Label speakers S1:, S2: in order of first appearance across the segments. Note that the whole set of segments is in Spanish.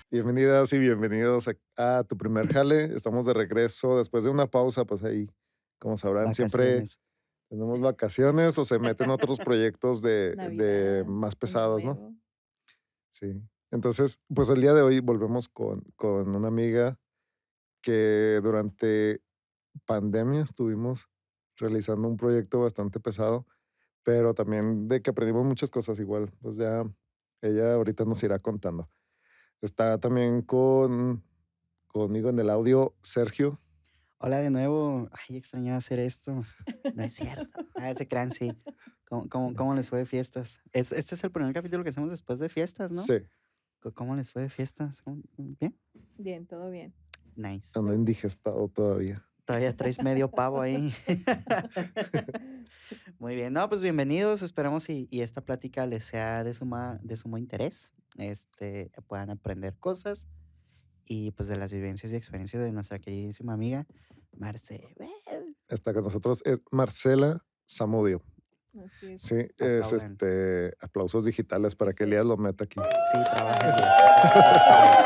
S1: Bienvenidas y bienvenidos a tu primer jale. Estamos de regreso después de una pausa, pues ahí, como sabrán, siempre
S2: Vacaciones.
S1: tenemos vacaciones o se meten otros proyectos de
S3: Navidad,
S1: más
S3: Año
S1: pesados, ¿no?
S3: Nuevo.
S1: Sí. Entonces, pues el día de hoy volvemos con una amiga que durante pandemia estuvimos realizando un proyecto bastante pesado, pero también de que aprendimos muchas cosas igual. Pues ya ella ahorita nos irá contando. Está también conmigo en el audio Sergio.
S2: Hola de nuevo. Ay, extrañaba hacer esto. No es cierto. Se crean, sí. ¿Cómo les fue de fiestas? Este es el primer capítulo que hacemos después de fiestas, ¿no?
S1: Sí,
S2: ¿Cómo les fue de fiestas? ¿Bien?
S3: Bien, todo bien.
S2: Nice.
S1: anda indigestado todavía.
S2: Todavía traes medio pavo ahí. Muy bien. No, pues bienvenidos. Esperamos y esta plática les sea de sumo interés. Puedan aprender cosas y pues de las vivencias y experiencias de nuestra queridísima amiga Marce.
S1: Está con nosotros Marcela Zamudio.
S3: Así es.
S1: Sí, es
S2: Aplaudan.
S1: aplausos digitales para que
S3: Sí.
S1: Elías lo meta aquí.
S2: Sí, trabaja Elías.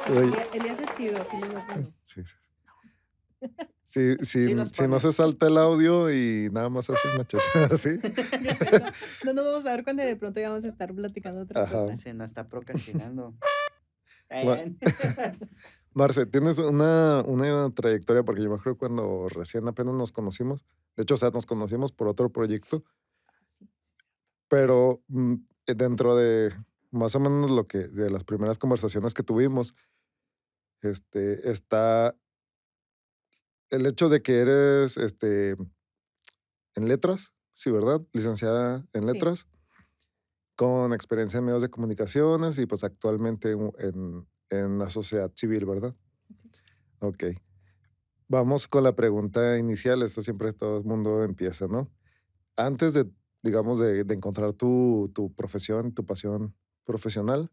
S2: Elías.
S1: Oye,
S3: Elías es chido, sí lo voy a poner.
S1: sí, sí. Sí, sí,
S2: Sí, los
S1: si no
S2: pone.
S1: se salta el audio y nada más haces machete así.
S3: Ya sé, no nos vamos a ver cuando de pronto ya vamos a estar platicando otra
S1: Ajá.
S3: cosa.
S2: Se no está procrastinando.
S1: Ma-
S2: Eh,
S1: Marce, tienes una trayectoria, porque yo me acuerdo cuando recién apenas nos conocimos. De hecho, o sea, nos conocimos por otro proyecto,
S3: Sí.
S1: pero dentro de más o menos de las primeras conversaciones que tuvimos, está el hecho de que eres, en letras, sí, ¿verdad? Licenciada en
S3: Sí.
S1: letras, con experiencia en medios de comunicaciones y pues actualmente en la sociedad civil, ¿verdad?
S3: Sí.
S1: Ok. Vamos con la pregunta inicial. Esta siempre todo el mundo empieza, ¿no? Antes de, digamos, de encontrar tu profesión, tu pasión profesional,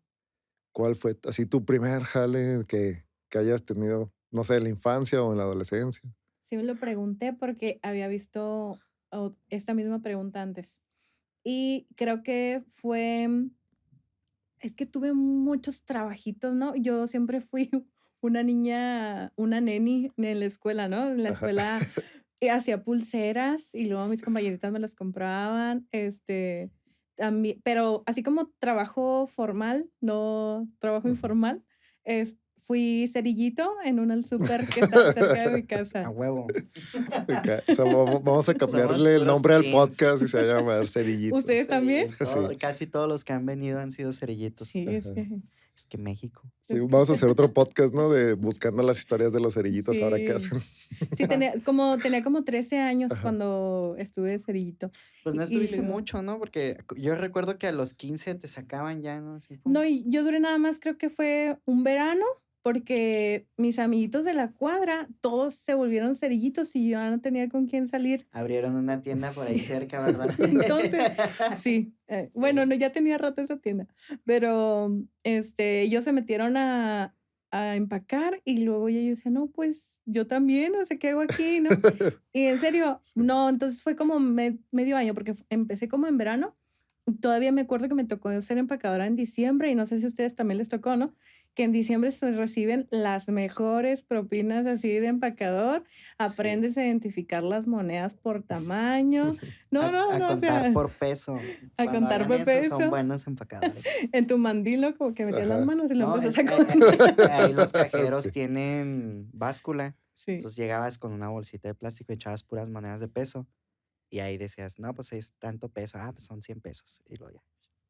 S1: ¿cuál fue así tu primer jale que hayas tenido, no sé, en la infancia o en la adolescencia?
S3: Sí me lo pregunté porque había visto esta misma pregunta antes. Y creo que es que tuve muchos trabajitos, ¿no? Yo siempre fui una niña, una neni en la escuela, ¿no? En la
S1: Ajá.
S3: escuela hacía pulseras y luego mis compañeritas me las compraban, también, pero así como trabajo formal, no trabajo
S1: Ujú.
S3: informal, fui cerillito en un súper que estaba cerca de mi
S2: a
S3: casa.
S2: huevo.
S1: Ok, o sea, vamos a
S2: Somos
S1: cambiarle el
S2: puros
S1: nombre al
S2: teens.
S1: podcast y se va a llamar
S3: ¿Ustedes
S1: Cerillitos.
S3: también?
S2: Sí,
S1: Sí.
S2: casi todos los que han venido han sido cerillitos.
S3: Sí,
S1: Ajá.
S2: Es que México.
S1: Sí,
S3: es que
S1: vamos a hacer otro podcast, ¿no? De buscando las historias de los cerillitos ahora que
S3: sí.
S1: hacen.
S3: Sí, tenía como 13 años
S1: Ajá.
S3: cuando estuve de cerillito.
S2: Pues no
S3: Y
S2: estuviste
S3: luego,
S2: mucho, ¿no? Porque yo recuerdo que a los 15 te sacaban ya, ¿no? Así,
S3: no,
S2: pum.
S3: y yo duré nada más, creo que fue un verano, porque mis amiguitos de la cuadra, todos se volvieron cerillitos y yo ya no tenía con quién salir.
S2: Abrieron una tienda por ahí cerca, ¿verdad?
S3: Entonces, sí, bueno,
S2: Sí.
S3: no, ya tenía rato esa tienda, pero ellos se metieron a empacar y luego ya yo decía, no, pues yo también, no sé qué hago aquí, ¿no? Y en serio,
S1: Sí.
S3: no, entonces fue como medio año, porque empecé como en verano. Todavía me acuerdo que me tocó ser empacadora en diciembre y no sé si a ustedes también les tocó, ¿no? Que en diciembre se reciben las mejores propinas así de empacador,
S2: Sí.
S3: aprendes a identificar las monedas por tamaño. No, no,
S2: A
S3: no, o
S2: contar
S3: sea,
S2: por peso.
S3: a
S2: Cuando
S3: contar
S2: hagan eso, son
S3: peso
S2: buenos empacadores.
S3: en tu mandil, ¿no? Como que metías las
S1: Ajá.
S3: manos y lo
S2: No,
S3: empezas a
S2: ahí los
S3: contar.
S2: cajeros
S1: Sí.
S2: tienen báscula.
S3: Sí.
S2: Entonces llegabas con una bolsita de plástico y echabas puras monedas de peso. Y ahí decías, no, pues es tanto peso. Ah, pues son 100 pesos. Y luego ya,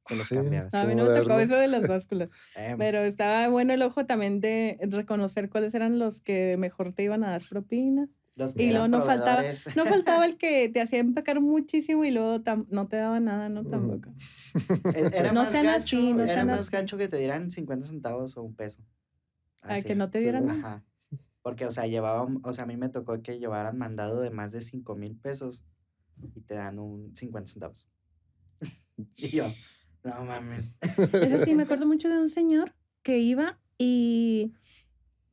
S2: se
S1: Ah,
S2: los
S1: sí,
S2: cambiabas.
S3: A mí
S1: estuvo
S3: no me tocó
S1: moderno.
S3: eso de las básculas,
S2: Pues,
S3: pero estaba bueno el ojo también de reconocer cuáles eran los que mejor te iban a dar propina.
S2: los que
S3: Y luego
S2: eran
S3: no faltaba,
S2: proveedores.
S3: no faltaba el que te hacía empacar muchísimo y luego no te daba nada, no
S1: Ujú.
S3: tampoco. No
S2: Era
S3: sean
S2: más
S3: así,
S2: gacho que te dieran 50 centavos o un peso.
S3: a que
S2: Así.
S3: no te
S1: Sí.
S3: dieran nada.
S2: Ajá. Porque, o sea, a mí me tocó que llevaran mandado de más de 5,000 pesos y te dan un 50 centavos. Y yo, no mames.
S3: Eso sí, me acuerdo mucho de un señor que iba y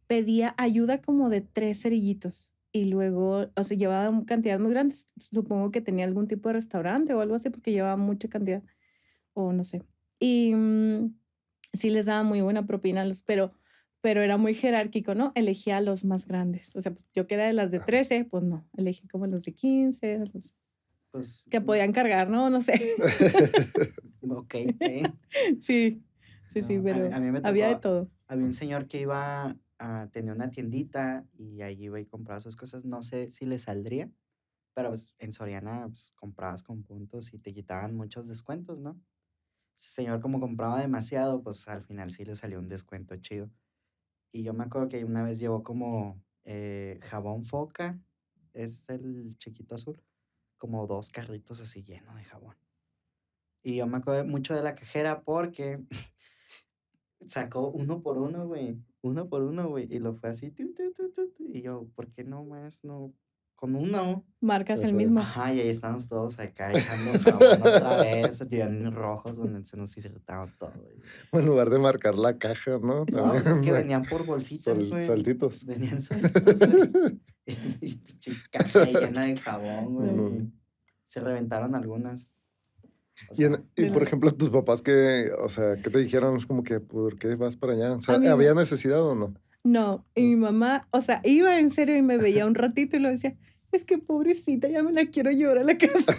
S3: pedía ayuda como de 3 cerillitos y luego, o sea, llevaba cantidades muy grandes. Supongo que tenía algún tipo de restaurante o algo así porque llevaba mucha cantidad o no sé. Y sí les daba muy buena propina, pero era muy jerárquico, ¿no? Elegía a los más grandes. O sea, pues, yo que era de las de 13, pues no, elegí como los de 15, los
S2: Pues,
S3: que podían cargar, ¿no? No sé.
S2: ok.
S3: Sí, sí,
S2: No,
S3: pero
S2: a mí me
S3: había de
S2: tocó,
S3: todo.
S2: había un señor que iba a tener una tiendita y ahí iba y compraba sus cosas. No sé si le saldría, pero pues, en Soriana pues, comprabas con puntos y te quitaban muchos descuentos, ¿no? Ese señor como compraba demasiado, pues al final sí le salió un descuento chido. Y yo me acuerdo que una vez llevó como jabón Foca, es el chiquito azul, como 2 carritos así llenos de jabón. Y yo me acuerdo mucho de la cajera porque sacó uno por uno, güey. Uno por uno, güey. Y lo fue así. Y yo, ¿por qué no más? No. Con uno.
S3: Marcas el
S1: Ajá.
S3: mismo.
S2: Ajá, y ahí estamos todos acá echando jabón otra vez, en rojos donde se nos irritaba todo.
S1: En lugar de marcar la caja, ¿no?
S2: No, pues es que
S1: También
S2: venían por bolsitas, güey.
S1: saltitos.
S2: Venían solitos, güey. Y pinche caja ahí llena de jabón,
S3: No,
S2: güey.
S1: No.
S2: Se reventaron algunas. O
S1: Y,
S2: sea,
S1: y por
S3: del-
S1: ejemplo, tus papás que, o sea, ¿qué te dijeron? Es como que, ¿por qué vas para allá? O
S3: A
S1: sea,
S3: mí
S1: ¿había necesidad o no?
S3: no, y mi mamá, o sea, iba en serio y me veía un ratito y lo decía, es que pobrecita, ya me la quiero llevar a la casa.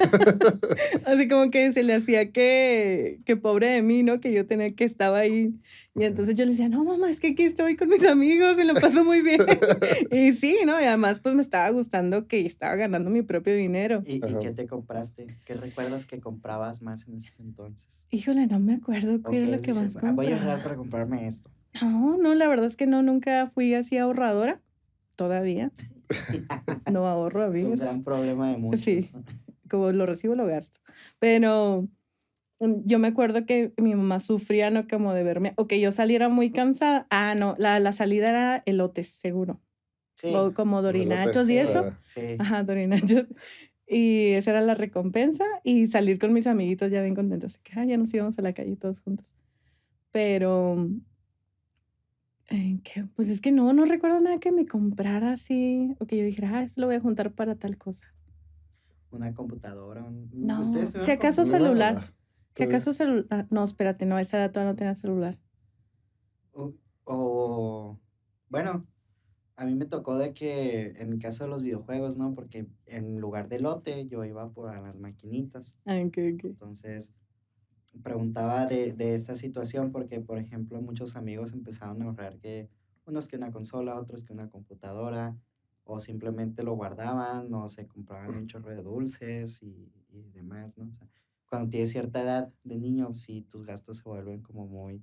S3: Así como que se le hacía que pobre de mí, ¿no? Que yo tenía que estaba ahí. Y entonces yo le decía, no, mamá, es que aquí estoy con mis amigos, me lo paso muy bien. Y sí, ¿no? Y además, pues me estaba gustando que estaba ganando mi propio dinero.
S2: ¿y
S1: Ajá.
S2: qué te compraste? ¿Qué recuerdas que comprabas más en ese entonces?
S3: Híjole, no me acuerdo qué
S2: ¿O
S3: era
S2: qué
S3: lo que
S2: dices?
S3: más
S2: Ah, voy a ahorrar para
S3: compraba.
S2: comprarme esto.
S3: No, la verdad es que no, nunca fui así ahorradora. Todavía. No ahorro,
S2: Un
S3: amigas.
S2: gran problema de muchos.
S3: Sí, como lo recibo, lo gasto. Pero yo me acuerdo que mi mamá sufría, ¿no? Como de verme, o que yo saliera muy cansada. Ah, no, la salida era elotes, seguro.
S2: Sí,
S3: O como dorinachos
S1: Elotes.
S3: y eso.
S2: sí,
S1: Ah,
S2: sí.
S3: Ajá, dorinachos. Y esa era la recompensa. Y salir con mis amiguitos ya bien contentos. Que ya nos íbamos a la calle todos juntos. Pero, pues es que no recuerdo nada que me comprara así. O que yo dijera, eso lo voy a juntar para tal cosa.
S2: Una computadora. ¿Ustedes
S3: No, si
S2: tuvieron
S3: acaso
S2: computadora?
S3: celular.
S1: no,
S3: Si
S1: todavía.
S3: acaso celular. No, espérate, no, esa edad todavía no tenía celular.
S2: O, bueno, a mí me tocó de que en mi caso de los videojuegos, ¿no? Porque en lugar de lote yo iba por a las maquinitas.
S3: Ah, ok, ok.
S2: Entonces preguntaba de esta situación porque, por ejemplo, muchos amigos empezaron a ahorrar que unos que una consola, otros que una computadora, o simplemente lo guardaban, o se compraban un chorro de dulces y demás, ¿no? O sea, cuando tienes cierta edad de niño, sí, tus gastos se vuelven como muy,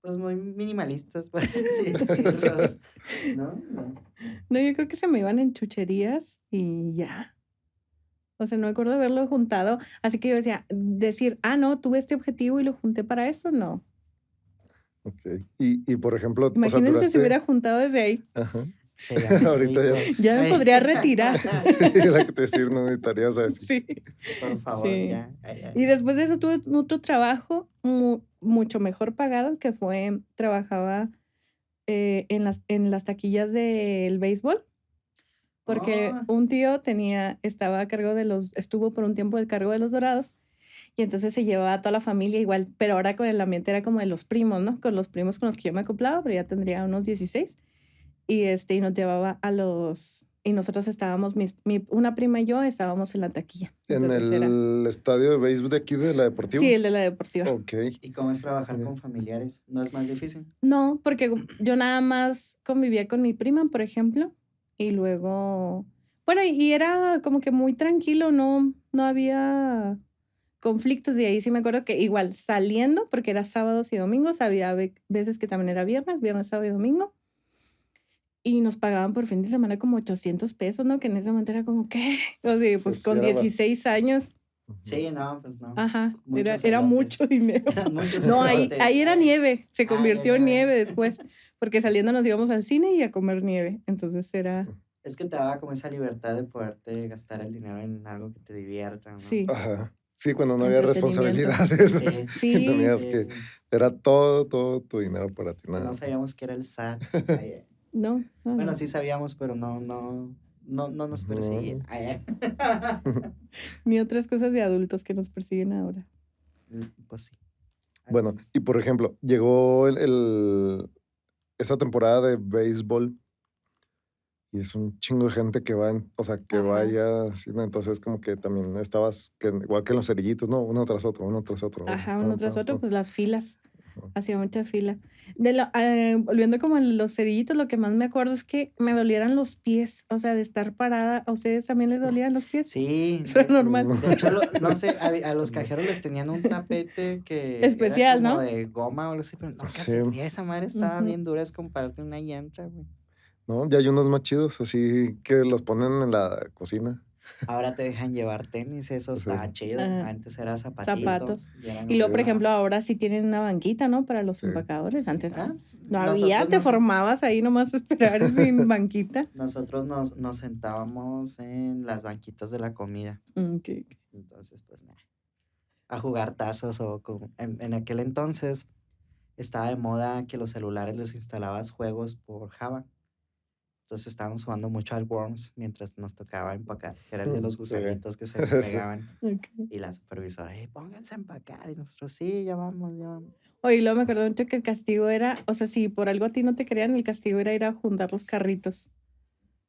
S2: pues muy minimalistas, por así decirlos, ¿no? No.
S3: No, yo creo que se me iban en chucherías y ya. O sea, no me acuerdo de haberlo juntado. Así que yo decía, decir, no, tuve este objetivo y lo junté para eso, no.
S1: Ok. Y por ejemplo, o sea,
S3: Imagínense si
S1: duraste.
S3: hubiera juntado desde ahí.
S1: Ajá.
S2: Seríamos
S1: Ahorita ya.
S2: ricos.
S3: Ya me
S2: Ay.
S3: podría retirar.
S1: Sí, la que te decir, no necesitarías así.
S3: Sí,
S2: Por favor,
S3: sí.
S2: ya. Ay, ay.
S3: Y después de eso tuve otro trabajo mucho mejor pagado, que fue, trabajaba en las taquillas del béisbol. Porque
S2: Oh,
S3: un tío estaba a cargo estuvo por un tiempo al cargo de los Dorados y entonces se llevaba a toda la familia igual, pero ahora con el ambiente era como de los primos, ¿no? Con los primos con los que yo me acoplaba, pero ya tendría unos 16 y nos llevaba y nosotros estábamos, una prima y yo estábamos en la taquilla.
S1: En
S3: Entonces
S1: el estadio de béisbol de aquí de la
S3: sí,
S1: Deportivo.
S3: el de la deportiva.
S1: Ok.
S2: ¿y cómo es trabajar con familiares? ¿No es más difícil?
S3: No, porque yo nada más convivía con mi prima, por ejemplo, y luego, bueno, y era como que muy tranquilo, no había conflictos, y ahí sí me acuerdo que igual saliendo, porque era sábados y domingos, había veces que también era viernes, sábado y domingo, y nos pagaban por fin de semana como 800 pesos, ¿no? Que en ese momento era como, ¿qué? O sea, pues
S1: Pues sí,
S3: con 16 años,
S2: Sí, no, pues no.
S3: ajá,
S2: Muchos
S3: era mucho
S2: elotes.
S3: dinero.
S2: Eran muchos
S3: No,
S2: elotes.
S3: ahí era nieve, se
S2: Ah, ya
S3: convirtió en
S2: nieve.
S3: nieve después, porque saliendo nos íbamos al cine y a comer nieve, entonces era,
S2: Es que te daba como esa libertad de poderte gastar el dinero en algo que te divierta, ¿no?
S3: sí,
S1: Ajá. Sí, cuando no había
S3: entretenimiento.
S1: responsabilidades.
S2: Sí,
S1: Y
S3: Sí,
S1: tenías
S2: sí.
S1: que. Era todo tu dinero para ti,
S2: Que
S1: nada
S2: no
S1: más.
S2: sabíamos que era el SAT. Ay, ay.
S3: no,
S2: Bueno,
S3: no.
S2: sí sabíamos, pero no nos perseguía.
S1: No.
S2: Ay, ay.
S3: Ni otras cosas de adultos que nos persiguen ahora.
S2: Pues sí.
S1: Bueno,
S2: Algunos.
S1: y por ejemplo, llegó esa temporada de béisbol y es un chingo de gente que va, o sea, que
S3: Ajá.
S1: vaya, así, ¿no? Entonces como que también estabas, igual que en los cerillitos, ¿no? Uno tras otro, uno tras otro.
S3: Ajá, uno
S1: Pam,
S3: tras
S1: pam,
S3: otro,
S1: pam.
S3: pues las filas.
S1: Ajá.
S3: Hacía mucha fila. Volviendo como en los cerillitos, lo que más me acuerdo es que me dolieran los pies, o sea, de estar parada. ¿A ustedes también les dolían los pies?
S2: Sí,
S3: Eso era normal.
S2: de hecho, no sé, a los cajeros les tenían un tapete que era
S3: Especial,
S2: como
S3: ¿no?
S2: de goma o algo así, pero no,
S1: Sí,
S2: casi esa madre estaba
S3: Ujú.
S2: bien dura, es compararte una llanta, güey.
S1: ¿no? Ya hay unos más chidos, así que los ponen en la cocina.
S2: Ahora te dejan llevar tenis, eso
S1: Sí,
S2: está chido.
S3: Ajá.
S2: Antes era zapatito
S3: Zapatos.
S2: y eran
S3: Y luego, por
S1: Sí.
S3: ejemplo, ahora sí tienen una banquita, ¿no? Para los
S1: sí.
S3: empacadores. Antes
S2: Ah,
S3: no había,
S2: nosotros
S3: te
S2: nos,
S3: formabas ahí nomás a esperar sin banquita.
S2: nosotros nos sentábamos en las banquitas de la comida.
S3: Ok.
S2: Entonces, pues nada, a jugar tazos o como en aquel entonces estaba de moda que los celulares les instalabas juegos por Java. Entonces estábamos jugando mucho al Worms mientras nos tocaba empacar, que era el de los
S1: Sí.
S2: gusanitos que se
S1: Sí.
S2: pegaban.
S3: Ok.
S2: Y la supervisora, pónganse a empacar. Y nosotros, sí, ya vamos, ya vamos.
S3: Oye, luego me acuerdo mucho que el castigo era, o sea, si por algo a ti no te querían, el castigo era ir a juntar los carritos.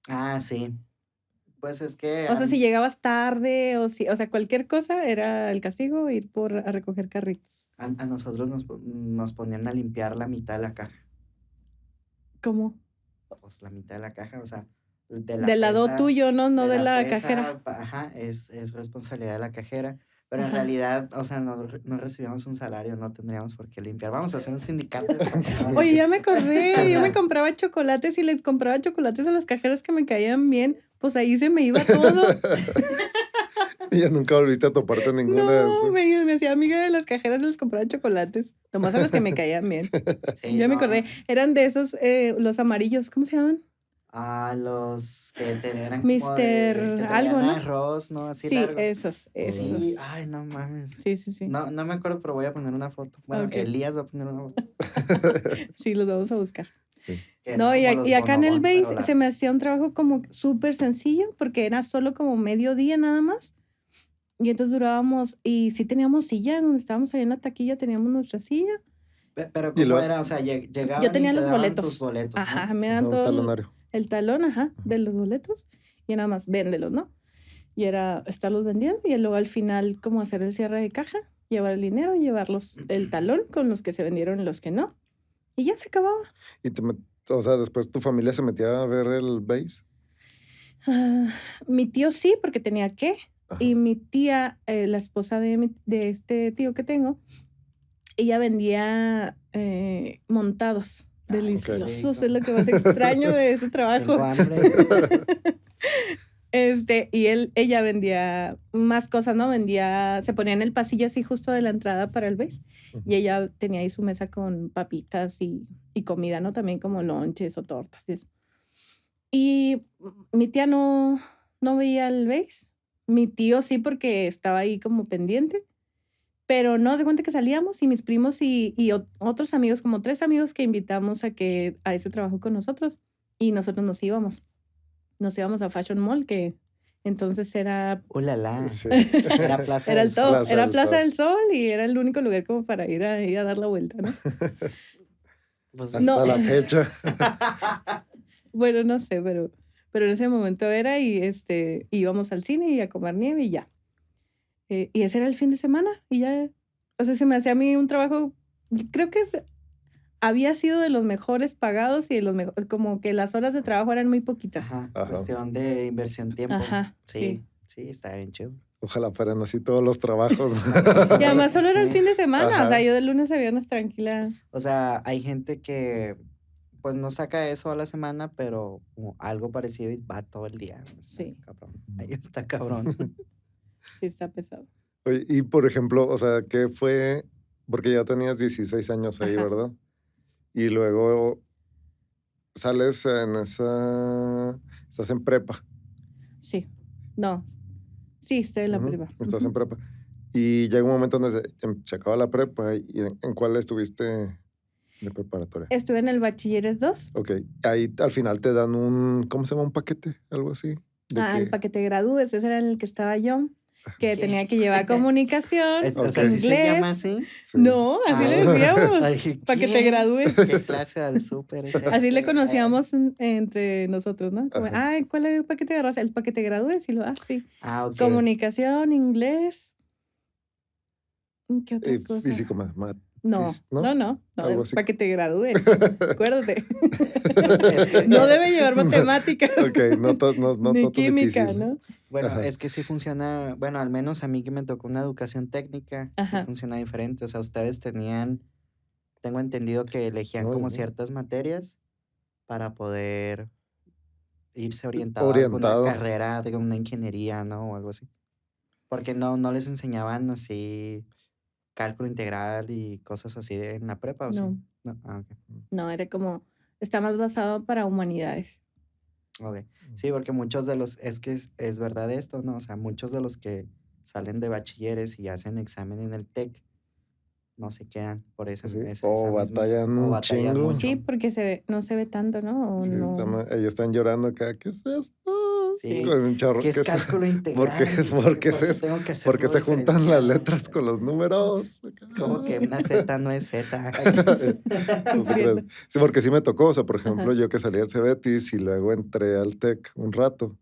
S2: Ah, sí. Pues es que
S3: O sea, si llegabas tarde o sea, cualquier cosa era el castigo ir a recoger carritos.
S2: a nosotros nos ponían a limpiar la mitad de la caja.
S3: ¿Cómo?
S2: Pues la mitad de la caja, o sea, de la
S3: Del lado
S2: pesa,
S3: tuyo, ¿no? No
S2: de
S3: de
S2: la
S3: la
S2: pesa,
S3: cajera.
S2: ajá, es responsabilidad de la cajera. Pero en
S3: Ajá.
S2: realidad, o sea, no recibíamos un salario, no tendríamos por qué limpiar. Vamos a hacer un sindicato de trabajadores.
S3: Oye, ya me acordé, yo me compraba chocolates y les compraba chocolates a las cajeras que me caían bien, pues ahí se me iba todo.
S1: Y ya nunca volviste a toparte ninguna
S3: No,
S1: después.
S3: me hacía amiga de las cajeras y les compraba chocolates, nomás a las que me caían bien.
S2: Sí,
S3: Ya me
S2: no,
S3: acordé, eran de esos, los amarillos, ¿cómo se llaman?
S2: a los que eran como de, que
S3: Mister algo,
S2: traían
S3: ¿no?
S2: arroz, ¿no? Así
S3: Sí,
S2: largos.
S3: esos.
S2: Sí, ay, no mames.
S3: Sí, sí, sí.
S2: No me acuerdo, pero voy a poner una foto. Bueno,
S3: Ok.
S2: Elías va a poner una foto.
S3: Sí, los vamos a buscar.
S1: Sí.
S2: Que eran
S3: No,
S2: como los
S3: y acá en el
S2: bonobón, pero
S3: base se me
S2: largos.
S3: hacía un trabajo como súper sencillo porque era solo como mediodía nada más. Y entonces durábamos, y sí teníamos silla, donde estábamos ahí en la taquilla, teníamos nuestra silla.
S2: Pero
S1: Y
S2: ¿cómo
S1: lo,
S2: era? O sea,
S3: Yo
S2: llegaban y
S3: tenía
S2: te
S3: los
S2: daban tus
S3: boletos.
S2: boletos,
S3: Ajá,
S2: ¿no?
S3: me
S1: ajá,
S3: dan
S1: un
S3: todo
S1: talonario.
S3: el talón, ajá,
S1: Ajá.
S3: de los boletos. Y nada más, véndelos, ¿no? Y era estarlos vendiendo y luego al final como hacer el cierre de caja, llevar el dinero, llevarlos el talón con los que se vendieron y los que no. Y ya se acababa.
S1: Y o sea, después tu familia se metía a ver el base.
S3: Ah, mi tío sí, porque tenía que.
S1: Ajá.
S3: Y mi tía, la esposa de este tío que tengo, ella vendía montados.
S2: Ay, qué
S3: Deliciosos,
S2: rico.
S3: es lo que más extraño de ese trabajo.
S2: Tengo hambre.
S3: Y ella vendía más cosas, ¿no? Se ponía en el pasillo así justo de la entrada para el base.
S1: Ujú.
S3: Y ella tenía ahí su mesa con papitas y comida, ¿no? También como lonches o tortas y eso. Y mi tía no veía el base. Mi tío sí, porque estaba ahí como pendiente. Pero no, se cuenta que salíamos y mis primos y otros amigos, como 3 amigos que invitamos a ese trabajo con nosotros. Y nosotros nos íbamos. Nos íbamos a Fashion Mall, que entonces era
S2: Ulala.
S1: Sí.
S2: Era Plaza
S3: era
S2: del
S3: el top,
S2: Sol.
S1: Plaza
S3: era
S1: del
S3: Plaza
S1: Sol.
S3: del Sol y era el único lugar como para ir ahí a dar la vuelta, ¿no?
S2: Pues
S1: Hasta
S3: No.
S1: la fecha.
S3: Bueno, no sé, pero en ese momento era y íbamos al cine y a comer nieve y ya. Y ese era el fin de semana y ya, o sea, se me hacía a mí un trabajo, creo que había sido de los mejores pagados y de los mejores, como que las horas de trabajo eran muy poquitas.
S2: Ajá,
S1: Ajá.
S2: cuestión de inversión tiempo.
S3: Ajá,
S2: Sí, está bien chido.
S1: Ojalá fueran así todos los trabajos.
S3: Y además solo era el
S2: Sí.
S3: fin de semana, o sea,
S1: Ajá.
S3: yo de lunes a viernes tranquila.
S2: O sea, hay gente que pues no saca eso a la semana, pero como algo parecido y va todo el día. Está
S3: Sí.
S2: cabrón. Ahí está cabrón.
S3: Sí, está pesado.
S1: Oye, y por ejemplo, o sea, ¿qué fue? Porque ya tenías 16 años ahí,
S3: Ajá.
S1: ¿verdad? Y luego sales estás en prepa.
S3: Sí. No. Sí, estoy en la
S1: Ujú,
S3: prepa.
S1: estás en
S3: Ujú.
S1: prepa. Y llega un momento donde se acaba la prepa y ¿en cuál estuviste de preparatoria?
S3: Estuve en el Bachilleres 2.
S1: Ok, ahí al final te dan ¿cómo se llama? Un paquete, algo así. ¿De
S3: El
S1: qué?
S3: paquete de gradúes, ese era en el que estaba yo. que
S2: ¿Qué?
S3: tenía que llevar comunicación,
S2: O sea, ¿sí se llama
S3: inglés.
S2: así?
S1: Sí.
S3: No, así le
S2: Ah.
S3: decíamos,
S2: Ay,
S3: para que te
S2: ¿qué?
S3: gradúes.
S2: ¿Qué clase del súper es
S3: Así le
S2: este?
S3: conocíamos entre nosotros, ¿no? Como,
S1: Ajá.
S3: ay, ¿cuál es el paquete de raza? El paquete de gradúes. Y lo, sí.
S2: Ok.
S3: Comunicación, inglés. ¿Qué otra
S1: Y
S3: cosa?
S1: físico, matemático.
S3: No,
S1: ¿No?
S3: no,
S1: Algo
S3: es
S1: así.
S3: para que te gradúes. Acuérdate.
S2: Pues es que,
S3: No debe llevar matemáticas
S1: Ok, no
S3: ni
S1: todo
S3: química,
S1: difícil.
S3: ¿no?
S2: bueno,
S1: Ajá.
S2: es que sí funciona, bueno, al menos a mí que me tocó una educación técnica, sí
S3: Ajá.
S2: funciona diferente. O sea, ustedes tenían, tengo entendido que elegían
S1: No,
S2: como
S1: no.
S2: ciertas materias para poder irse orientado a alguna
S1: Orientado.
S2: carrera de una ingeniería, ¿no? O algo así. Porque no les enseñaban así cálculo integral y cosas así en la prepa, ¿o sí?
S3: No,
S2: No, ah, ok.
S3: no, era como, está más basado para humanidades.
S2: Ok. Sí, porque muchos de los, es que es verdad esto, ¿no? O sea, muchos de los que salen de bachilleres y hacen examen en el TEC no se quedan por esa,
S1: Sí.
S2: esa,
S1: O
S2: esa misma
S1: batallan
S2: cosa. O
S1: un
S2: batallan
S1: chingo.
S2: mucho.
S3: Sí, porque no se ve tanto, ¿no? O
S1: Sí,
S3: no.
S1: ellos están llorando acá. ¿Qué es esto?
S2: Sí.
S1: Con un chorro.
S2: ¿Qué es
S1: ¿Qué es?
S2: cálculo
S1: ¿Por qué,
S2: integral?
S1: por qué
S2: ¿Por qué
S1: se,
S2: tengo que
S1: por qué
S2: hacerlo
S1: se juntan las
S2: diferenciado?
S1: letras con los números?
S2: Como que una Z no es Z.
S3: Sufriendo.
S1: Sí, porque sí me tocó. O sea, por ejemplo,
S3: Ajá.
S1: yo que salí del Cebetis y luego entré al TEC un rato.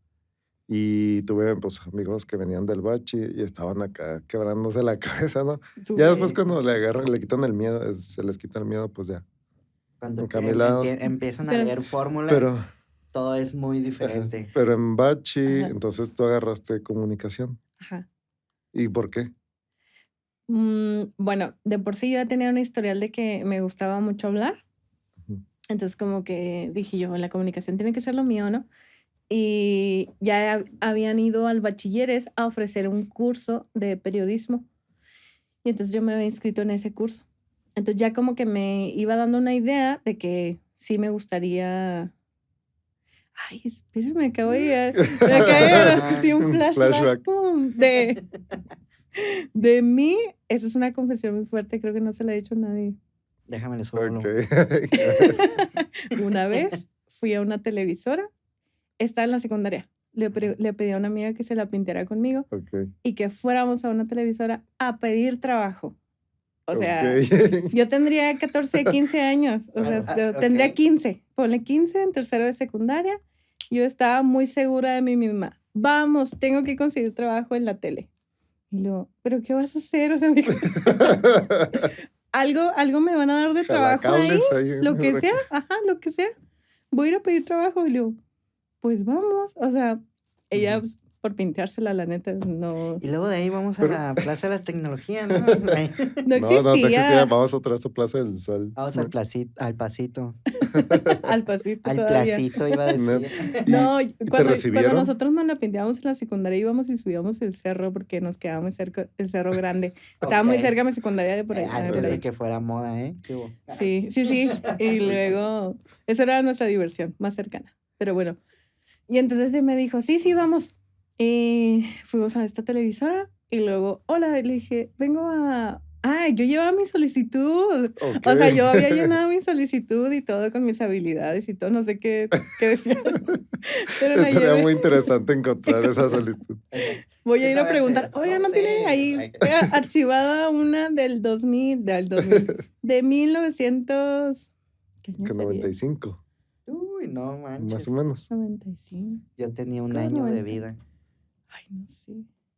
S1: Y tuve pues amigos que venían del bachi y estaban acá quebrándose la cabeza, ¿no? Ya después
S2: Sí.
S1: cuando le agarran, le quitan el miedo, se les quita el miedo, pues ya,
S2: Cuando
S1: encamilados.
S2: empiezan a
S3: Pero,
S2: leer fórmulas,
S1: Pero,
S2: todo es muy
S1: ajá,
S2: diferente.
S1: pero en bachi,
S3: ajá,
S1: entonces tú agarraste comunicación.
S3: ajá.
S1: ¿Y por qué?
S3: Bueno, de por sí yo ya tenía un historial de que me gustaba mucho hablar.
S1: Ujú.
S3: Entonces como que dije yo, la comunicación tiene que ser lo mío, ¿no? Y ya habían ido al bachilleres a ofrecer un curso de periodismo. Y entonces yo me había inscrito en ese curso. Entonces ya como que me iba dando una idea de que sí me gustaría... Ay, espérenme, acabo de sí, un
S1: Un
S3: flashback, pum, de mí. Esa es una confesión muy fuerte, creo que no se la he hecho a nadie.
S2: Déjame le subo.
S1: Ok.
S3: Una vez fui a una televisora, estaba en la secundaria. Le pedí a una amiga que se la pintara conmigo
S1: Ok.
S3: y que fuéramos a una televisora a pedir trabajo. O sea,
S1: Ok.
S3: yo tendría 14, 15 años. O sea,
S2: Ok.
S3: tendría 15. Ponle 15 en tercero de secundaria. Yo estaba muy segura de mí misma. Vamos, tengo que conseguir trabajo en la tele. Y luego, ¿pero qué vas a hacer? O sea, me dijo, algo me van a dar de trabajo ahí,
S1: Jalacables ahí.
S3: lo que sea, ajá, lo que sea. Voy a ir a pedir trabajo. Y luego, pues vamos. O sea, ella pues, por pintársela, la neta, no,
S2: Y luego de ahí vamos a
S1: Pero-
S2: la Plaza de la Tecnología, ¿no? Ahí.
S3: no
S1: No existía.
S3: existía.
S1: Vamos otra vez a Plaza del Sol.
S2: Vamos al pasito.
S3: Al pasito
S2: Al
S3: todavía.
S2: placito iba a decir.
S3: No,
S1: ¿Y te
S3: cuando
S1: recibieron?
S3: nosotros nos la pintábamos en la secundaria íbamos y subíamos el cerro porque nos quedaba muy cerca, el cerro grande. Estaba muy
S2: Ok.
S3: cerca mi secundaria de por ahí.
S2: Antes
S3: por
S2: de
S3: ahí.
S2: que fuera moda, ¿eh? ¿Qué hubo?
S3: Sí. Y luego, esa era nuestra diversión más cercana. Pero bueno, y entonces él me dijo, sí, vamos. Y fuimos a esta televisora y luego, hola, le dije, vengo a... Ah, yo llevaba mi solicitud.
S1: Ok.
S3: O sea, yo había llenado mi solicitud y todo con mis habilidades y todo, no sé qué decía. Pero la
S1: Estaría
S3: llevé.
S1: muy interesante encontrar esa solicitud.
S3: Voy a
S2: ¿Qué
S3: ir a
S2: sabe
S3: preguntar,
S2: hacer?
S3: oiga,
S2: No
S3: ¿no tiene
S2: sé.
S3: ahí
S2: Ay.
S3: archivada una del 2000, de 1900, ¿qué año
S1: Que
S3: sería?
S1: 95,
S2: Uy, no
S1: más
S2: manches.
S1: o menos.
S3: 95.
S2: Yo tenía un
S3: Creo
S2: año de
S3: 90.
S2: vida.
S3: Ay, no sé.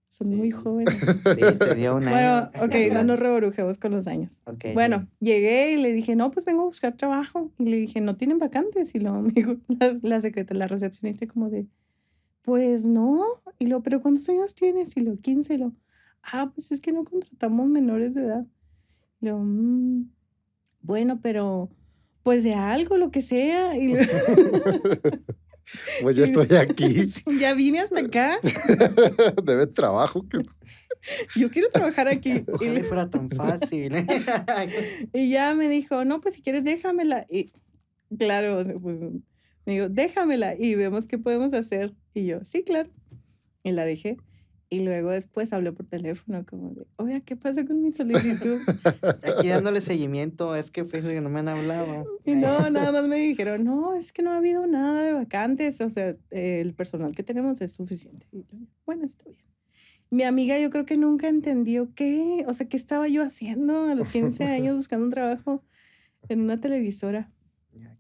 S3: Son muy
S2: Sí.
S3: jóvenes.
S2: Sí, te dio un
S3: Bueno,
S2: año.
S3: ok, no nos reborujemos con los años.
S2: Ok.
S3: Bueno, llegué y le dije, no, pues vengo a buscar trabajo. Y le dije, ¿no tienen vacantes? Y luego me dijo la secretaria, la recepcionista, como de, pues no. Y luego, ¿pero cuántos años tienes? Y luego, 15. Y luego, pues es que no contratamos menores de edad. Y luego, bueno, pero pues de algo, lo que sea. Y luego,
S1: Pues ya estoy aquí.
S3: sí, ya vine hasta acá.
S1: Debe trabajo.
S3: Yo quiero trabajar aquí.
S2: Ojalá y fuera tan fácil.
S3: Y ya me dijo, no, pues si quieres déjamela. Y claro, o sea, pues me dijo, déjamela y vemos qué podemos hacer. Y yo, sí, claro. Y la dejé. Y luego después hablé por teléfono como de, oiga, ¿qué pasa con mi solicitud?
S2: Está aquí dándole seguimiento. Es que fíjese que no me han hablado.
S3: Y no, nada más me dijeron, no, es que no ha habido nada de vacantes. O sea, el personal que tenemos es suficiente. Y yo, bueno, está bien. Mi amiga yo creo que nunca entendió qué, o sea, qué estaba yo haciendo a los 15 años buscando un trabajo en una televisora.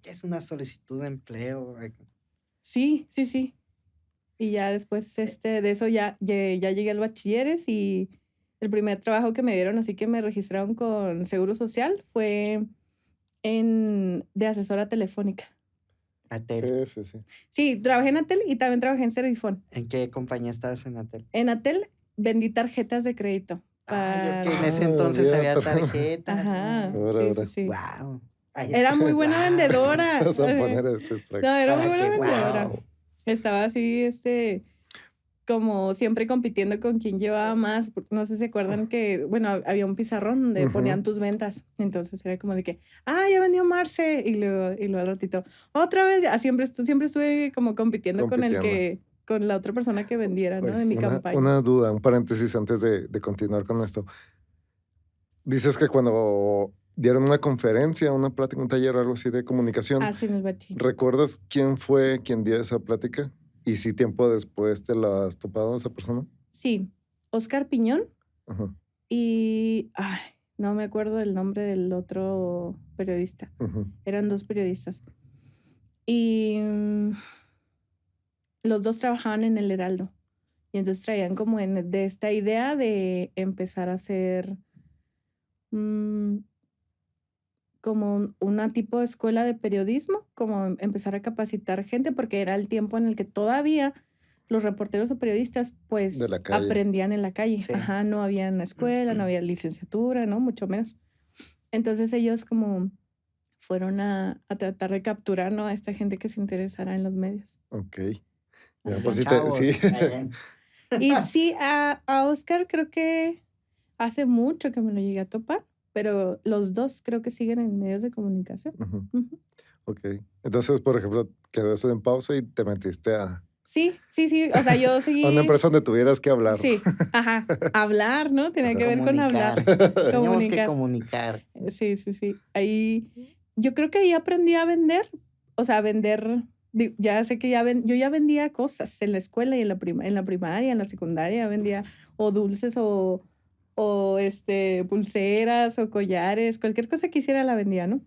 S2: ¿Qué es una solicitud de empleo?
S3: Sí, sí, sí. Y ya después de eso ya llegué al bachilleres y el primer trabajo que me dieron, así que me registraron con Seguro Social, fue de asesora telefónica.
S2: Atel.
S1: Sí, sí, sí.
S3: Sí, trabajé en Atel y también trabajé en Servifón.
S2: ¿En qué compañía estabas en Atel?
S3: En Atel vendí tarjetas de crédito.
S2: Ay, es que en
S3: para-
S2: ese
S1: Ah,
S2: entonces había
S1: olvídate.
S2: tarjetas.
S3: Ajá,
S1: Ahora,
S3: sí, sí,
S1: ahora.
S3: sí.
S2: Wow.
S3: Era muy buena vendedora.
S1: Vas a poner ese extracto.
S3: No, era muy
S2: ¿Para
S3: buena
S2: qué?
S3: vendedora.
S2: Wow.
S3: Estaba así, como siempre compitiendo con quien llevaba más. No sé si se acuerdan que, bueno, había un pizarrón donde
S1: Ujú.
S3: ponían tus ventas. Entonces era como de que, ya vendió Marce. Y luego al ratito, otra vez, siempre estuve como compitiendo con con la otra persona que vendiera, ¿no?
S1: Oye,
S3: De mi campaña.
S1: una duda, un paréntesis antes de continuar con esto. Dices que cuando dieron una conferencia, una plática, un taller o algo así de comunicación,
S3: Sí, en el bachi.
S1: ¿recuerdas quién fue quien dio esa plática? ¿Y si tiempo después te la has topado esa persona?
S3: Sí, Oscar Piñón
S1: Ajá,
S3: y, no me acuerdo del nombre del otro periodista.
S1: ujú.
S3: Eran 2 periodistas. Y los 2 trabajaban en el Heraldo. Y entonces traían como de esta idea de empezar a hacer como una tipo de escuela de periodismo, como empezar a capacitar gente, porque era el tiempo en el que todavía los reporteros o periodistas
S1: De
S3: pues
S1: la calle.
S3: aprendían en la calle.
S2: Sí.
S3: Ajá, no había una escuela, no había licenciatura, ¿no? Mucho menos. Entonces ellos como fueron a tratar de capturar, ¿no? A esta gente que se interesara en los medios.
S1: Ok. Ya,
S3: Ajá.
S1: pues sí,
S2: Chavos.
S1: sí.
S3: Y sí, a Oscar creo que hace mucho que me lo llegué a topar, pero los 2 creo que siguen en medios de comunicación.
S1: Ujú.
S3: Ujú.
S1: Ok. Entonces, por ejemplo, quedó eso en pausa y te metiste a
S3: Sí, o sea, yo
S1: una
S3: seguí,
S1: empresa donde tuvieras que hablar.
S3: sí, hablar, ¿no? Tenía que ver con hablar,
S2: Teníamos que
S3: comunicar.
S2: comunicar.
S3: Sí, sí, sí. Ahí, yo creo que ahí aprendí a vender, o sea, ya sé que yo ya vendía cosas en la escuela y en la primaria, en la secundaria, vendía o dulces o pulseras o collares, cualquier cosa que hiciera la vendía, ¿no?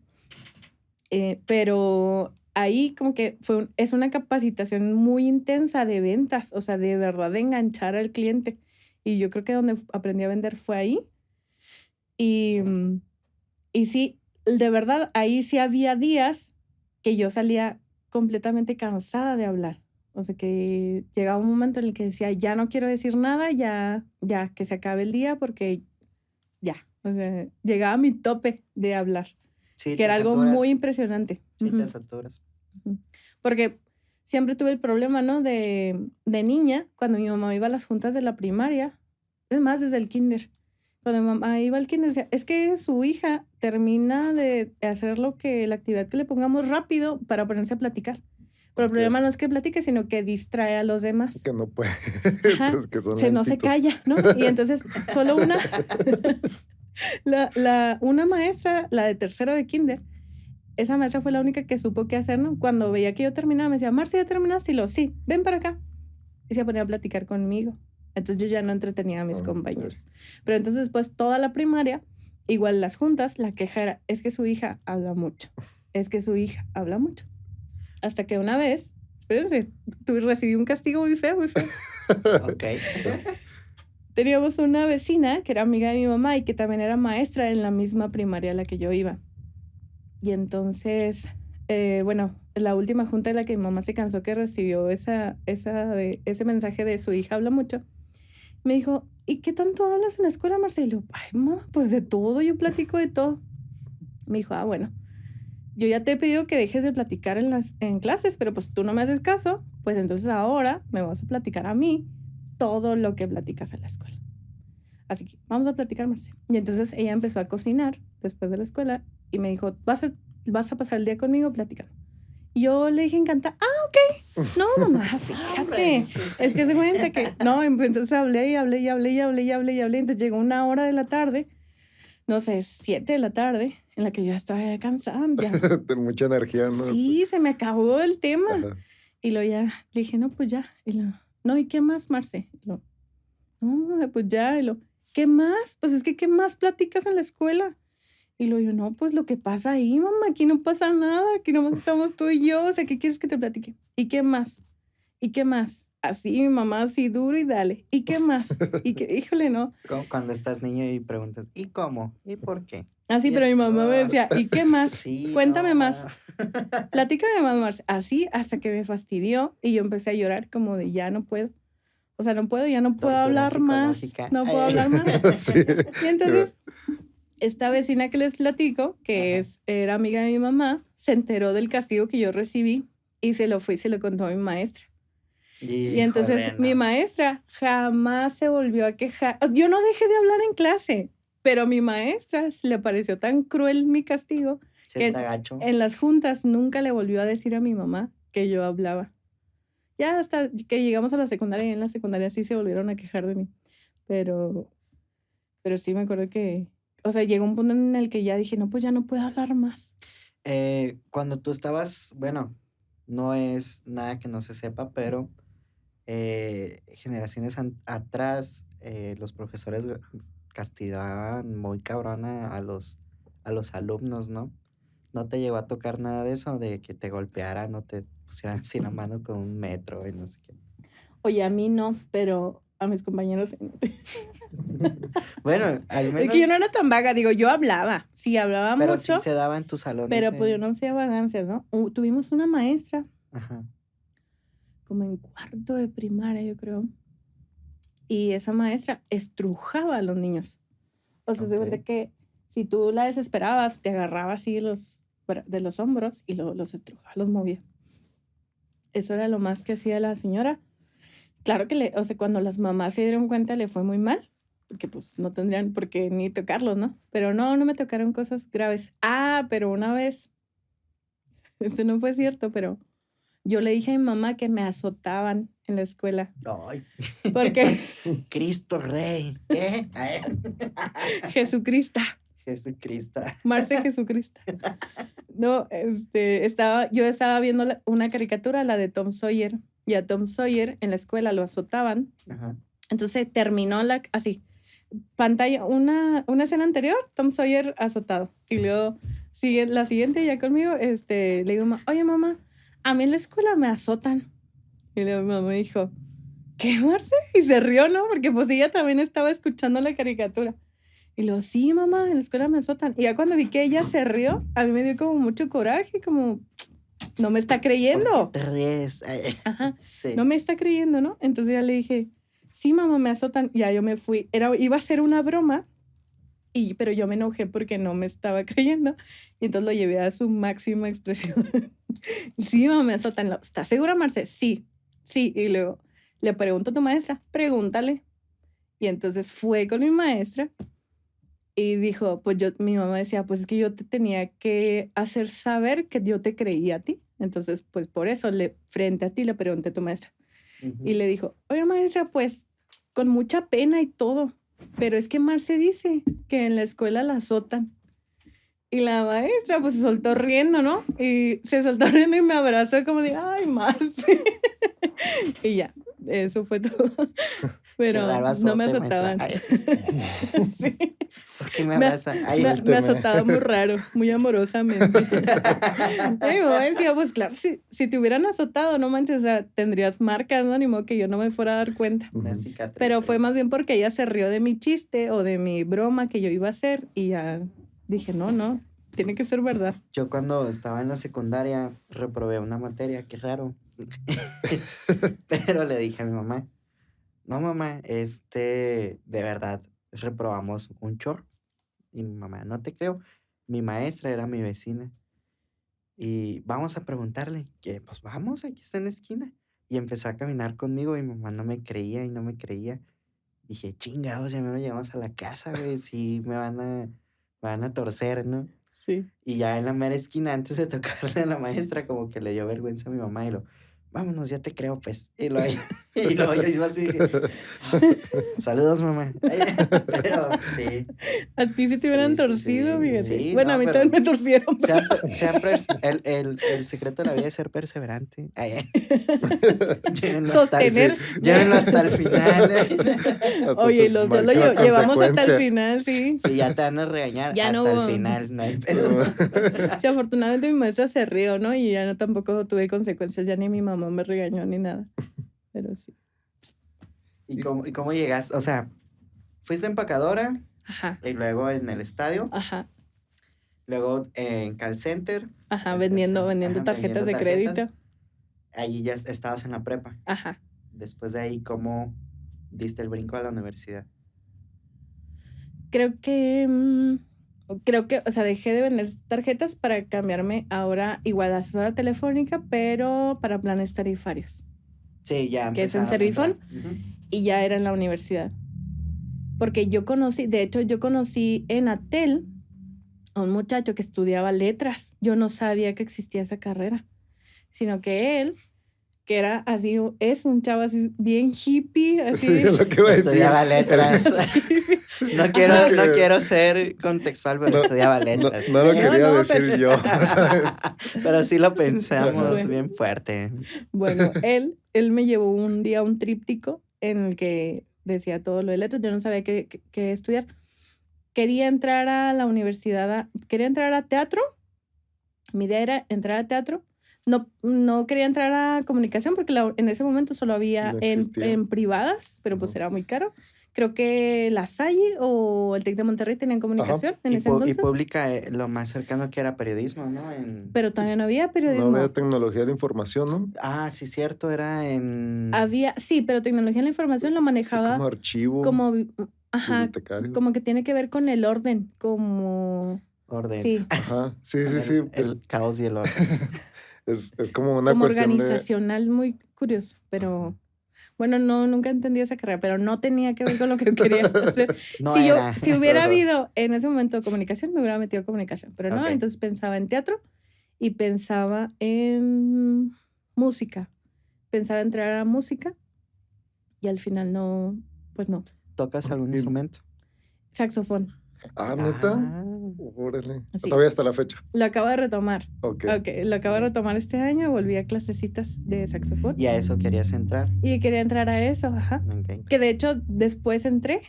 S3: Pero ahí como que es una capacitación muy intensa de ventas, o sea, de verdad de enganchar al cliente. Y yo creo que donde aprendí a vender fue ahí. Y sí, de verdad, ahí sí había días que yo salía completamente cansada de hablar. O sea, que llegaba un momento en el que decía, ya no quiero decir nada, ya, que se acabe el día porque ya. O sea, llegaba a mi tope de hablar,
S2: Sí,
S3: que era algo muy impresionante.
S2: Sí, te
S3: Ujú.
S2: saturas.
S3: Ujú. Porque siempre tuve el problema, ¿no? De niña, cuando mi mamá iba a las juntas de la primaria, es más, desde el kinder. Cuando mi mamá iba al kinder, decía, es que su hija termina de hacer la actividad que le pongamos rápido para ponerse a platicar. Pero el
S1: Ok.
S3: problema no es que platique, sino que distrae a los demás.
S1: Que no puede.
S3: Ajá.
S1: Que son
S3: No se
S1: lentitos.
S3: calla, ¿no? Y entonces, solo una maestra, la de tercero de kinder, esa maestra fue la única que supo qué hacer, ¿no? Cuando veía que yo terminaba, me decía, Marcia, ¿ya terminaste? Y sí, ven para acá. Y se ponía a platicar conmigo. Entonces yo ya no entretenía a mis compañeros. Pero entonces después toda la primaria, igual las juntas, la queja era, es que su hija habla mucho. Es que su hija habla mucho. Hasta que una vez, espérense, recibí un castigo muy feo, muy feo.
S2: Ok.
S3: Teníamos una vecina que era amiga de mi mamá y que también era maestra en la misma primaria a la que yo iba. Y entonces, bueno, la última junta en la que mi mamá se cansó que recibió ese mensaje de su hija habla mucho, me dijo, ¿y qué tanto hablas en la escuela, Marcelo? Ay, mamá, pues de todo, yo platico de todo. Me dijo, bueno, yo ya te he pedido que dejes de platicar en clases, pero pues tú no me haces caso, pues entonces ahora me vas a platicar a mí todo lo que platicas en la escuela. Así que vamos a platicar, Marcelo. Y entonces ella empezó a cocinar después de la escuela y me dijo, vas a pasar el día conmigo platicando. Y yo le dije encantada, ok. No, mamá, fíjate. Es que se cuenta que, no, entonces hablé y hablé y hablé y hablé y hablé y hablé. Entonces llegó una hora de la tarde, no sé, 7 de la tarde, en la que yo ya estaba cansada. Ya.
S1: De mucha energía, ¿no?
S3: Sí, se me acabó el tema.
S1: Ajá.
S3: Y luego ya dije, no, pues ya. Y no, ¿y qué más, Marce? No, pues ya. Y lo, ¿qué más? Pues es que, ¿qué más platicas en la escuela? Y lo yo, no, pues lo que pasa ahí, mamá, aquí no pasa nada, aquí nomás estamos tú y yo, o sea, ¿qué quieres que te platique? ¿Y qué más? ¿Y qué más? Así, mi mamá, así duro y dale. ¿Y qué más? Y que, híjole, no.
S2: Como cuando estás niño y preguntas, ¿y cómo? ¿Y por qué?
S3: Así,
S2: Y
S3: pero mi
S2: es,
S3: mamá me decía, ¿y qué más?
S2: sí,
S3: Cuéntame
S2: no.
S3: más. Platícame más, Marce. Así hasta que me fastidió y yo empecé a llorar como de ya no puedo. O sea, no puedo, ya no puedo
S2: Tortura
S3: hablar más.
S2: psicológica.
S3: No puedo hablar más.
S1: Sí.
S3: Y entonces, esta vecina que les platico, que
S2: Ajá.
S3: era amiga de mi mamá, se enteró del castigo que yo recibí y se lo fue y se lo contó a mi maestra. Y entonces
S2: Híjole,
S3: mi
S2: no.
S3: maestra jamás se volvió a quejar. Yo no dejé de hablar en clase, pero a mi maestra le pareció tan cruel mi castigo
S2: Sí
S3: que
S2: está gacho.
S3: en las juntas nunca le volvió a decir a mi mamá que yo hablaba. Ya hasta que llegamos a la secundaria y en la secundaria sí se volvieron a quejar de mí. Pero sí me acuerdo que, o sea, llegó un punto en el que ya dije, no, pues ya no puedo hablar más.
S2: Cuando tú estabas, bueno, no es nada que no se sepa, pero generaciones atrás, los profesores castigaban muy cabrona a los alumnos, ¿no? ¿No te llegó a tocar nada de eso? De que te golpearan, no te pusieran así la mano con un metro y no sé qué.
S3: Oye, a mí no, pero a mis compañeros sí.
S2: Bueno, al
S3: Es que yo no
S2: menos,
S3: era tan vaga, digo, yo hablaba, sí hablaba
S2: pero
S3: mucho,
S2: sí se daba en tu salón
S3: pero pues yo
S2: ese.
S3: no hacía vagancias, ¿no? Tuvimos una maestra,
S2: Ajá.
S3: como en cuarto de primaria, yo creo, y esa maestra estrujaba a los niños. O sea, se cuenta
S2: Ok.
S3: que si tú la desesperabas, te agarraba así de los hombros y luego los estrujaba, los movía. Eso era lo más que hacía la señora. Claro que o sea, cuando las mamás se dieron cuenta le fue muy mal, porque pues no tendrían por qué ni tocarlos, ¿no? Pero no me tocaron cosas graves. Ah, pero una vez, esto no fue cierto, pero yo le dije a mi mamá que me azotaban en la escuela,
S2: Ay.
S3: porque
S2: Cristo Rey. ¿Qué?
S3: Jesucristo,
S2: Jesucristo.
S3: Marce Jesucristo. No, yo estaba viendo una caricatura, la de Tom Sawyer, y a Tom Sawyer en la escuela lo azotaban.
S2: Ajá.
S3: Entonces terminó así, pantalla, una escena anterior, Tom Sawyer azotado. Y luego sigue la siguiente ya conmigo, le digo, oye mamá, a mí en la escuela me azotan. Y luego mi mamá dijo, ¿qué, Marce? Y se rió, ¿no? Porque pues ella también estaba escuchando la caricatura. Y luego, sí, mamá, en la escuela me azotan. Y ya cuando vi que ella se rió, a mí me dio como mucho coraje, como, no me está
S2: ¿Por qué
S3: creyendo.
S2: te ríes? Ay,
S3: Ajá,
S2: sí.
S3: no me está creyendo, ¿no? Entonces ya le dije, sí, mamá, me azotan. Ya yo me fui. Iba a ser una broma, pero yo me enojé porque no me estaba creyendo. Y entonces lo llevé a su máxima expresión. Sí, mamá, me azotan. ¿Estás segura, Marce? Sí, sí. Y luego le pregunto a tu maestra, pregúntale. Y entonces fue con mi maestra y dijo, pues mi mamá decía, pues es que yo te tenía que hacer saber que yo te creía a ti. Entonces, pues por eso frente a ti le pregunté a tu maestra. Y le dijo, oye maestra, pues con mucha pena y todo, pero es que Marce dice que en la escuela la azotan. Y la maestra pues se soltó riendo, ¿no? Y se soltó riendo y me abrazó como de, ay, Marce. Y ya, eso fue todo.
S2: Qué
S3: Pero
S2: raro
S3: no me
S2: azote, maestra.
S3: azotaban.
S2: Ay,
S3: Sí.
S2: ¿por qué me
S3: Me,
S2: abraza? Ay.
S3: me
S1: Suélteme.
S3: azotaba muy raro, muy amorosamente. Y mi mamá decía, pues claro, si te hubieran azotado, no manches, o sea, tendrías marcas, ¿no? Ni modo que yo no me fuera a dar cuenta.
S2: Una
S1: Ujú.
S2: cicatriz.
S3: Pero fue
S2: ahí.
S3: más bien porque ella se rió de mi chiste o de mi broma que yo iba a hacer y ya dije, no, tiene que ser verdad.
S2: Yo cuando estaba en la secundaria reprobé una materia, qué raro. Pero le dije a mi mamá, no mamá, de verdad, reprobamos un chorro. Y mi mamá, no te creo. Mi maestra era mi vecina. Y vamos a preguntarle, que pues vamos, aquí está en la esquina. Y empezó a caminar conmigo y mi mamá no me creía y no me creía. Dije, chingados, ya me llegamos a la casa, güey, sí me van a torcer, ¿no?
S3: Sí.
S2: Y ya en la mera esquina, antes de tocarle a la maestra, como que le dio vergüenza a mi mamá y lo, vámonos, ya te creo, pues. Y luego yo iba así, saludos, mamá. Pero sí.
S3: A ti sí te hubieran
S2: Sí, sí,
S3: torcido,
S2: sí.
S3: fíjate.
S2: Sí,
S3: Bueno,
S2: no,
S3: a mí
S2: pero
S3: también me torcieron.
S2: el secreto de la vida es ser perseverante.
S3: Sostener.
S2: Llévenlo hasta el final.
S1: Hasta
S3: Oye,
S1: su
S3: los dos lo
S1: máxima
S3: llevamos hasta el
S1: consecuencia.
S3: final, sí.
S2: Sí, ya te van a regañar
S3: Ya no
S2: hasta el
S3: hubo.
S2: final, no hay pedo.
S3: Sí, afortunadamente mi maestra se rió, ¿no? Y ya no tampoco tuve consecuencias, ya ni mi mamá me regañó ni nada. Pero sí.
S2: ¿Y cómo llegaste? O sea, fuiste empacadora
S3: Ajá,
S2: y luego en el estadio,
S3: ajá,
S2: luego en call center,
S3: ajá,
S2: o sea,
S3: vendiendo
S2: ajá,
S3: tarjetas de
S2: tarjetas.
S3: crédito.
S2: Ahí ya estabas en la prepa.
S3: Ajá.
S2: Después de ahí, ¿cómo diste el brinco a la universidad?
S3: Creo que, o sea, dejé de vender tarjetas para cambiarme ahora igual a asesora telefónica, pero para planes tarifarios.
S2: Sí, ya
S3: Que es en
S2: empezaron a entrar.
S3: Servifón, y ya era en la universidad. Porque yo conocí en Atel a un muchacho que estudiaba letras. Yo no sabía que existía esa carrera, sino que él, que era así, es un chavo así bien hippie, así.
S1: Sí, es lo que iba a decir.
S2: Estudiaba letras. No quiero ser contextual, pero estudiaba letras.
S1: No lo quería
S3: No,
S1: decir
S3: pero-
S1: yo, ¿sabes?
S2: Pero sí lo pensamos
S3: Bueno.
S2: bien fuerte.
S3: Bueno, él me llevó un día a un tríptico en el que decía todo lo de letras. Yo no sabía qué estudiar. Quería entrar a la universidad, quería entrar a teatro. Mi idea era entrar a teatro. No quería entrar a comunicación porque en ese momento solo había
S1: No existía.
S3: en privadas, pero pues
S1: Ajá.
S3: era muy caro. Creo que la Salle o el TEC de Monterrey tenían comunicación en ese
S2: Y
S3: entonces.
S2: pública, lo más cercano que era periodismo, ¿no?
S3: Pero todavía no había
S1: No
S3: periodismo.
S1: había tecnología de la información, ¿no?
S2: Ah, sí, cierto, era en...
S3: Sí, pero tecnología de la información lo
S1: Es
S3: manejaba
S1: como archivo,
S3: como, ajá,
S1: bibliotecario.
S3: como que tiene que ver con el orden, como...
S2: orden.
S3: Sí,
S1: Ajá, sí.
S2: El caos y el orden.
S1: Es como una
S3: como
S1: cuestión
S3: organizacional muy curioso, pero... Bueno, nunca entendí esa carrera, pero no tenía que ver con lo que yo quería hacer.
S2: No
S3: si
S2: era.
S3: hubiera
S1: Ajá.
S3: habido en ese momento comunicación, me hubiera metido a comunicación, pero no,
S2: Ok.
S3: entonces pensaba en teatro y pensaba en música. Pensaba entrar a música y al final no, pues no.
S2: ¿Tocas algún
S1: Y-
S2: instrumento?
S3: Saxofón,
S1: Ah, ¿neta?
S2: Ah,
S1: Órale.
S3: Sí.
S1: Todavía hasta la fecha.
S3: lo acabo de retomar.
S1: Ok.
S3: Lo acabo de retomar este año, volví a clasecitas de saxofón
S2: ¿y a eso querías entrar?
S3: y quería entrar a eso, ajá.
S2: Ok.
S3: Que de hecho después entré,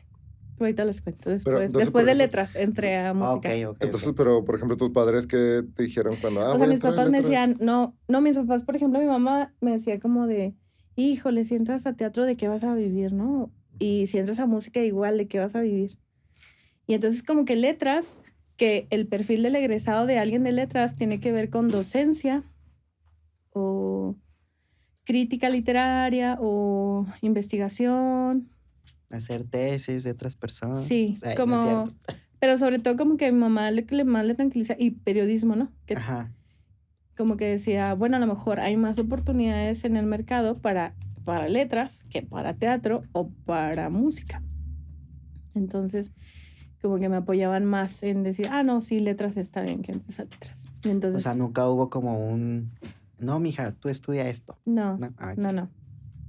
S3: ahorita les cuento,
S1: entonces,
S3: después
S1: por
S3: de
S1: ejemplo,
S3: letras entré a música.
S2: Ok.
S1: Entonces, pero, por ejemplo, tus padres, ¿qué te dijeron cuando?
S3: O
S1: voy
S3: sea,
S1: a
S3: mis
S1: entrar en
S3: papás me
S1: letras?
S3: decían, no, mis papás, por ejemplo, mi mamá me decía como de, híjole, si entras a teatro, ¿de qué vas a vivir, no? Y si entras a música, igual, ¿de qué vas a vivir? Y entonces como que letras, que el perfil del egresado de alguien de letras tiene que ver con docencia o crítica literaria o investigación.
S2: Hacer tesis de otras personas.
S3: Sí,
S2: Ay, no es
S3: como,
S2: cierto.
S3: pero sobre todo como que a mi mamá más le tranquiliza, y periodismo, ¿no? Que
S2: Ajá.
S3: como que decía, bueno, a lo mejor hay más oportunidades en el mercado para letras que para teatro o para música. Entonces, como que me apoyaban más en decir, no, sí, letras está bien, que entres a letras. Y entonces,
S2: O sea, nunca hubo como un... No, mija, tú estudia esto.
S3: no.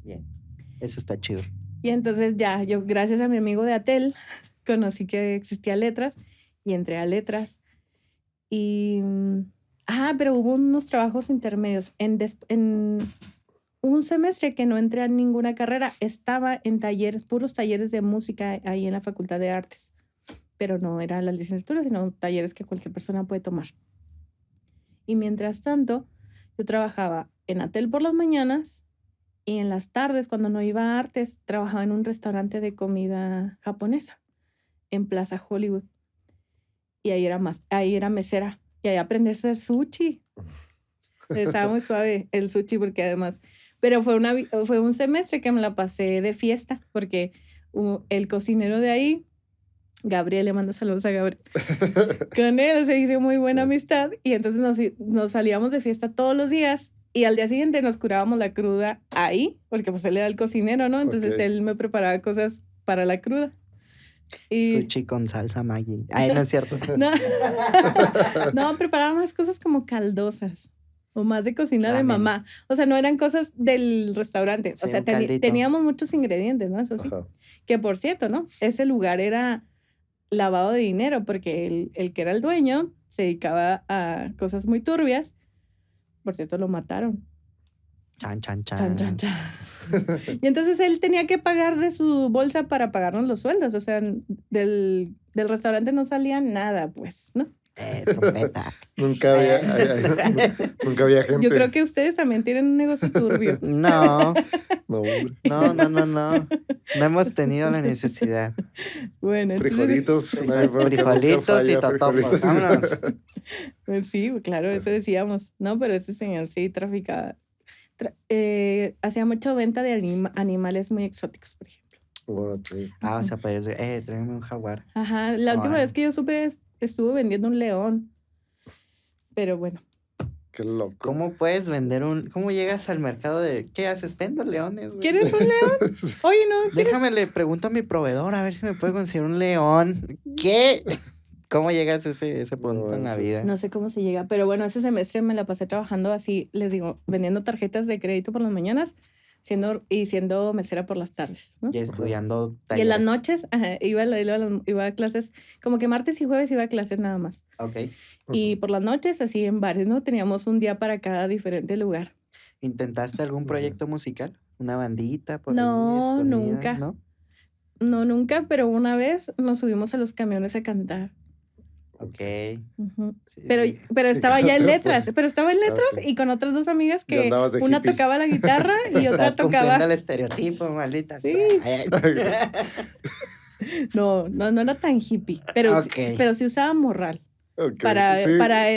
S2: Bien. Eso está chido.
S3: Y entonces ya, yo gracias a mi amigo de Atel, conocí que existía letras y entré a letras. Y, pero hubo unos trabajos intermedios. En un semestre que no entré a ninguna carrera, estaba en talleres, puros talleres de música ahí en la Facultad de Artes. Pero no era la licenciatura, sino talleres que cualquier persona puede tomar. Y mientras tanto, yo trabajaba en Atel por las mañanas y en las tardes, cuando no iba a artes, trabajaba en un restaurante de comida japonesa en Plaza Hollywood. Y ahí era mesera. Y ahí aprendí a hacer sushi. Estaba muy suave el sushi porque además... Pero fue un semestre que me la pasé de fiesta porque el cocinero de ahí, Gabriel, le mando saludos a Gabriel. Con él se hizo muy buena amistad y entonces nos salíamos de fiesta todos los días y al día siguiente nos curábamos la cruda ahí, porque pues él era el cocinero, ¿no? Entonces él me preparaba cosas para la cruda. Y...
S2: Sushi con salsa Maggi. Ay, no es cierto.
S3: No, preparaba más cosas como caldosas. o más de cocina de
S2: Ramen.
S3: mamá. O sea, no eran cosas del restaurante.
S2: Sí,
S3: o sea,
S2: un caldito.
S3: teníamos muchos ingredientes, ¿no? Eso sí.
S1: Ajá.
S3: Que por cierto, ¿no? Ese lugar era lavado de dinero porque el que era el dueño se dedicaba a cosas muy turbias. Por cierto, lo mataron.
S2: Chan, chan,
S3: Chan, chan,
S2: chan.
S3: chan. Y entonces él tenía que pagar de su bolsa para pagarnos los sueldos. O sea, del restaurante no salía nada, pues, ¿no?
S2: Trompeta.
S1: Nunca había gente.
S3: Yo creo que ustedes también tienen un negocio turbio.
S2: No,
S1: No, hombre.
S2: no. No hemos tenido la necesidad.
S3: Bueno, entonces,
S1: Frijolitos. no hay bronca,
S2: Frijolitos
S1: nunca
S2: y
S1: falla,
S2: totopos.
S1: frijolitos.
S2: Vámonos.
S3: pues sí, claro, eso decíamos. No, pero ese señor sí traficaba. Hacía mucha venta de animales muy exóticos, por ejemplo.
S1: Bueno, sí.
S2: O sea, pues, tráeme un jaguar.
S3: Ajá, la última
S2: Órale.
S3: vez que yo supe estuvo vendiendo un león. Pero bueno,
S1: Qué loco.
S2: ¿Cómo llegas al mercado de, qué haces? Vendo leones, güey.
S3: ¿quieres un león? Oye, no,
S2: Déjame, le pregunto a mi proveedor a ver si me puede conseguir un león. ¿Qué? ¿Cómo llegas a ese punto en la
S1: manches.
S2: vida?
S3: no sé cómo se llega, pero bueno, ese semestre me la pasé trabajando así, les digo, vendiendo tarjetas de crédito por las mañanas siendo mesera por las tardes, ¿no?
S2: Ya estudiando
S3: Y en las
S2: talleres.
S3: noches iba a clases, como que martes y jueves iba a clases nada más.
S2: Ok.
S3: Y por las noches, así en bares, ¿no? Teníamos un día para cada diferente lugar.
S2: ¿Intentaste algún proyecto musical? ¿Una bandita por
S3: No,
S2: ahí escondida?
S3: nunca.
S2: ¿No?
S3: No, nunca, pero una vez nos subimos a los camiones a cantar.
S2: Ok.
S3: Ujú.
S2: Sí.
S3: Pero estaba ya en
S1: ¿Cómo te
S3: letras,
S1: fue?
S3: pero estaba en letras
S1: Ok.
S3: y con otras dos amigas
S1: Ya
S3: que
S1: andabas de
S3: una
S1: hippie.
S3: tocaba la guitarra y otra
S2: Estás cumpliendo
S3: tocaba.
S2: el estereotipo, maldita
S3: Sí.
S2: sea.
S3: No era tan hippie, pero,
S2: Ok.
S3: pero sí usaba morral
S1: Ok,
S3: para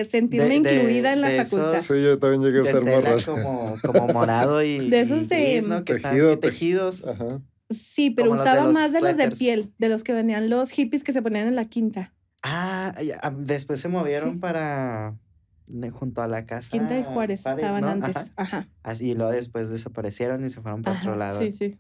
S3: sentirme incluida en la
S2: de
S3: facultad.
S2: esos
S1: Sí, yo también llegué a
S2: de
S1: usar
S2: tela
S1: morral.
S2: como morado y,
S3: De esos
S2: y
S3: de
S2: gris, ¿no? Que están
S1: Tejido,
S2: tejidos.
S1: Ajá.
S3: Sí, pero
S2: Como los de
S3: usaba
S2: los
S3: más de los de
S2: suéteres.
S3: piel, de los que vendían los hippies que se ponían en la quinta.
S2: Después se movieron
S3: Sí.
S2: para junto a la casa
S3: Quinta de Juárez estaban
S2: ¿no?
S3: antes.
S2: Ajá.
S3: Ajá.
S2: Así, y luego después desaparecieron y se fueron para otro
S3: Ajá.
S2: lado.
S3: Sí, sí.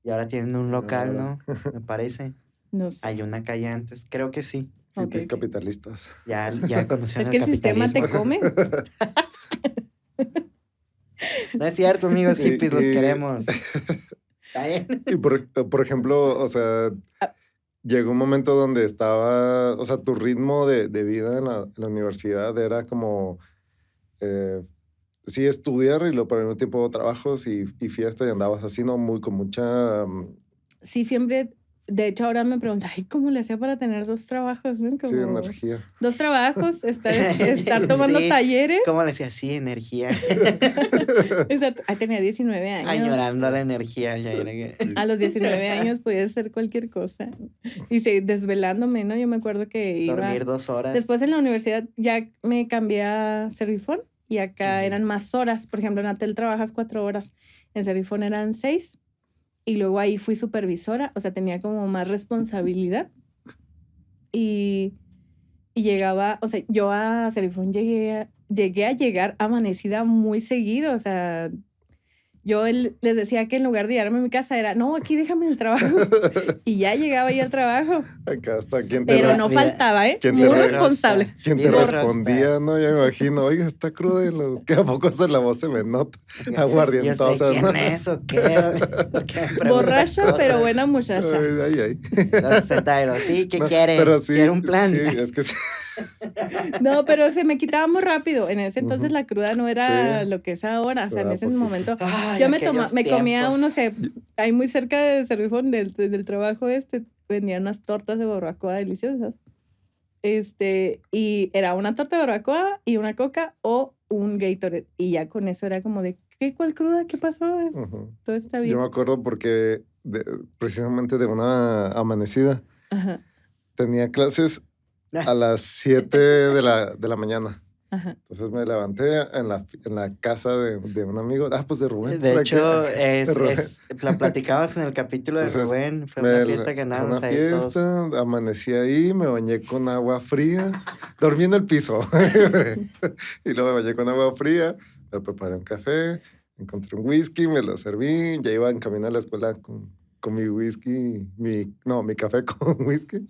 S2: Y ahora tienen un local,
S1: Ahora.
S2: ¿no? Me parece.
S3: No sé.
S2: Hay una calle antes, creo que sí.
S3: Ok,
S1: Hippies
S3: ok.
S1: capitalistas.
S2: Ya conocieron
S3: Es que el sistema te
S2: capitalismo.
S3: come.
S2: No es cierto, amigos
S1: Y-
S2: hippies, los
S1: y-
S2: queremos. ¿Está bien?
S1: Y por ejemplo, o sea,
S3: Ah.
S1: llegó un momento donde estaba, o sea, tu ritmo de vida en la universidad era como, sí, estudiar y luego, pero al mismo tiempo trabajos y fiesta y andabas así, ¿no? Muy con mucha,
S3: Sí, siempre. De hecho, ahora me preguntan, ay, ¿cómo le hacía para tener dos trabajos? ¿No?
S1: sí,
S3: Como
S1: energía.
S3: dos trabajos, estar tomando
S2: Sí.
S3: talleres.
S2: ¿Cómo le decía? Sí, energía.
S3: Exacto. Ay, tenía 19 años.
S2: Añorando la energía. Ya era que-
S3: A los 19 años podía hacer cualquier cosa. Y desvelándome, ¿no? Yo me acuerdo que iba.
S2: Dormir 2 horas.
S3: Después en la universidad ya me cambié a Servifón y acá
S2: Ujú.
S3: eran más horas. Por ejemplo, en Atel trabajas 4 horas. En Servifón eran 6. Y luego ahí fui supervisora. O sea, tenía como más responsabilidad. Y llegaba, o sea, yo a Servifón llegué a llegar amanecida muy seguido. O sea, yo les decía que en lugar de llevarme a mi casa era, no, aquí déjame el trabajo. Y ya llegaba ahí al trabajo.
S1: Acá está. ¿Quién
S3: Pero no
S2: mira,
S3: faltaba, ¿eh?
S1: ¿quién te
S3: Muy
S1: re-
S3: responsable.
S1: ¿Quién te
S2: Bien
S1: respondía? No, ya me imagino. Oiga, está cruda. Que a poco hasta la voz se me nota.
S2: ¿Y usted
S1: Aguardientosa,
S2: quién
S1: ¿no?
S2: es o qué? ¿Por qué me pregunta
S3: Borracha, pero
S2: cosas?
S3: buena muchacha.
S1: Ay.
S2: Los 62. Sí, ¿qué
S1: No,
S2: quiere?
S1: pero sí,
S2: ¿Quiere un plan?
S1: Sí, es que sí.
S3: No, pero se me quitaba muy rápido. En ese entonces
S1: Ujú.
S3: la cruda no era
S1: Sí.
S3: lo que es ahora. O sea, en
S1: Duraba
S3: ese
S1: poquito.
S3: momento.
S2: Ay,
S3: Yo me
S2: aquellos
S3: comía
S2: tiempos.
S3: no sé, ahí muy cerca de Servifón, del trabajo vendían unas tortas de barbacoa deliciosas. Y era una torta de barbacoa y una coca o un Gatorade. Y ya con eso era como de, ¿cuál cruda? ¿Qué pasó?
S1: Ujú.
S3: Todo está
S1: Yo
S3: bien.
S1: me acuerdo porque precisamente de una amanecida
S3: Ajá,
S1: tenía clases a las 7 de la mañana.
S3: ajá.
S1: Entonces me levanté en la casa de un amigo. Pues de Rubén.
S2: De
S1: por aquí.
S2: hecho,
S1: De Rubén.
S2: la platicamos en el capítulo de
S1: Entonces,
S2: Rubén. Fue una fiesta que
S1: fue
S2: andábamos
S1: una
S2: ahí todos.
S1: fiesta, amanecí ahí, me bañé con agua fría, dormí en el piso. Y luego me bañé con agua fría, me preparé un café, encontré un whisky, me lo serví, ya iba en camino a la escuela con con mi whisky, mi café con whisky,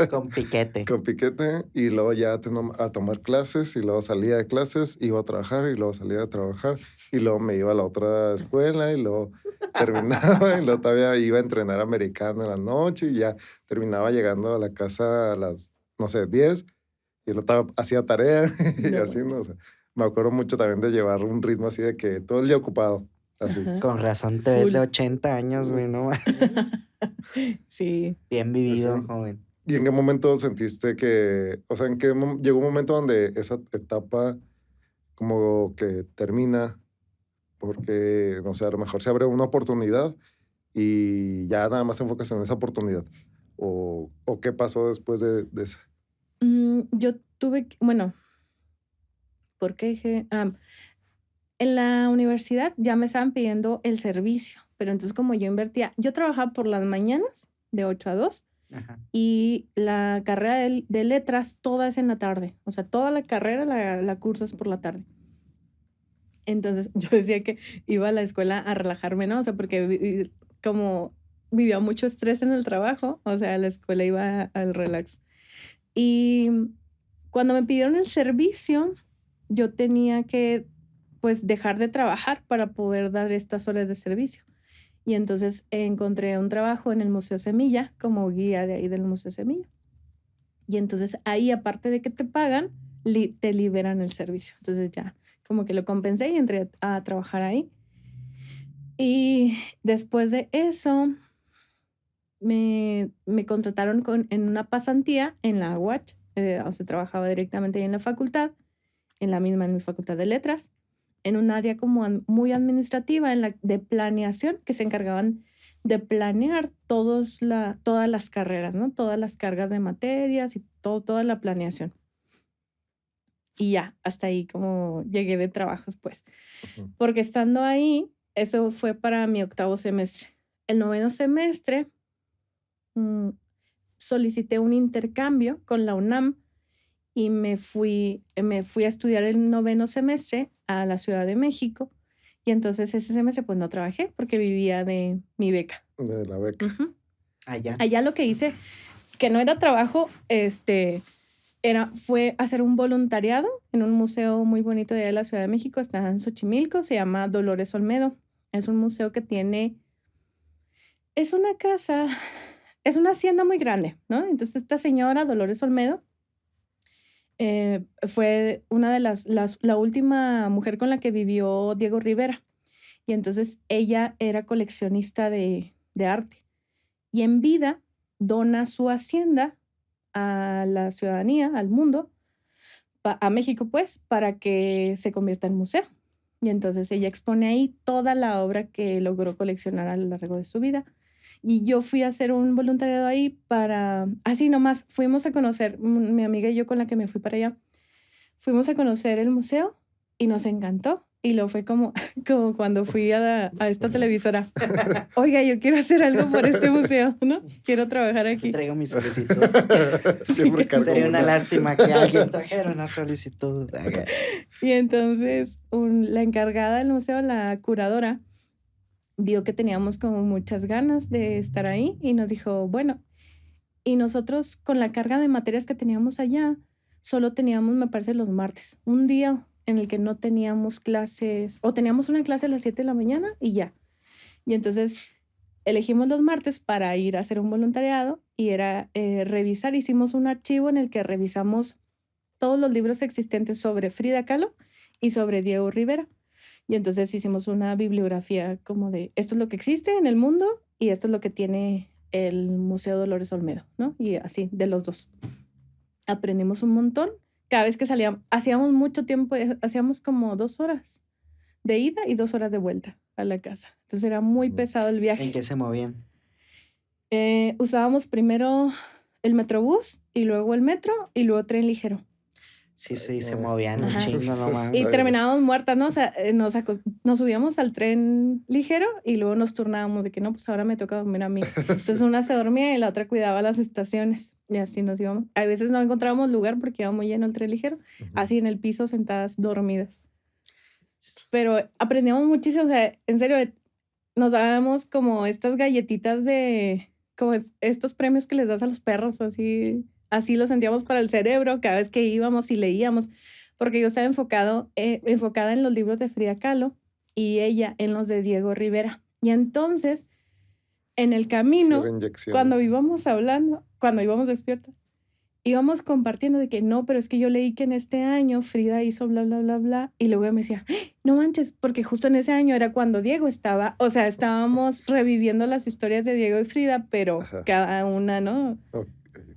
S2: Con piquete.
S1: con piquete, y luego ya a tomar clases, y luego salía de clases, iba a trabajar, y luego salía de trabajar, y luego me iba a la otra escuela, y luego terminaba, y luego todavía iba a entrenar americano en la noche, y ya terminaba llegando a la casa a las, no sé, 10, y luego hacía tarea, y
S3: No.
S1: así, ¿no? O sea, me acuerdo mucho también de llevar un ritmo así de que todo el día ocupado, así.
S3: Ajá.
S2: Con razón te ves
S3: Full.
S2: de 80 años, güey, ¿no?
S3: Sí.
S2: Bien vivido,
S1: Así.
S2: joven.
S1: ¿Y en qué momento sentiste que, o sea, llegó un momento donde esa etapa como que termina porque, no sé, a lo mejor se abre una oportunidad y ya nada más te enfocas en esa oportunidad? ¿O qué pasó después de eso?
S3: Yo tuve, bueno, ¿por qué dije? En la universidad ya me estaban pidiendo el servicio, pero entonces como yo trabajaba por las mañanas de 8 a 2
S2: Ajá.
S3: y la carrera de letras toda es en la tarde, o sea, toda la carrera la cursas por la tarde. Entonces yo decía que iba a la escuela a relajarme, ¿no? O sea, porque como vivía mucho estrés en el trabajo, o sea, a la escuela iba al relax. Y cuando me pidieron el servicio, yo tenía que, pues, dejar de trabajar para poder dar estas horas de servicio. Y entonces encontré un trabajo en el Museo Semilla como guía de ahí del Museo Semilla. Y entonces ahí, aparte de que te pagan, te liberan el servicio. Entonces ya como que lo compensé y entré a trabajar ahí. Y después de eso, me contrataron en una pasantía en la UACH. O sea, trabajaba directamente ahí en la facultad, en mi facultad de letras, en un área como muy administrativa, de planeación, que se encargaban de planear todas las carreras, ¿no? Todas las cargas de materias y toda la planeación. Y ya, hasta ahí como llegué de trabajos, pues.
S1: Ujú.
S3: Porque estando ahí, eso fue para mi 8º semestre. El 9º semestre, solicité un intercambio con la UNAM y me fui a estudiar el 9º semestre a la Ciudad de México. Y entonces ese semestre pues no trabajé porque vivía de mi beca.
S1: De la beca.
S3: Ujú.
S2: Allá.
S3: Allá lo que hice, que no era trabajo, fue hacer un voluntariado en un museo muy bonito de allá de la Ciudad de México, está en Xochimilco, se llama Dolores Olmedo. Es un museo que es una casa, es una hacienda muy grande, ¿no? Entonces esta señora, Dolores Olmedo, fue una de la última mujer con la que vivió Diego Rivera. Y entonces ella era coleccionista de arte. Y en vida dona su hacienda a la ciudadanía, al mundo, a México, pues, para que se convierta en museo. Y entonces ella expone ahí toda la obra que logró coleccionar a lo largo de su vida. Y yo fui a hacer un voluntariado ahí así nomás, fuimos a conocer, mi amiga y yo con la que me fui para allá, fuimos a conocer el museo y nos encantó. Y lo fue como cuando fui a esta televisora. Oiga, yo quiero hacer algo por este museo, ¿no? Quiero trabajar
S2: Aquí
S3: aquí.
S2: traigo mi solicitud.
S1: Siempre cargo
S2: Sería una
S1: una.
S2: lástima que alguien trajera una solicitud.
S3: Y entonces la encargada del museo, la curadora, vio que teníamos como muchas ganas de estar ahí y nos dijo, bueno, y nosotros con la carga de materias que teníamos allá, solo teníamos, me parece, los martes, un día en el que no teníamos clases, o teníamos una clase a las 7 de la mañana y ya. Y entonces elegimos los martes para ir a hacer un voluntariado y era revisar, hicimos un archivo en el que revisamos todos los libros existentes sobre Frida Kahlo y sobre Diego Rivera. Y entonces hicimos una bibliografía como de esto es lo que existe en el mundo y esto es lo que tiene el Museo Dolores Olmedo, ¿no? Y así, de los dos. Aprendimos un montón. Cada vez que salíamos, hacíamos mucho tiempo, hacíamos como 2 horas de ida y 2 horas de vuelta a la casa. Entonces era muy pesado el viaje.
S2: ¿En qué se movían?
S3: Usábamos primero el Metrobús y luego el metro y luego tren ligero.
S2: Sí, se movían un
S3: Ajá.
S2: chingo nomás.
S3: Y terminábamos muertas, ¿no? O sea, nos subíamos al tren ligero y luego nos turnábamos de que no, pues ahora me toca dormir a mí. Entonces una se dormía y la otra cuidaba las estaciones y así nos íbamos. A veces no encontrábamos lugar porque iba muy lleno el tren ligero, así en el piso sentadas dormidas. Pero aprendíamos muchísimo, o sea, en serio, nos dábamos como estas galletitas de, como estos premios que les das a los perros, así lo sentíamos para el cerebro cada vez que íbamos y leíamos, porque yo estaba enfocada en los libros de Frida Kahlo y ella en los de Diego Rivera. Y entonces, en el camino, cuando íbamos despiertos, íbamos compartiendo de que no, pero es que yo leí que en este año Frida hizo bla, bla, bla, bla. Y luego ella me decía, no manches, porque justo en ese año era cuando Diego estaba, o sea, estábamos reviviendo las historias de Diego y Frida, pero cada una, ¿no?
S1: Okay.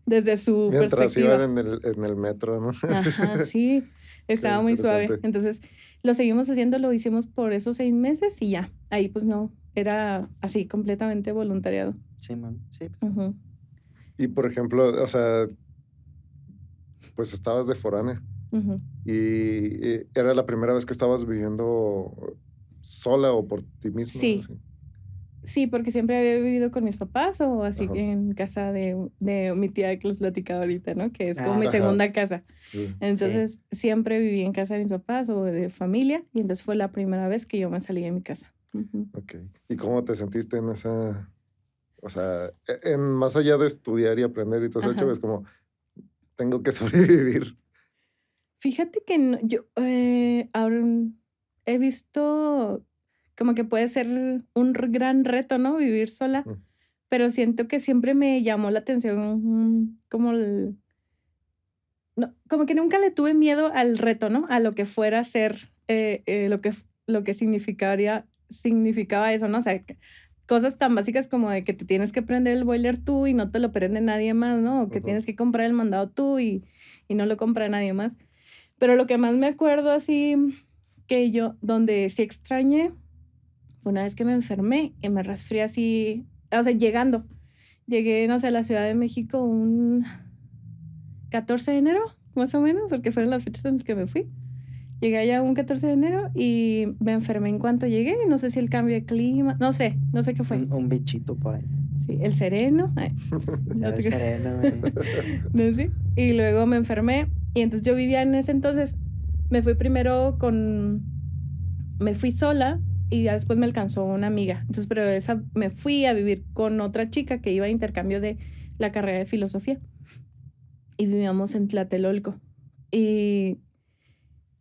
S3: Desde su
S1: Mientras
S3: perspectiva.
S1: iban en el metro, ¿no?
S3: Ajá, sí, estaba muy suave. Entonces, lo seguimos haciendo, lo hicimos por esos 6 meses y ya, ahí pues no, era así completamente voluntariado.
S2: Sí, man, sí.
S3: Uh-huh.
S1: Y por ejemplo, o sea, pues estabas de foránea.
S3: Uh-huh.
S1: Y era la primera vez que estabas viviendo sola o por ti misma.
S3: Sí.
S1: Así.
S3: Sí, porque siempre había vivido con mis papás o así en casa de mi tía que les platicaba ahorita, ¿no? Que es como mi segunda casa.
S1: Sí.
S3: Entonces, siempre viví en casa de mis papás o de familia y entonces fue la primera vez que yo me salí de mi casa. Uh-huh.
S1: Ok. ¿Y cómo te sentiste en esa, o sea, más allá de estudiar y aprender y todo eso, es como, tengo que sobrevivir?
S3: Fíjate que yo ahora he visto como que puede ser un gran reto, ¿no? Vivir sola, pero siento que siempre me llamó la atención como como que nunca le tuve miedo al reto, ¿no? A lo que fuera ser, lo que significaba eso, ¿no? O sea, cosas tan básicas como de que te tienes que prender el boiler tú y no te lo prende nadie más, ¿no? O que tienes que comprar el mandado tú y no lo compra nadie más. Pero lo que más me acuerdo así que donde sí extrañé, fue una vez que me enfermé y me resfrié así, o sea, llegué, no sé, a la Ciudad de México un 14 de enero, más o menos, porque fueron las fechas en las que me fui. Llegué allá un 14 de enero y me enfermé en cuanto llegué, no sé si el cambio de clima, no sé qué fue.
S2: Un bichito por ahí.
S3: Sí, el sereno.
S2: El sereno,
S3: no sé. Y luego me enfermé y entonces yo vivía en ese entonces, me fui sola y ya después me alcanzó una amiga. Entonces, pero me fui a vivir con otra chica que iba a intercambio de la carrera de filosofía. Y vivíamos en Tlatelolco. Y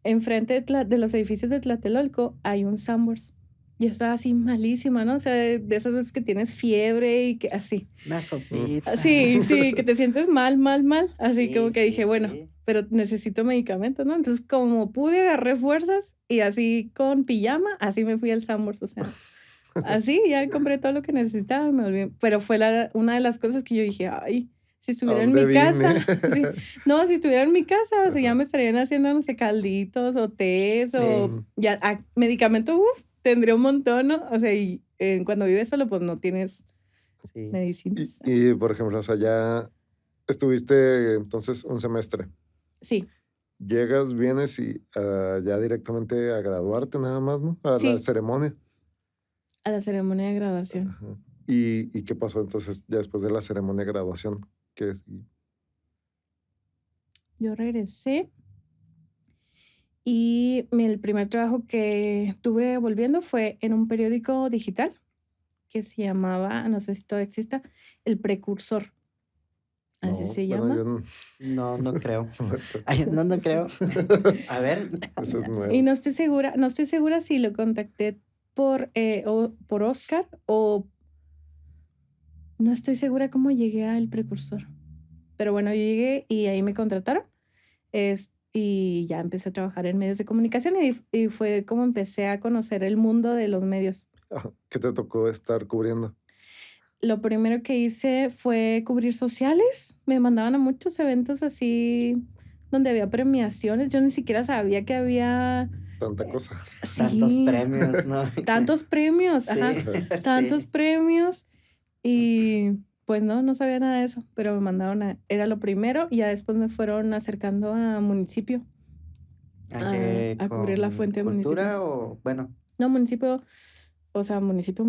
S3: enfrente de los edificios de Tlatelolco hay un Sanborns. Y estaba así malísima, ¿no? O sea, de esas veces que tienes fiebre y que así.
S2: Una sopita.
S3: Sí, que te sientes mal. Así como que dije, bueno, pero necesito medicamentos, ¿no? Entonces, como pude, agarré fuerzas y así con pijama, así me fui al Sanborns, o sea, así ya compré todo lo que necesitaba y me volví. Pero fue una de las cosas que yo dije, ay, si estuviera en mi casa, no, si estuviera en mi casa, o sea, ya me estarían haciendo, no sé, calditos o tés o ya, medicamento, tendría un montón, ¿no? O sea, y cuando vives solo, pues no tienes medicinas.
S1: Y, por ejemplo, o sea, ya estuviste entonces un semestre.
S3: Sí.
S1: Llegas, vienes y ya directamente a graduarte nada más, ¿no? A la ceremonia.
S3: A la ceremonia de graduación.
S1: Ajá. ¿Y qué pasó entonces ya después de la ceremonia de graduación?
S3: Yo regresé y el primer trabajo que tuve volviendo fue en un periódico digital que se llamaba, no sé si todavía exista, El Precursor. Así se llama.
S2: No creo. No creo. A ver.
S1: Eso es nuevo.
S3: Y no estoy segura si lo contacté por Oscar o no estoy segura cómo llegué al Precursor. Pero bueno, yo llegué y ahí me contrataron. Y ya empecé a trabajar en medios de comunicación y fue como empecé a conocer el mundo de los medios.
S1: ¿Qué te tocó estar cubriendo?
S3: Lo primero que hice fue cubrir sociales. Me mandaban a muchos eventos así donde había premiaciones. Yo ni siquiera sabía que había...
S1: Tanta cosa.
S3: Sí,
S2: tantos premios, ¿no?
S3: Tantos premios,
S2: sí,
S3: ajá. Tantos premios. Y pues no sabía nada de eso, pero me mandaron era lo primero y ya después me fueron acercando a municipio. A cubrir la fuente de municipio.
S2: ¿Cultura o, bueno?
S3: No, municipio, o sea, municipio.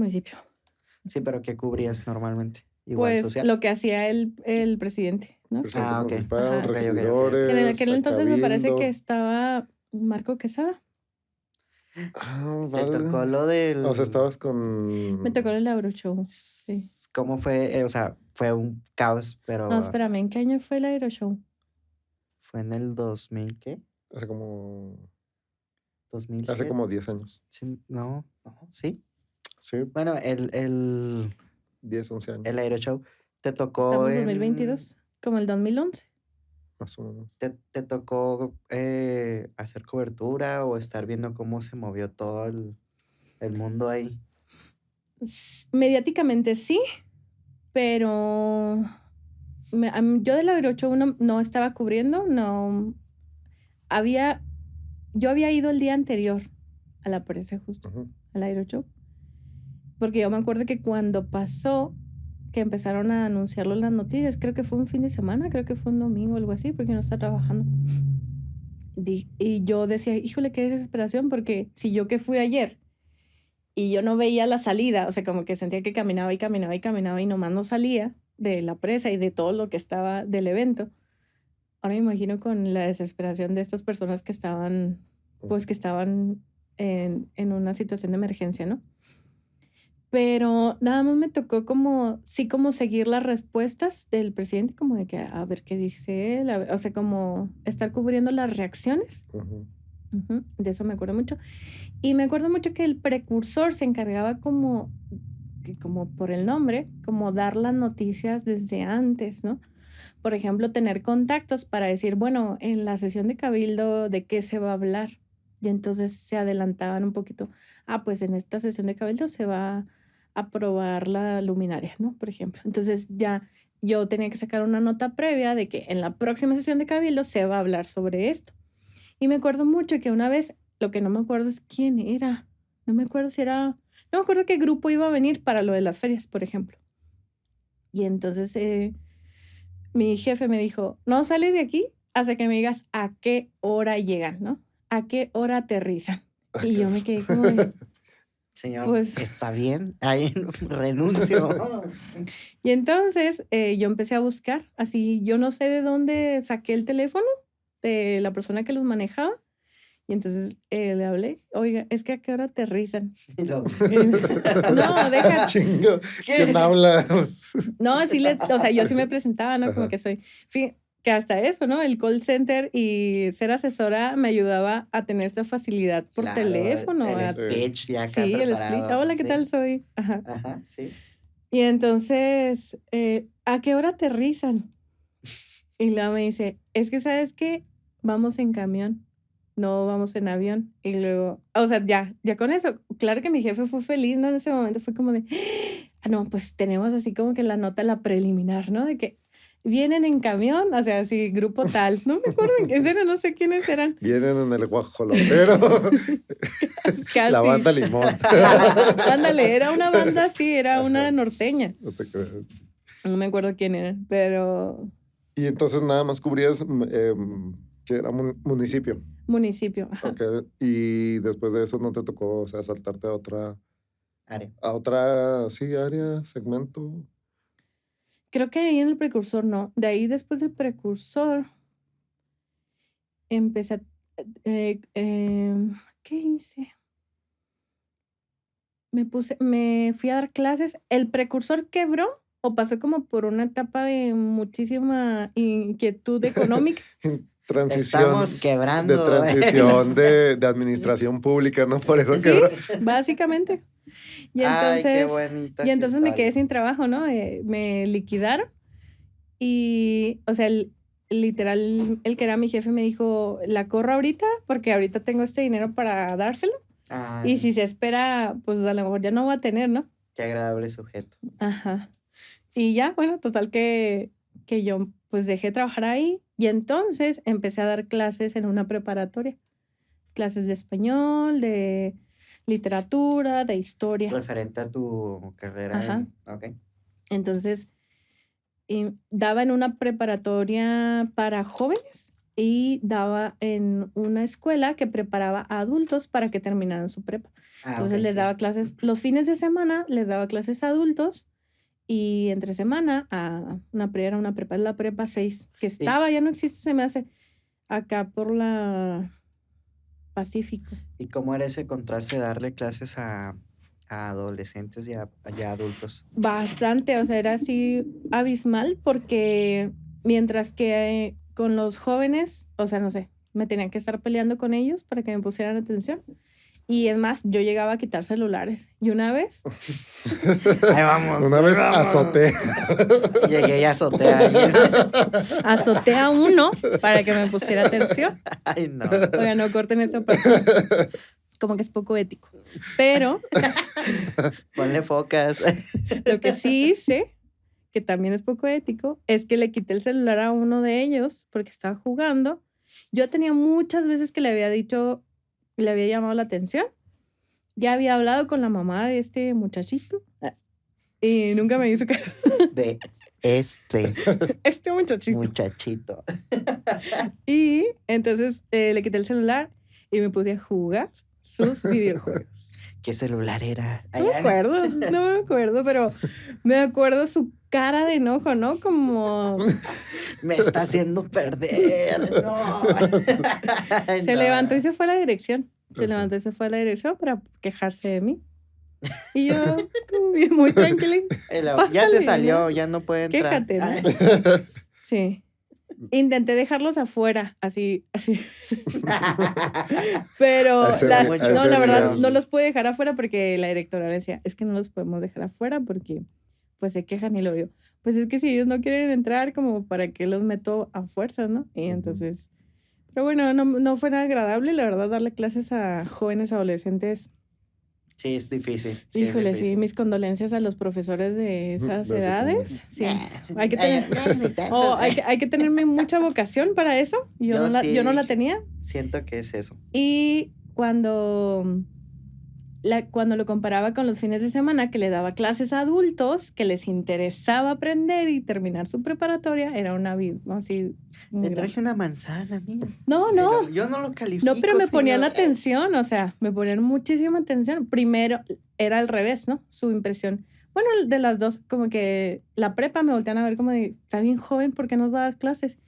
S2: Sí, pero ¿qué cubrías normalmente?
S3: Igual pues social. Lo que hacía el presidente, ¿no?
S1: Presidente municipal, regidores,
S3: En aquel entonces me parece que estaba Marco Quesada.
S2: Te tocó
S1: vale.
S2: lo
S1: O sea,
S2: del...
S1: estabas
S3: Me tocó
S1: con...
S3: el Aeroshow. Sí.
S2: ¿Cómo fue? O sea, fue un caos,
S3: No,
S2: pero
S3: espérame, ¿en qué año fue el Aeroshow?
S2: fue en el 2000, ¿qué?
S1: Hace como... Hace
S2: 2007.
S1: como 10 años.
S2: Sí, no, sí.
S1: Sí,
S2: Bueno, el
S1: 10, 11 años,
S2: Aeroshow te tocó
S3: Estamos en
S2: en...
S3: 2022, como el 2011.
S1: más o menos.
S2: ¿Te tocó hacer cobertura o estar viendo cómo se movió todo el mundo ahí?
S3: Mediáticamente sí, pero yo del Aeroshow no estaba cubriendo, no. Yo había ido el día anterior a la prensa justo,
S1: Ujú.
S3: al Aeroshow, porque yo me acuerdo que cuando pasó, que empezaron a anunciarlo en las noticias, creo que fue un fin de semana, creo que fue un domingo o algo así, porque no estaba trabajando. Y yo decía, híjole, qué desesperación, porque si yo que fui ayer y yo no veía la salida, o sea, como que sentía que caminaba y caminaba y caminaba y nomás no salía de la presa y de todo lo que estaba del evento. Ahora me imagino con la desesperación de estas personas que estaban, pues que estaban en una situación de emergencia, ¿no? Pero nada más me tocó como, sí, como seguir las respuestas del presidente, como de que a ver qué dice él, o sea, como estar cubriendo las reacciones.
S1: Ujú.
S3: De eso me acuerdo mucho. Y me acuerdo mucho que el precursor se encargaba como, que como por el nombre, como dar las noticias desde antes, ¿no? Por ejemplo, tener contactos para decir, bueno, en la sesión de cabildo, ¿de qué se va a hablar? Y entonces se adelantaban un poquito. Pues en esta sesión de cabildo se va a aprobar la luminaria, ¿no? Por ejemplo. Entonces ya yo tenía que sacar una nota previa de que en la próxima sesión de cabildo se va a hablar sobre esto. Y me acuerdo mucho que una vez, lo que no me acuerdo es quién era. No me acuerdo si era, no me acuerdo qué grupo iba a venir para lo de las ferias, por ejemplo. Y entonces mi jefe me dijo, no sales de aquí hasta que me digas a qué hora llegan, ¿no? A qué hora aterrizan.
S1: Ah,
S3: Y yo me quedé como de,
S2: Señor,
S3: pues...
S2: ¿está bien? Ahí renuncio.
S3: Y entonces yo empecé a buscar, así, yo no sé de dónde saqué el teléfono de la persona que los manejaba. Y entonces le hablé, oiga, es que a qué hora aterrizan.
S2: Y lo-
S3: No, deja.
S1: Chingo, ¿quién
S2: ¿Qué?
S1: habla?
S3: No, sí o sea, yo sí me presentaba, ¿no? Como
S1: Ajá.
S3: que soy, que hasta eso, ¿no? El call center y ser asesora me ayudaba a tener esta facilidad por
S2: Claro,
S3: teléfono.
S2: el
S1: Sí.
S2: speech ya acá
S3: Sí, el split.
S2: preparado,
S3: Hola, ¿qué
S2: ¿sí?
S3: tal soy? Ajá.
S2: Ajá, sí.
S3: Y entonces, ¿a qué hora aterrizan? Y luego me dice, es que, ¿sabes qué? Vamos en camión, no vamos en avión. Y luego, o sea, ya con eso, claro que mi jefe fue feliz, ¿no? En ese momento fue como de, no, pues tenemos así como que la nota, la preliminar, ¿no? De que vienen en camión, o sea, así, grupo tal. No me acuerdo en qué era, no sé quiénes eran.
S1: Vienen en el guajolotero. La
S3: Casi.
S1: banda Limón.
S3: Ándale, era una banda así, era una
S1: Ajá,
S3: norteña.
S1: no te creas.
S3: No me acuerdo quién era, pero
S1: Y entonces nada más cubrías que era municipio.
S3: municipio. Ajá.
S1: Ok. Y después de eso no te tocó, o sea, saltarte
S2: Área.
S1: a otra, sí, área, segmento.
S3: Creo que ahí en el precursor no. De ahí después del precursor empecé a... ¿qué hice? Me fui a dar clases. ¿El precursor quebró o pasó como por una etapa de muchísima inquietud económica?
S1: Transición,
S2: Estamos quebrando.
S1: de administración pública, ¿no? Por eso
S3: Sí,
S1: quebró.
S3: básicamente. Y
S2: Ay, qué
S3: entonces,
S2: bonitas
S3: y entonces me quedé
S2: historias.
S3: sin trabajo, ¿no? Me liquidaron y, o sea, literal, el que era mi jefe me dijo, la corro ahorita porque ahorita tengo este dinero para dárselo. Y
S2: Ay,
S3: si se espera, pues a lo mejor ya no va a tener, ¿no?
S2: qué agradable sujeto.
S3: Ajá. Y ya, bueno, total que yo pues dejé de trabajar ahí y entonces empecé a dar clases en una preparatoria. Clases de español, de literatura, de historia.
S2: Referente a tu carrera
S3: Ajá.
S2: Ok.
S3: Entonces, daba en una preparatoria para jóvenes y daba en una escuela que preparaba a adultos para que terminaran su prepa. Entonces
S2: Ok,
S3: les
S2: sí.
S3: daba clases, los fines de semana les daba clases a adultos y entre semana a era una prepa, es la prepa 6, que estaba, ya no existe, se me hace, acá por la pacífico.
S2: ¿Y cómo era ese contraste de darle clases a adolescentes y a adultos?
S3: Bastante, o sea, era así abismal porque mientras que con los jóvenes, o sea, no sé, me tenían que estar peleando con ellos para que me pusieran atención. Y es más, yo llegaba a quitar celulares. Y una vez,
S2: Ahí vamos.
S1: Una
S2: ahí
S1: vez
S2: vamos.
S1: azoté.
S2: Llegué y azoté a alguien.
S3: azoté a uno para que me pusiera atención.
S2: Ay, no.
S3: Oigan, no corten esta parte. Como que es poco ético. Pero
S2: Ponle focas.
S3: lo que sí hice, que también es poco ético, es que le quité el celular a uno de ellos porque estaba jugando. Yo tenía muchas veces que le había dicho, le había llamado la atención. Ya había hablado con la mamá de este muchachito y nunca me hizo caso.
S2: De este
S3: muchachito.
S2: muchachito.
S3: Y entonces le quité el celular y me puse a jugar sus videojuegos.
S2: ¿Qué celular era?
S3: No me acuerdo, pero me acuerdo su cara de enojo, ¿no? Como
S2: Me está haciendo perder. No.
S3: se levantó y se fue a la dirección. Se
S1: Ok.
S3: levantó y se fue a la dirección para quejarse de mí. Y yo, como bien, muy tranquila.
S2: Ya se
S3: Pásale,
S2: salió,
S3: ¿no?
S2: ya no puede entrar.
S3: Quéjate, ¿no?
S2: Ay.
S3: Sí. Intenté dejarlos afuera, así. Pero
S1: A ese
S3: la verdad,
S1: nivel.
S3: no los pude dejar afuera porque la directora decía, es que no los podemos dejar afuera porque pues se quejan y lo veo. Pues es que si ellos no quieren entrar, como para qué los meto a fuerzas, ¿no? Y entonces, pero bueno, no fue nada agradable, la verdad, darle clases a jóvenes adolescentes.
S2: Sí, es difícil. Sí, es
S3: Híjole, sí,
S2: difícil.
S3: mis condolencias a los profesores de esas
S1: De
S3: edades. Sí, hay que
S2: Ay,
S3: tener,
S2: ni tanto.
S3: hay que tenerme mucha vocación para eso. Yo no la
S2: sí
S3: tenía.
S2: siento que es eso.
S3: Y cuando lo comparaba con los fines de semana que le daba clases a adultos que les interesaba aprender y terminar su preparatoria, era una vida así muy
S2: Te traje
S3: grande.
S2: una manzana, mía.
S3: No,
S2: Pero yo no lo califico.
S3: no, pero me ponían
S2: señor.
S3: atención, o sea, me ponían muchísima atención. Primero era al revés, ¿no? Su impresión. Bueno, de las dos, como que la prepa me voltean a ver como de, está bien joven, ¿por qué nos va a dar clases?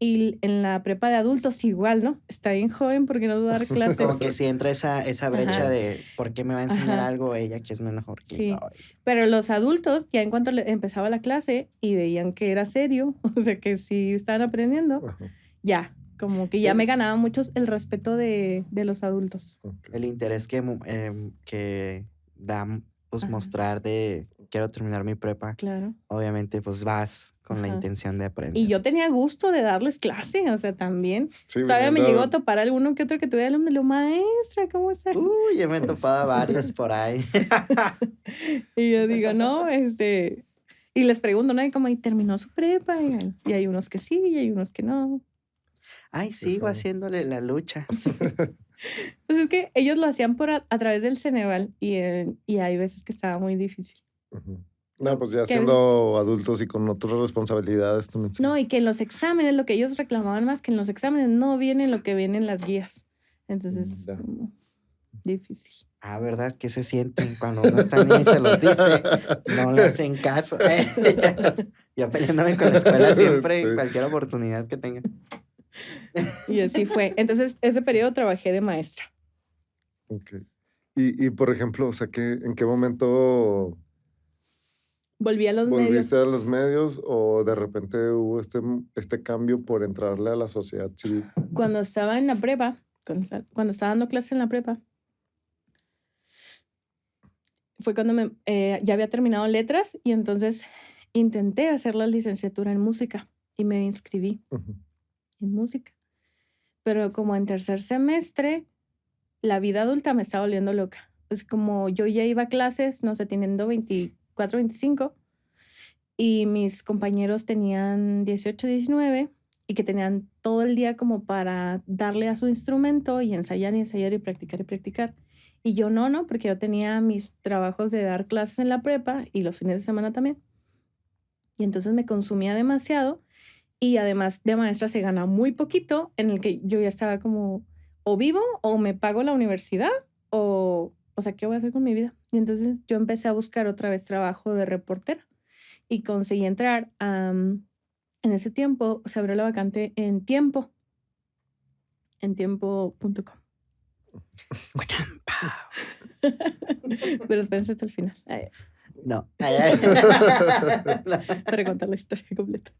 S3: Y en la prepa de adultos igual, ¿no? Está bien joven, ¿por qué nos va a dar clases?
S2: Como que si entra esa brecha
S3: Ajá.
S2: de por qué me va a enseñar
S3: Ajá.
S2: algo ella que es mejor que
S3: Sí.
S2: yo.
S3: Pero los adultos, ya en cuanto empezaba la clase y veían que era serio, o sea, que sí estaban aprendiendo,
S1: Ajá.
S3: ya, como que ya me
S2: Es-
S3: ganaba mucho el respeto de los adultos.
S1: Ok.
S2: El interés que da pues
S3: Ajá.
S2: mostrar de quiero terminar mi prepa.
S3: Claro.
S2: Obviamente pues vas con la
S3: Ajá.
S2: intención de aprender.
S3: Y yo tenía gusto de darles clase, o sea, también.
S1: Sí,
S3: Todavía me
S1: viniendo-
S3: llegó a topar alguno que otro que tuviera alumno, lo maestra, ¿cómo está?
S2: Uy, ya me he topado a varios por ahí.
S3: Y yo digo, no, y les pregunto, ¿no? Y como, ¿y terminó su prepa? Y hay unos que sí, y hay unos que no.
S2: Ay, sigo
S1: Eso.
S2: haciéndole la lucha.
S3: Pues es que ellos lo hacían a través del Ceneval y hay veces que estaba muy difícil.
S1: Ujú. No, pues ya
S3: Que a
S1: siendo adultos y con otras responsabilidades también. sí.
S3: No, y que en los exámenes, lo que ellos reclamaban más, que en los exámenes no viene lo que viene en las guías. Entonces,
S1: Ya.
S3: como difícil.
S2: Ah, ¿verdad? ¿Qué se sienten cuando uno está niño y se los dice? No le hacen caso. Yo peleándome con la escuela siempre,
S1: Sí.
S2: cualquier oportunidad que tenga.
S3: Y así fue. Entonces, ese periodo trabajé de maestra.
S1: Ok. Y por ejemplo, o sea, ¿en qué momento
S3: Volví a los medios.
S1: volviste a los medios o de repente hubo este cambio por entrarle a la sociedad civil?
S3: Cuando estaba en la prepa, cuando estaba dando clase en la prepa, fue cuando ya había terminado letras y entonces intenté hacer la licenciatura en música y me inscribí
S1: Ujú.
S3: en música. Pero como en tercer semestre, la vida adulta me estaba volviendo loca. Es como yo ya iba a clases, no sé, teniendo 24, 25, y mis compañeros tenían 18, 19, y que tenían todo el día como para darle a su instrumento y ensayar y practicar y practicar. Y yo no, porque yo tenía mis trabajos de dar clases en la prepa y los fines de semana también. Y entonces me consumía demasiado. Y además de maestra se gana muy poquito, en el que yo ya estaba como, o vivo o me pago la universidad o sea, ¿qué voy a hacer con mi vida? Y entonces yo empecé a buscar otra vez trabajo de reportera y conseguí entrar en ese tiempo se abrió la vacante en tiempo.com. Pero espérense hasta el final. Ay,
S2: No.
S3: para contar la historia completa.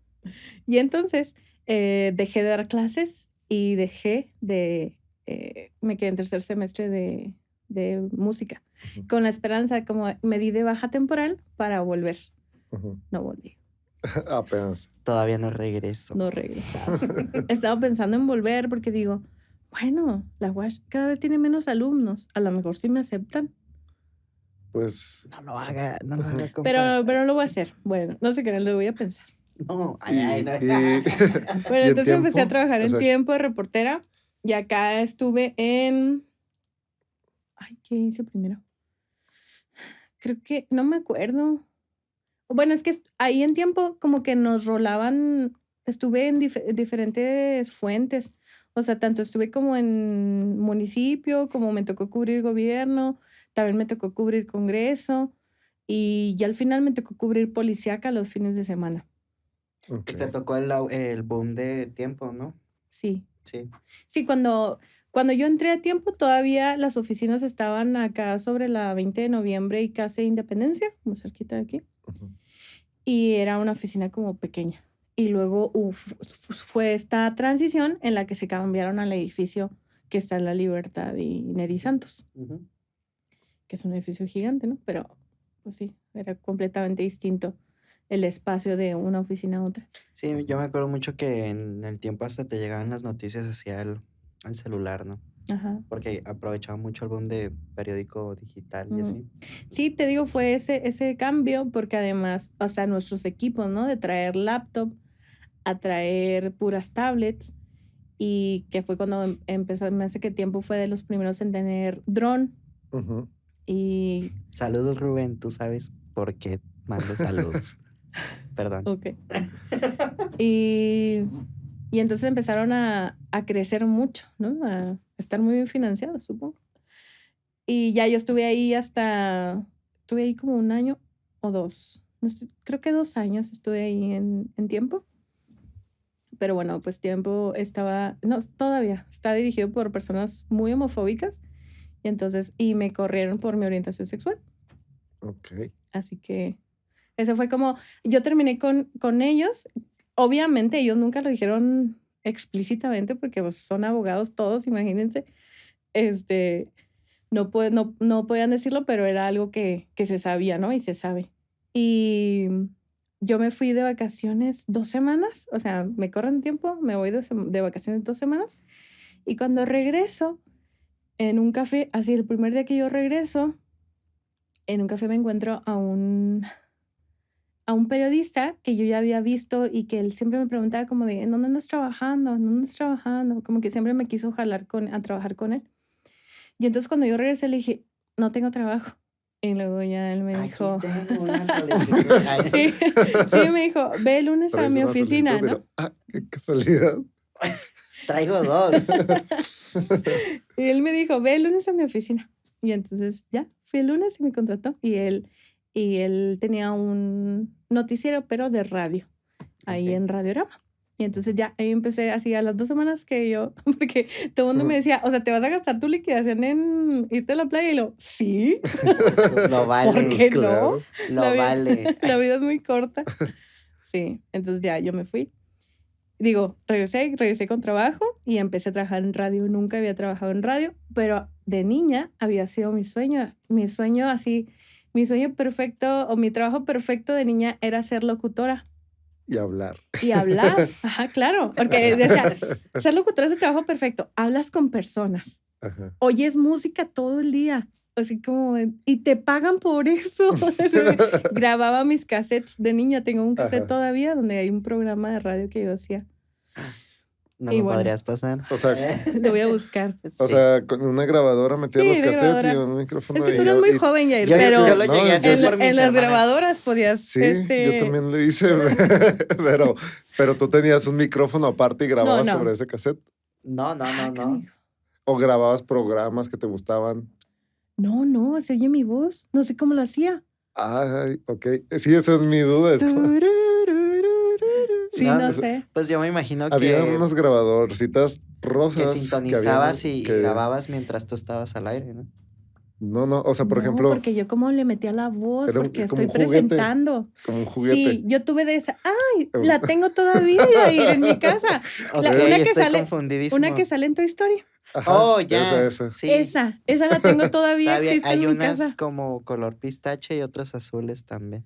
S3: Y entonces dejé de dar clases y me quedé en tercer semestre de música,
S1: Ujú.
S3: con la esperanza, como me di de baja temporal para volver.
S1: Ujú.
S3: No volví,
S1: Apenas.
S2: Todavía no regreso.
S3: no regresaba. Estaba pensando en volver porque digo, bueno, la UASH cada vez tiene menos alumnos, a lo mejor sí me aceptan,
S1: Pues.
S2: No lo haga, no lo haga, compa.
S3: pero lo voy a hacer. Bueno, no sé qué, lo voy a pensar.
S2: No,
S1: Y,
S2: no.
S1: y-
S3: Bueno,
S1: y en
S3: entonces empecé a
S1: tiempo,
S3: trabajar
S1: o
S3: en
S1: sea,
S3: tiempo de reportera y acá estuve en... Ay, ¿qué hice primero? Creo que, no me acuerdo. Bueno, es que ahí en tiempo como que nos rolaban, estuve en diferentes fuentes. O sea, tanto estuve como en municipio, como me tocó cubrir gobierno, también me tocó cubrir Congreso y ya al final me tocó cubrir policíaca los fines de semana.
S1: ok.
S2: Te tocó el boom de tiempo, ¿no?
S3: Sí.
S2: Sí.
S3: Sí, cuando yo entré a tiempo, todavía las oficinas estaban acá sobre la 20 de noviembre y casi Independencia, como cerquita de aquí.
S1: Ujú.
S3: Y era una oficina como pequeña. Y luego fue esta transición en la que se cambiaron al edificio que está en La Libertad y Neri Santos,
S2: Ujú.
S3: que es un edificio gigante, ¿no? Pero, pues sí, era completamente distinto el espacio de una oficina a otra.
S2: Sí, yo me acuerdo mucho que en el tiempo hasta te llegaban las noticias hacia al celular, ¿no?
S3: Ajá.
S2: Porque aprovechaba mucho el boom de periódico digital y
S3: Ujú.
S2: así.
S3: Sí, te digo, fue ese cambio, porque además, o sea, nuestros equipos, ¿no? De traer laptop a traer puras tablets, y que fue cuando empezó, me hace que tiempo fue de los primeros en tener dron.
S1: Ujú.
S3: Y,
S2: Saludos, Rubén, tú sabes por qué mando saludos. Perdón.
S3: ok. Y entonces empezaron a crecer mucho, ¿no? A estar muy bien financiados, supongo. Y ya yo estuve ahí como un año o dos. No estoy, creo que 2 años estuve ahí en tiempo. Pero bueno, pues tiempo no, todavía está dirigido por personas muy homofóbicas. Y entonces, me corrieron por mi orientación sexual.
S1: Ok.
S3: Así que eso fue como, yo terminé con ellos. Obviamente ellos nunca lo dijeron explícitamente porque pues, son abogados todos, imagínense. No podían decirlo, pero era algo que se sabía, ¿no? Y se sabe. Y yo me fui de vacaciones 2 semanas, o sea, me corren tiempo, me voy de vacaciones 2 semanas. Y cuando regreso, en un café, así el primer día que yo regreso, en un café me encuentro a un periodista que yo ya había visto y que él siempre me preguntaba como de, ¿en dónde andas trabajando? ¿En dónde andas trabajando? Como que siempre me quiso jalar a trabajar con él. Y entonces cuando yo regresé le dije, no tengo trabajo. Y luego ya él me
S2: Aquí
S3: dijo,
S2: tengo una solicitud. Ay,
S3: sí, sí, me dijo, ve el lunes a
S1: Traes
S3: mi
S1: una
S3: oficina,
S1: solicitud,
S3: ¿no?
S1: pero, qué casualidad.
S2: traigo dos.
S3: Y él me dijo, ve el lunes a mi oficina. Y entonces ya, fui el lunes y me contrató. Y él tenía un noticiero, pero de radio, ahí
S2: Ok.
S3: en Radiorama. Y entonces ya ahí empecé así a las 2 semanas que yo, porque todo el mundo me decía, o sea, ¿te vas a gastar tu liquidación en irte a la playa? Y lo, sí,
S2: Lo
S3: ¿por
S2: vale.
S3: qué no?
S1: Claro.
S2: Lo vale.
S3: La vida es muy corta. Sí, entonces ya yo me fui. Digo, regresé con trabajo y empecé a trabajar en radio. Nunca había trabajado en radio, pero de niña había sido mi sueño. Mi sueño perfecto o mi trabajo perfecto de niña era ser locutora
S1: Y hablar.
S3: y hablar. Ajá, claro, porque decía, ser locutora es el trabajo perfecto. Hablas con personas,
S1: Ajá.
S3: oyes música todo el día. Así como, y te pagan por eso. Grababa mis cassettes de niña. Tengo un cassette
S1: Ajá.
S3: todavía donde hay un programa de radio que yo hacía.
S2: No
S3: Y
S2: me
S3: bueno.
S2: podrías pasar.
S1: O sea,
S3: Lo voy a buscar.
S1: O
S2: Sí.
S1: sea, con una grabadora metía
S3: Sí,
S1: los
S3: una
S1: cassettes y
S3: grabadora.
S1: un micrófono.
S3: Es que tú eres muy joven, Jair, pero
S2: yo lo llegué a hacer
S1: yo-
S2: por mis
S3: en las
S2: hermanas.
S3: grabadoras podías,
S1: Sí, yo también lo hice, pero tú tenías un micrófono aparte y grababas
S3: no.
S1: sobre ese cassette.
S2: No.
S3: canijo.
S1: O grababas programas que te gustaban.
S3: No, se oye mi voz. No sé cómo lo hacía.
S1: Ay, ok. Sí, esa es mi duda. Es como-
S3: Sí,
S2: No,
S3: no sé.
S2: pues yo me imagino
S1: Había
S2: que,
S1: unos grabadorcitas
S2: que
S1: rosas que habían
S2: sintonizabas y
S1: que...
S2: grababas mientras tú estabas al aire, ¿no?
S1: No, o sea, por
S3: No,
S1: ejemplo,
S3: porque yo como le metía la voz,
S1: era
S3: porque
S1: como
S3: estoy
S1: un juguete,
S3: presentando.
S1: como un juguete.
S3: Sí, yo tuve de esa. ¡Ay!
S1: Em,
S3: La tengo todavía, Yair, en mi casa.
S2: Ok,
S3: Una que
S2: estoy
S3: sale,
S2: confundidísimo.
S3: en Toy Story.
S1: Ajá,
S2: Oh, ya,
S1: esa.
S2: sí.
S3: Esa la tengo todavía,
S2: Todavía
S3: existe
S2: hay
S3: en mi
S2: unas
S3: casa.
S2: como color pistache y otras azules también.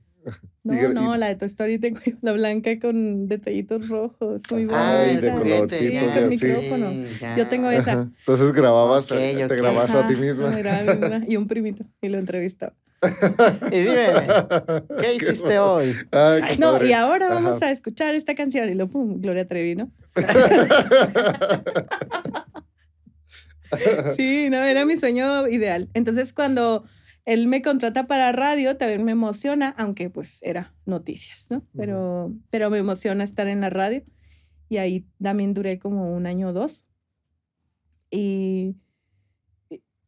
S1: Y,
S3: No, la de Toy Story tengo yo, la blanca con detallitos rojos, muy
S2: Ah,
S1: y
S2: el
S1: de
S3: bonita.
S2: juguete,
S3: Sí,
S1: colorcitos y
S2: ya,
S3: con
S1: así.
S3: micrófono.
S2: sí,
S3: Yo tengo
S2: ya.
S3: esa.
S1: Ajá. Entonces grababas,
S2: Ok,
S1: te
S2: ok.
S1: grababas a ti
S3: Ajá,
S1: misma.
S3: me grababa a mí misma y un primito y lo entrevistaba.
S2: Y dime, ¿qué
S1: Qué
S2: hiciste
S1: bueno.
S2: hoy?
S1: Ay, qué
S2: Ay,
S3: No, y
S1: padre.
S3: ahora vamos
S1: Ajá.
S3: a escuchar esta canción y lo pum, Gloria Trevi, ¿no? Sí, no, era mi sueño ideal. Entonces, cuando él me contrata para radio, también me emociona, aunque pues era noticias, ¿no? Pero me emociona estar en la radio. Y ahí también duré como un año o dos. Y,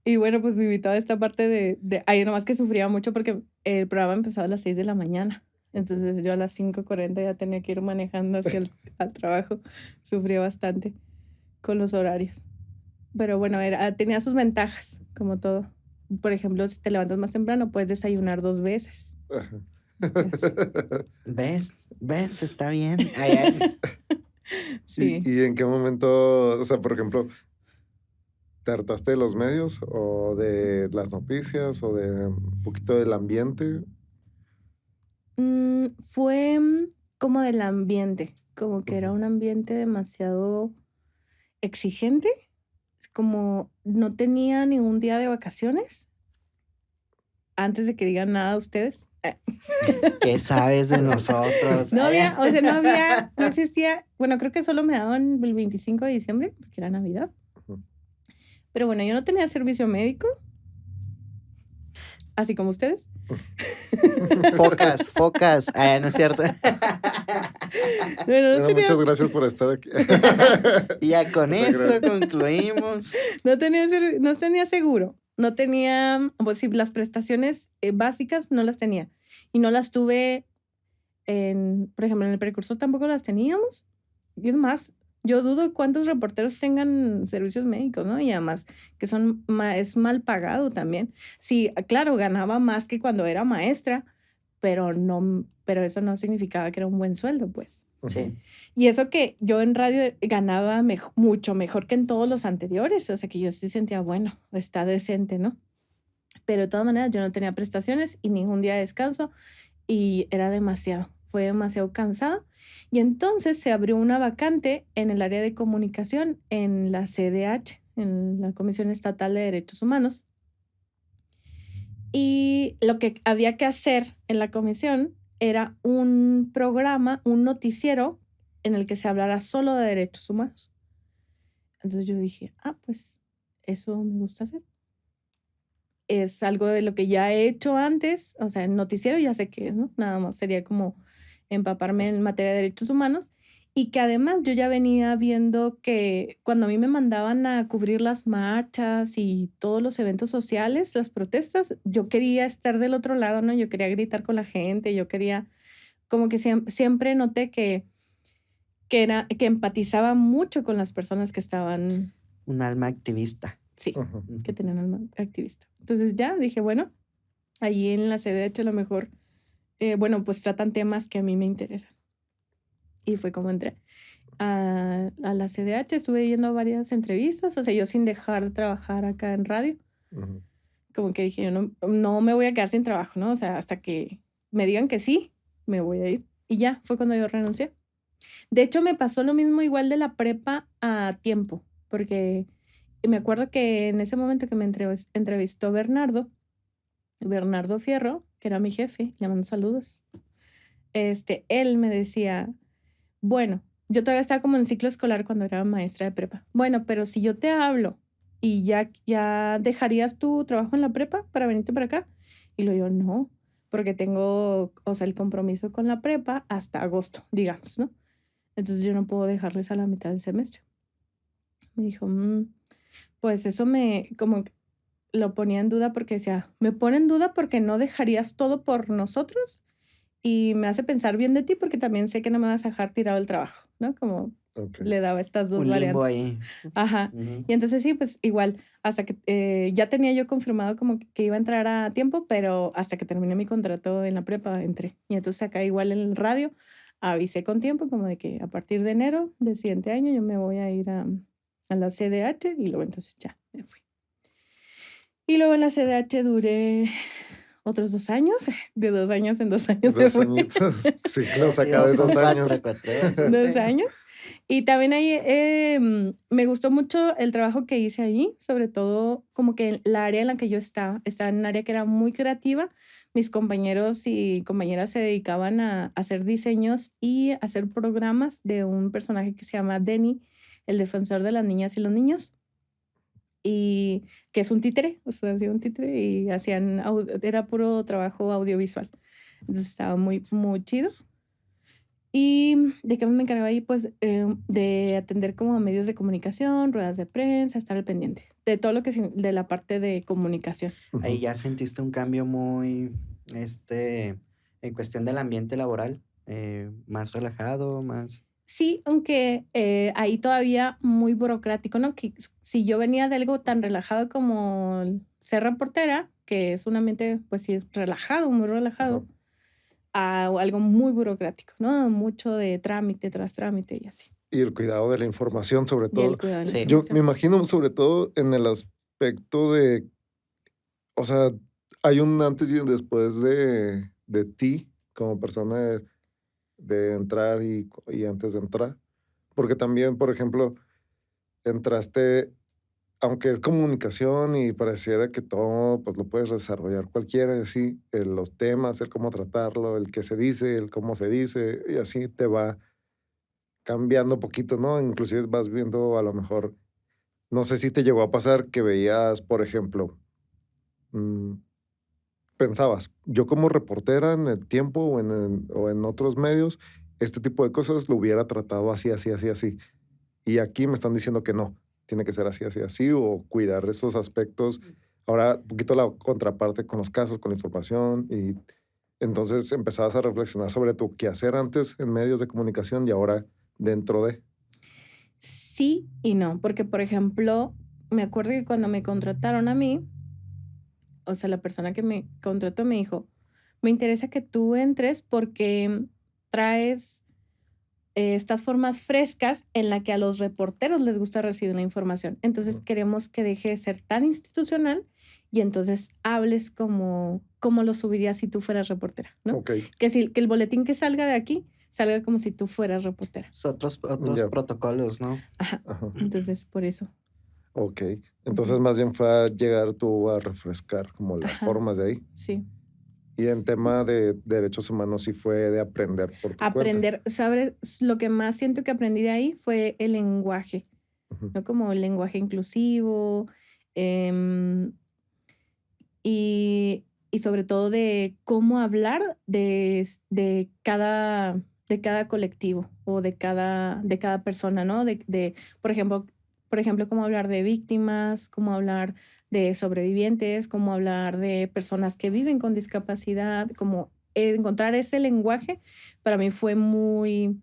S3: y bueno, pues me invitaba a esta parte ahí nomás que sufría mucho porque el programa empezaba a las 6 de la mañana. Entonces yo a las 5:40 ya tenía que ir manejando hacia al trabajo. Sufría bastante con los horarios. Pero bueno, tenía sus ventajas, como todo. Por ejemplo, si te levantas más temprano, puedes desayunar 2 veces.
S1: Ajá.
S3: Y así.
S2: ¿Ves? Está bien. Ay, ay.
S3: Sí.
S1: ¿Y en qué momento, o sea, por ejemplo, te hartaste de los medios o de las noticias o de un poquito del ambiente?
S3: Fue como del ambiente, como que era un ambiente demasiado exigente, como no tenía ningún día de vacaciones, antes de que digan nada ustedes.
S2: ¿Qué sabes de nosotros?
S3: No
S2: Ay,
S3: había, o sea, no existía, bueno, creo que solo me daban el 25 de diciembre, porque era Navidad.
S1: Ujú.
S3: Pero bueno, yo no tenía servicio médico, así como ustedes.
S2: Focas. Ay, no es cierto.
S3: Bueno,
S1: Bueno, muchas gracias por estar aquí.
S2: Y ya con
S1: No te
S2: esto
S1: creas.
S2: concluimos.
S3: no tenía seguro. No tenía, pues sí, las prestaciones básicas no las tenía. Y no las tuve por ejemplo, en el precursor tampoco las teníamos. Y es más, yo dudo cuántos reporteros tengan servicios médicos, ¿no? Y además que es mal pagado también. Sí, claro, ganaba más que cuando era maestra, pero eso no significaba que era un buen sueldo, pues.
S2: Sí.
S3: Y eso que yo en radio ganaba mucho mejor que en todos los anteriores, o sea que yo sí sentía, bueno, está decente, ¿no? Pero de todas maneras yo no tenía prestaciones y ningún día de descanso y fue demasiado cansado. Y entonces se abrió una vacante en el área de comunicación en la CDH, en la Comisión Estatal de Derechos Humanos. Y lo que había que hacer en la comisión era un programa, un noticiero en el que se hablara solo de derechos humanos. Entonces yo dije, pues eso me gusta hacer. Es algo de lo que ya he hecho antes, o sea, el noticiero ya sé qué es, ¿no? Nada más sería como empaparme en materia de derechos humanos y que además yo ya venía viendo que cuando a mí me mandaban a cubrir las marchas y todos los eventos sociales, las protestas, yo quería estar del otro lado, ¿no? Yo quería gritar con la gente, yo quería, como que siempre noté que empatizaba mucho con las personas que estaban,
S2: Un alma activista.
S3: sí,
S1: Ujú.
S3: que tenían alma activista. Entonces ya dije, bueno, allí en la CDH a lo mejor, bueno, pues tratan temas que a mí me interesan. Y fue como entré a la CDH, estuve yendo a varias entrevistas, o sea, yo sin dejar de trabajar acá en radio,
S1: Ujú.
S3: como que dije, no me voy a quedar sin trabajo, ¿no? O sea, hasta que me digan que sí, me voy a ir. Y ya, fue cuando yo renuncié. De hecho, me pasó lo mismo igual de la prepa a tiempo, porque me acuerdo que en ese momento que me entrevistó Bernardo Fierro, que era mi jefe, le mando saludos, él me decía, bueno, yo todavía estaba como en ciclo escolar cuando era maestra de prepa. Bueno, pero si yo te hablo y ya dejarías tu trabajo en la prepa para venirte para acá. Y lo yo, no, porque tengo, o sea, el compromiso con la prepa hasta agosto, digamos, ¿no? Entonces yo no puedo dejarles a la mitad del semestre. Me dijo, pues eso como que lo ponía en duda porque decía, me pone en duda porque no dejarías todo por nosotros. y me hace pensar bien de ti porque también sé que no me vas a dejar tirado el trabajo, ¿no? Como
S1: Ok.
S3: le daba estas dos
S2: Un limbo
S3: variantes.
S2: ahí.
S3: Ajá.
S2: Ujú.
S3: Y entonces sí, pues igual, hasta que ya tenía yo confirmado como que iba a entrar a tiempo, pero hasta que terminé mi contrato en la prepa entré. Y entonces acá igual en el radio avisé con tiempo como de que a partir de enero del siguiente año yo me voy a ir a la CDH y luego entonces ya me fui. Y luego en la CDH duré otros 2 años, de 2 años en 2 años me
S1: 2
S3: fui.
S1: añitos, ciclos
S2: Sí,
S1: acá de
S2: son
S1: 2
S2: cuatro,
S1: años.
S3: 2
S2: sí.
S3: años. Y también ahí me gustó mucho el trabajo que hice ahí, sobre todo como que la área en la que yo estaba en un área que era muy creativa. Mis compañeros y compañeras se dedicaban a hacer diseños y hacer programas de un personaje que se llama Denny, el defensor de las niñas y los niños, y que es un títere, o sea, hacía un títere y era puro trabajo audiovisual. Entonces estaba muy, muy chido. ¿Y de qué me encargaba ahí? Pues de atender como medios de comunicación, ruedas de prensa, estar al pendiente de todo lo que de la parte de comunicación.
S2: Ahí
S1: Ujú.
S2: ya sentiste un cambio muy, en cuestión del ambiente laboral, más relajado, más...
S3: Sí, aunque ahí todavía muy burocrático, ¿no? Que si yo venía de algo tan relajado como ser reportera, que es un ambiente, pues sí, relajado, muy
S1: Ajá.
S3: relajado, a algo muy burocrático, ¿no? Mucho de trámite tras trámite y así.
S1: Y el cuidado de la información, sobre
S3: Y el
S1: todo.
S3: cuidado de la
S2: Sí,
S1: Yo me
S3: información.
S1: imagino, sobre todo en el aspecto de, o sea, hay un antes y un después de ti como persona de entrar y antes de entrar. Porque también, por ejemplo, entraste, aunque es comunicación y pareciera que todo pues lo puedes desarrollar cualquiera, y así, los temas, el cómo tratarlo, el qué se dice, el cómo se dice, y así te va cambiando poquito, ¿no? Inclusive vas viendo a lo mejor, no sé si te llegó a pasar que veías, por ejemplo, mm, pensabas, yo como reportera en el tiempo o en otros medios, este tipo de cosas lo hubiera tratado así, así, así, así. Y aquí me están diciendo que no, tiene que ser así, así, así, o cuidar esos aspectos. Ahora, un poquito la contraparte con los casos, con la información, y entonces empezabas a reflexionar sobre tu quehacer antes en medios de comunicación y ahora dentro de.
S3: Sí y no, porque por ejemplo, me acuerdo que cuando me contrataron a mí, o sea, la persona que me contrató me dijo, me interesa que tú entres porque traes estas formas frescas en la que a los reporteros les gusta recibir la información. Entonces
S1: Ujú.
S3: queremos que deje de ser tan institucional y entonces hables como lo subirías si tú fueras reportera, ¿no?
S1: Ok,
S3: Que el boletín que salga de aquí salga como si tú fueras reportera.
S2: otros
S1: ya,
S2: protocolos, ¿no?
S3: Ajá.
S1: ajá,
S3: Entonces, por eso.
S1: ok.
S3: Ujú.
S1: Entonces más bien fue a llegar tú a refrescar como las
S3: Ajá.
S1: formas de ahí.
S3: Sí.
S1: Y en tema de derechos humanos sí fue de aprender por tu cuenta.
S3: Aprender, ¿sabes? Lo que más siento que aprendí de ahí fue el lenguaje,
S1: Ujú.
S3: ¿no? Como el lenguaje inclusivo, em, y sobre todo de cómo hablar de cada colectivo o de cada persona, ¿no? Por ejemplo, cómo hablar de víctimas, cómo hablar de sobrevivientes, cómo hablar de personas que viven con discapacidad, como encontrar ese lenguaje para mí fue muy,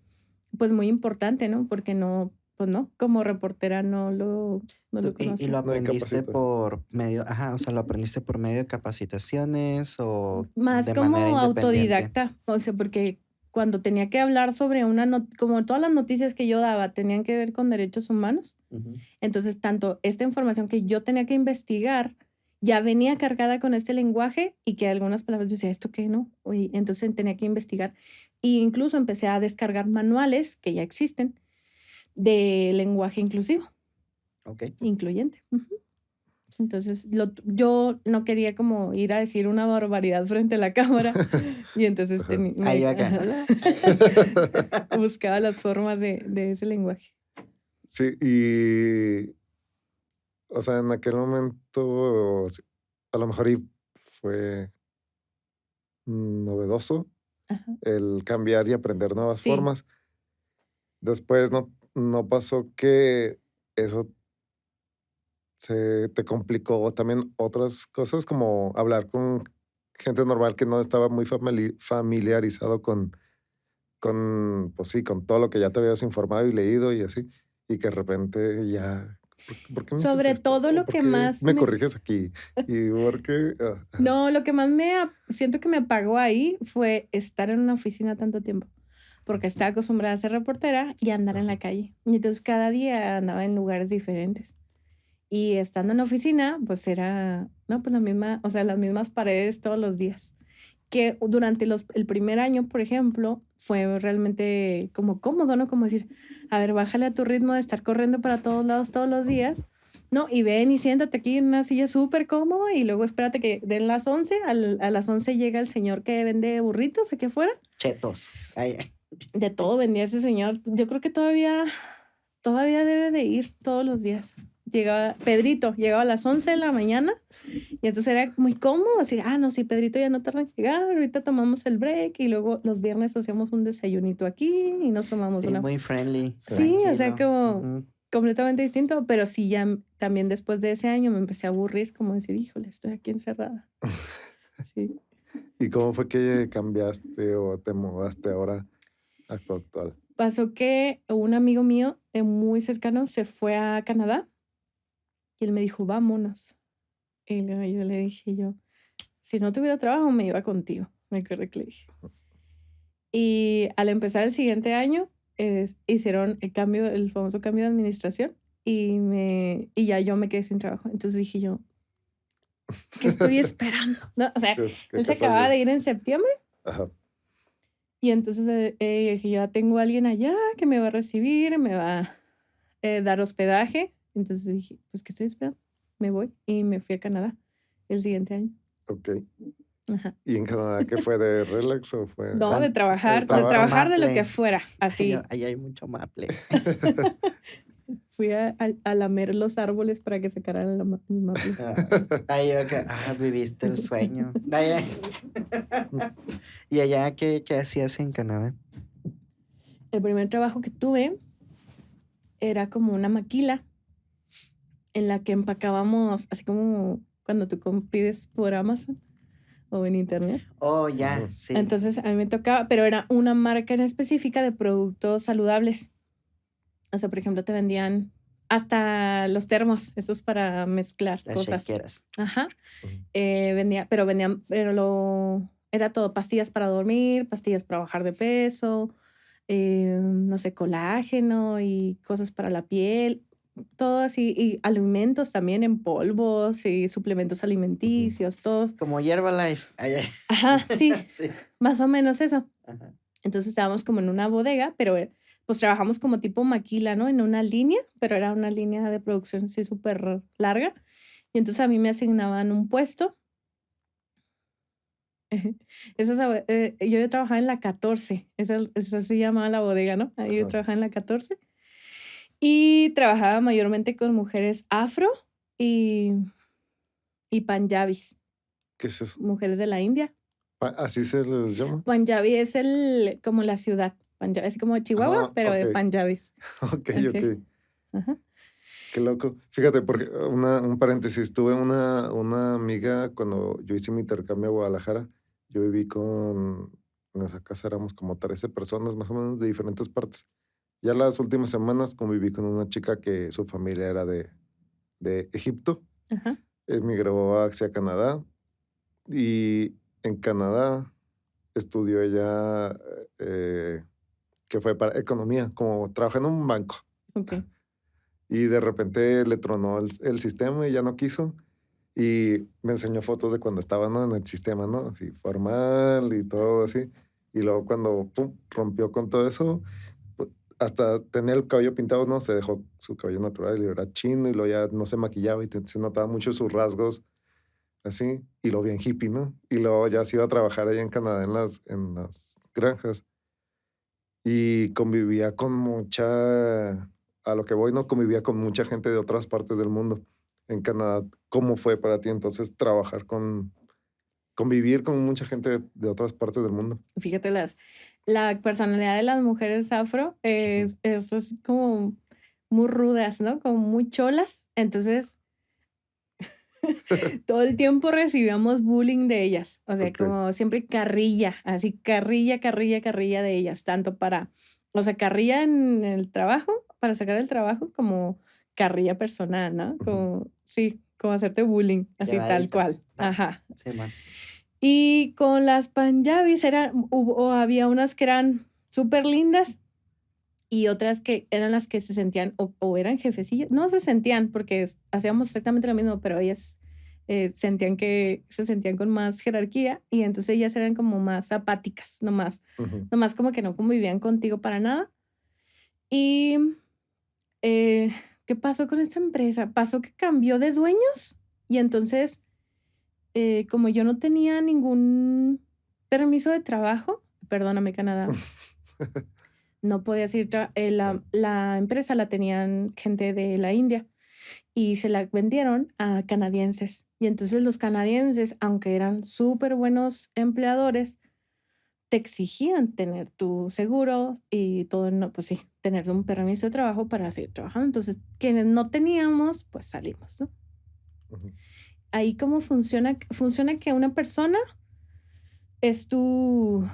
S3: pues muy importante, ¿no? Porque no, pues no, como reportera no lo
S2: Y lo
S3: conocí.
S1: No hay
S2: aprendiste
S1: capacitación.
S2: por medio, ajá, o sea, lo aprendiste por medio de capacitaciones o
S3: Más
S2: de manera
S3: como
S2: independiente.
S3: autodidacta, o sea, porque cuando tenía que hablar sobre como todas las noticias que yo daba tenían que ver con derechos humanos,
S2: Ujú.
S3: entonces tanto esta información que yo tenía que investigar ya venía cargada con este lenguaje y que algunas palabras yo decía, ¿esto qué no? Y entonces tenía que investigar. E incluso empecé a descargar manuales que ya existen de lenguaje inclusivo,
S2: Ok.
S3: incluyente. Ujú. Entonces, yo no quería como ir a decir una barbaridad frente a la cámara y entonces
S1: Ajá.
S2: Ahí acá. Hola.
S3: buscaba las formas de ese lenguaje.
S1: Sí, y, o sea, en aquel momento, a lo mejor y fue novedoso
S3: Ajá.
S1: el cambiar y aprender nuevas
S3: Sí,
S1: formas. Después no pasó que eso se te complicó también otras cosas como hablar con gente normal que no estaba muy familiarizado pues sí, con todo lo que ya te habías informado y leído y así, y que de repente ya, ¿por qué me dices
S3: Sobre
S1: esto?
S3: todo
S1: ¿O
S3: lo
S1: por
S3: que
S1: qué
S3: más
S1: me
S3: me...
S1: corriges aquí? ¿Y por qué?
S3: No, lo que más siento que me apagó ahí fue estar en una oficina tanto tiempo, porque estaba acostumbrada a ser reportera y andar en la
S1: Ajá.
S3: calle. Y entonces cada día andaba en lugares diferentes. Y estando en la oficina, pues era, no, pues la misma, o sea, las mismas paredes todos los días. Que durante el primer año, por ejemplo, fue realmente como cómodo, ¿no? Como decir, a ver, bájale a tu ritmo de estar corriendo para todos lados todos los días, ¿no? Y ven y siéntate aquí en una silla súper cómodo y luego espérate que den las 11, a las 11 llega el señor que vende burritos aquí afuera.
S2: Chetos. Ay,
S3: De todo vendía ese señor. Yo creo que todavía debe de ir todos los días. Pedrito llegaba a las 11 de la mañana y entonces era muy cómodo decir, no, sí, Pedrito ya no tarda en llegar, ahorita tomamos el break y luego los viernes hacíamos un desayunito aquí y nos tomamos
S2: sí,
S3: una...
S2: muy friendly.
S3: Sí, o sea,
S2: Tranquilo.
S3: como
S2: Ujú.
S3: completamente distinto, pero sí, ya también después de ese año me empecé a aburrir, como decir, híjole, estoy aquí encerrada. Sí.
S1: ¿Y cómo fue que cambiaste o te mudaste ahora a tu actual?
S3: Pasó que un amigo mío muy cercano se fue a Canadá y él me dijo, vámonos. Y luego yo le dije si no tuviera trabajo me iba contigo, me acuerdo que le dije. Y al empezar el siguiente año, hicieron el famoso cambio de administración y ya yo me quedé sin trabajo. Entonces dije yo, ¿qué estoy esperando? ¿No? O sea,
S1: Qué
S3: él se acababa
S1: casualidad.
S3: de ir en septiembre
S1: Ajá.
S3: y entonces dije, ya tengo a alguien allá que me va a recibir, me va a dar hospedaje. Entonces dije, pues, ¿qué estoy esperando? Me voy y me fui a Canadá el siguiente año.
S1: Ok.
S3: Ajá.
S1: ¿Y en Canadá qué fue? ¿De relax o fue
S3: No, de
S2: ¿Cuán-
S3: trabajar
S2: ¿Cuánto
S3: de lo que
S2: maple?
S3: fuera, así.
S2: Ahí hay mucho maple.
S3: Fui a lamer los árboles para que sacaran el maple.
S2: Viviste el sueño. Ay. ¿Y allá qué hacías en Canadá?
S3: El primer trabajo que tuve era como una maquila en la que empacábamos, así como cuando tú pides por Amazon o en internet.
S2: Oh, ya,
S1: Ujú.
S2: sí.
S3: Entonces a mí me tocaba, pero era una marca en específica de productos saludables. O sea, por ejemplo, te vendían hasta los termos, estos para mezclar
S2: Las
S3: cosas.
S2: shakeras.
S3: Ajá.
S1: Ujú.
S3: Era todo pastillas para dormir, pastillas para bajar de peso, no sé, colágeno y cosas para la piel, todo así, y alimentos también en polvos y suplementos alimenticios, todos.
S2: Como Herbalife.
S3: Ajá, sí,
S2: Sí.
S3: más o menos eso.
S2: Ajá.
S3: Entonces estábamos como en una bodega, pero pues trabajamos como tipo maquila, ¿no? En una línea, pero era una línea de producción así súper larga. Y entonces a mí me asignaban un puesto. Yo trabajaba en la 14, esa se llamaba la bodega, ¿no? Ahí yo
S1: Ajá.
S3: trabajaba en la 14 y trabajaba mayormente con mujeres afro y, y panjabis,
S1: ¿Qué es eso?
S3: mujeres de la India.
S1: ¿Así se les llama?
S3: Punjabi es como la ciudad, Punjab, así como Chihuahua, pero de
S1: Ok.
S3: panjabis.
S1: Ok,
S3: Ok.
S1: ok.
S3: Ajá.
S1: Qué loco. Fíjate, porque un paréntesis, tuve una amiga cuando yo hice mi intercambio a Guadalajara. Yo viví en esa casa éramos como 13 personas más o menos de diferentes partes. Ya las últimas semanas conviví con una chica que su familia era de Egipto,
S3: Ajá.
S1: emigró hacia Canadá y en Canadá estudió ella, que fue para economía, como trabaja en un banco.
S3: Ok.
S1: Y de repente le tronó el sistema y ya no quiso. Y me enseñó fotos de cuando estaba, ¿no? En el sistema, ¿no? Así formal y todo así. Y luego cuando pum, rompió con todo eso, pues, hasta tener el cabello pintado, ¿no? Se dejó su cabello natural y era chino y luego ya no se maquillaba y se notaba mucho sus rasgos así. Y lo bien hippie, ¿no? Y luego ya se iba a trabajar allá en Canadá en las granjas. Y convivía con a lo que voy, no convivía con mucha gente de otras partes del mundo. En Canadá, ¿cómo fue para ti entonces convivir con mucha gente de otras partes del mundo?
S3: Fíjate, la personalidad de las mujeres afro es así como muy rudas, ¿no? Como muy cholas. Entonces, Todo el tiempo recibíamos bullying de ellas. O sea,
S1: Ok.
S3: como siempre carrilla, así carrilla de ellas, tanto para, o sea, carrilla en el trabajo, para sacar el trabajo, como carrilla personal, ¿no?
S1: Ujú.
S3: Como, sí, como hacerte bullying, así tal cual.
S2: Llevaditas. Tas.
S3: Ajá.
S2: Sí, man.
S3: Y con las panjabis había unas que eran súper lindas y otras que eran las que se sentían o eran jefecillas, no se sentían porque hacíamos exactamente lo mismo, pero ellas sentían que se sentían con más jerarquía y entonces ellas eran como más apáticas,
S1: Ujú.
S3: nomás como que no convivían contigo para nada. Y ¿qué pasó con esta empresa? Pasó que cambió de dueños y entonces como yo no tenía ningún permiso de trabajo, perdóname Canadá, no podía seguir, la empresa la tenían gente de la India y se la vendieron a canadienses. Y entonces los canadienses, aunque eran súper buenos empleadores, te exigían tener tu seguro y todo, no, pues sí, tener un permiso de trabajo para seguir trabajando. Entonces, quienes no teníamos, pues salimos, ¿no?
S1: Ujú.
S3: Ahí cómo funciona que una persona es como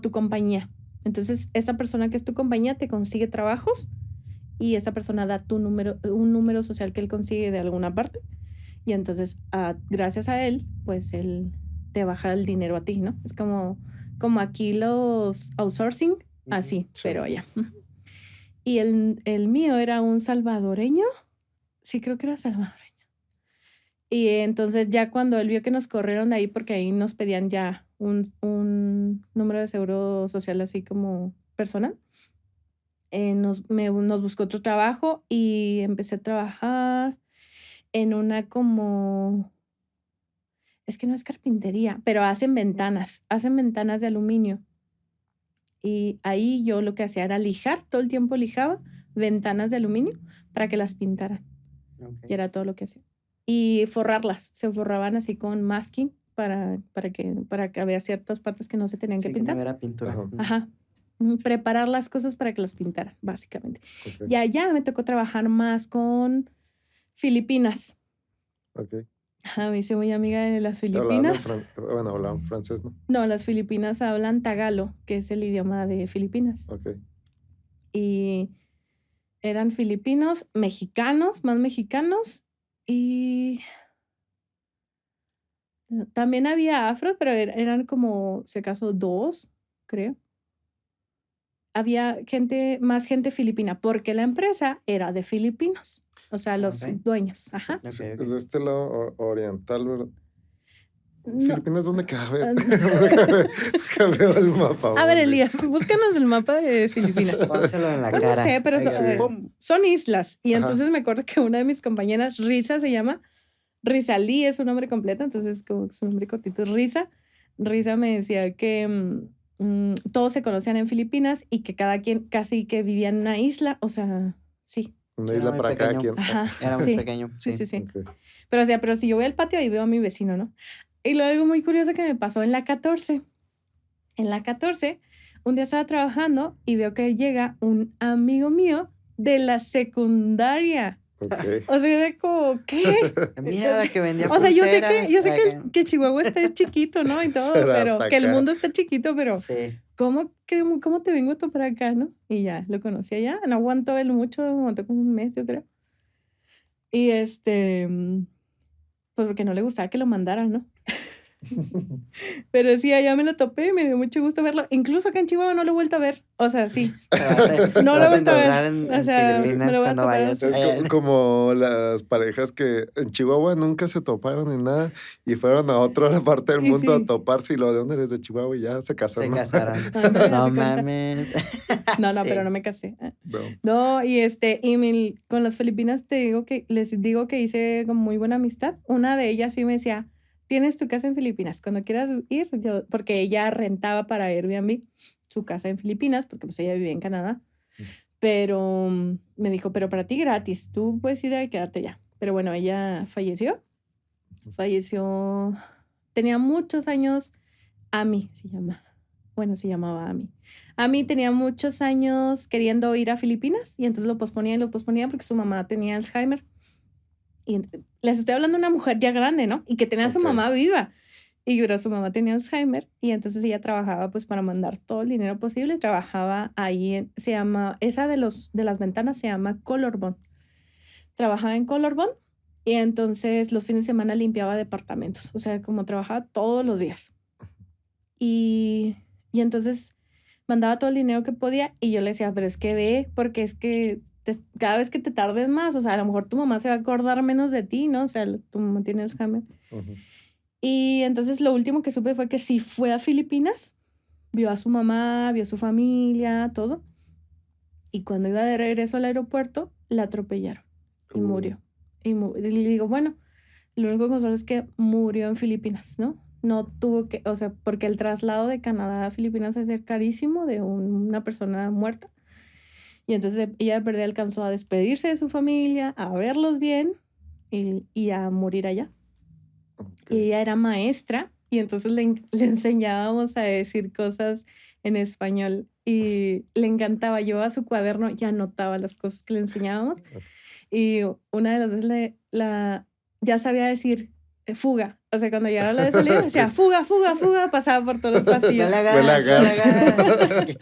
S3: tu compañía. Entonces, esa persona que es tu compañía te consigue trabajos y esa persona da un número social que él consigue de alguna parte. Y entonces, gracias a él, pues él te baja el dinero a ti, ¿no? Es como aquí los outsourcing, así,
S1: Sí.
S3: pero allá. Y el mío era un salvadoreño. Sí, creo que era salvadoreño. Y entonces ya cuando él vio que nos corrieron de ahí, porque ahí nos pedían ya un número de seguro social así como personal, nos buscó otro trabajo y empecé a trabajar en una como, es que no es carpintería, pero hacen ventanas de aluminio. Y ahí yo lo que hacía era lijar, todo el tiempo lijaba ventanas de aluminio para que las pintaran. Y era todo lo que hacía. Y forrarlas, se forraban así con masking para que había ciertas partes que no se tenían que
S2: Sí, que no
S3: pintar.
S2: hubiera pintura.
S1: Ajá.
S2: Ujú.
S3: Ajá. Preparar las cosas para que las pintaran, básicamente.
S1: Ok.
S3: Y allá me tocó trabajar más con Filipinas.
S1: Ok.
S3: Ajá, me hice muy amiga de las
S1: Hablaban
S3: Filipinas.
S1: bueno, hablaban francés, ¿no?
S3: No, las Filipinas hablan tagalo, que es el idioma de Filipinas.
S1: Ok.
S3: Y eran filipinos, mexicanos, más mexicanos. Y también había afros, pero eran como, si acaso, 2, creo. Había más gente filipina, porque la empresa era de filipinos. O sea, los
S2: Ok.
S3: dueños. Ajá.
S2: Ok,
S1: Es
S2: ok.
S1: de este lado oriental, ¿verdad?
S3: No.
S1: ¿Filipinas dónde queda? A ver,
S3: Ah,
S1: déjame ver el mapa.
S3: A ver,
S1: porque-
S3: Elías, búscanos el mapa de Filipinas.
S2: Pónselo en la
S3: Pues no
S2: cara.
S3: sé, pero
S2: Oiga,
S1: Sí.
S3: son islas. Y
S1: Ajá.
S3: entonces me acuerdo que una de mis compañeras, Risa se llama, Rizalí es su nombre completo, entonces como que su nombre cortito es Risa. Risa me decía que todos se conocían en Filipinas y que cada quien casi que vivía en una isla, o sea, sí.
S1: Una
S2: Era
S1: isla
S2: muy
S1: para cada
S2: pequeño.
S1: quien.
S3: Ajá.
S2: Era muy
S3: Sí.
S2: pequeño.
S3: Sí, sí, sí.
S1: Ok.
S3: Pero o sea, pero si yo voy al patio ahí veo a mi vecino, ¿no? Y luego algo muy curioso que me pasó en la 14. En la 14, un día estaba trabajando y veo que llega un amigo mío de la secundaria.
S1: Ok.
S3: O sea, era como, ¿qué?
S2: Mira la que vendía
S3: O sea, yo sé
S2: pulseras.
S3: que Chihuahua está chiquito, ¿no? Y todo,
S1: Pero
S3: pero
S1: hasta
S3: que el
S1: acá.
S3: mundo está chiquito, pero
S2: Sí.
S3: ¿cómo te vengo a topar acá, no? Y ya, lo conocí allá. No aguantó él mucho, aguantó como un mes, yo creo. Y pues porque no le gustaba que lo mandaran, ¿no? Pero sí, allá me lo topé y me dio mucho gusto verlo. Incluso acá en Chihuahua no lo he vuelto a ver. O sea, sí.
S2: Lo
S3: No lo he
S2: vas a
S3: vuelto a ver.
S2: encontrar en
S3: O sea, me
S2: Filipinas
S3: lo voy a
S2: cuando
S3: topar.
S2: vayas.
S1: Es como las parejas que en Chihuahua nunca se toparon ni nada y fueron a otra parte del
S3: Sí,
S1: mundo
S3: sí.
S1: a toparse y lo de dónde eres de Chihuahua y ya se
S2: Se
S1: casaron.
S2: casaron.
S3: Ándale,
S2: No
S3: haz de cuenta.
S2: mames.
S3: No,
S2: Sí.
S3: pero no me casé.
S1: No.
S3: No, y con las Filipinas les digo que hice como muy buena amistad. Una de ellas sí me decía, tienes tu casa en Filipinas, cuando quieras ir, porque ella rentaba para Airbnb su casa en Filipinas, porque pues ella vivía en Canadá. Pero me dijo, pero para ti gratis, tú puedes ir a quedarte allá. Pero bueno, ella falleció. Tenía muchos años. Ami se llama. Bueno, se llamaba Ami. Ami tenía muchos años queriendo ir a Filipinas y entonces lo posponía porque su mamá tenía Alzheimer. Y les estoy hablando de una mujer ya grande, ¿no? Y que tenía a su
S1: Ok.
S3: mamá viva. Y pero su mamá tenía Alzheimer y entonces ella trabajaba pues para mandar todo el dinero posible. Trabajaba ahí, se llama, esa de las ventanas se llama Colorbond. Trabajaba en Colorbond y entonces los fines de semana limpiaba departamentos. O sea, como trabajaba todos los días. Y entonces mandaba todo el dinero que podía y yo le decía, pero es que ve, porque es que cada vez que te tardes más, o sea, a lo mejor tu mamá se va a acordar menos de ti, ¿no? O sea, tu mamá tiene Alzheimer.
S1: Ujú.
S3: Y entonces lo último que supe fue que sí fue a Filipinas, vio a su mamá, vio a su familia, todo. Y cuando iba de regreso al aeropuerto, la atropellaron y murió. Y le digo, bueno, lo único que consuelo es que murió en Filipinas, ¿no? No tuvo que, o sea, porque el traslado de Canadá a Filipinas es carísimo de una persona muerta. Y entonces ella de verdad alcanzó a despedirse de su familia, a verlos bien y a morir allá.
S1: Ok.
S3: Y ella era maestra y entonces le enseñábamos a decir cosas en español y le encantaba. Llevaba su cuaderno y anotaba las cosas que le enseñábamos. Y una de las veces ya sabía decir fuga. O sea, cuando llegaba la de salida, decía
S1: Sí.
S3: fuga, fuga, fuga, pasaba por todos los pasillos.
S2: Huele a
S1: Huele a
S2: gas, huele a
S1: gas.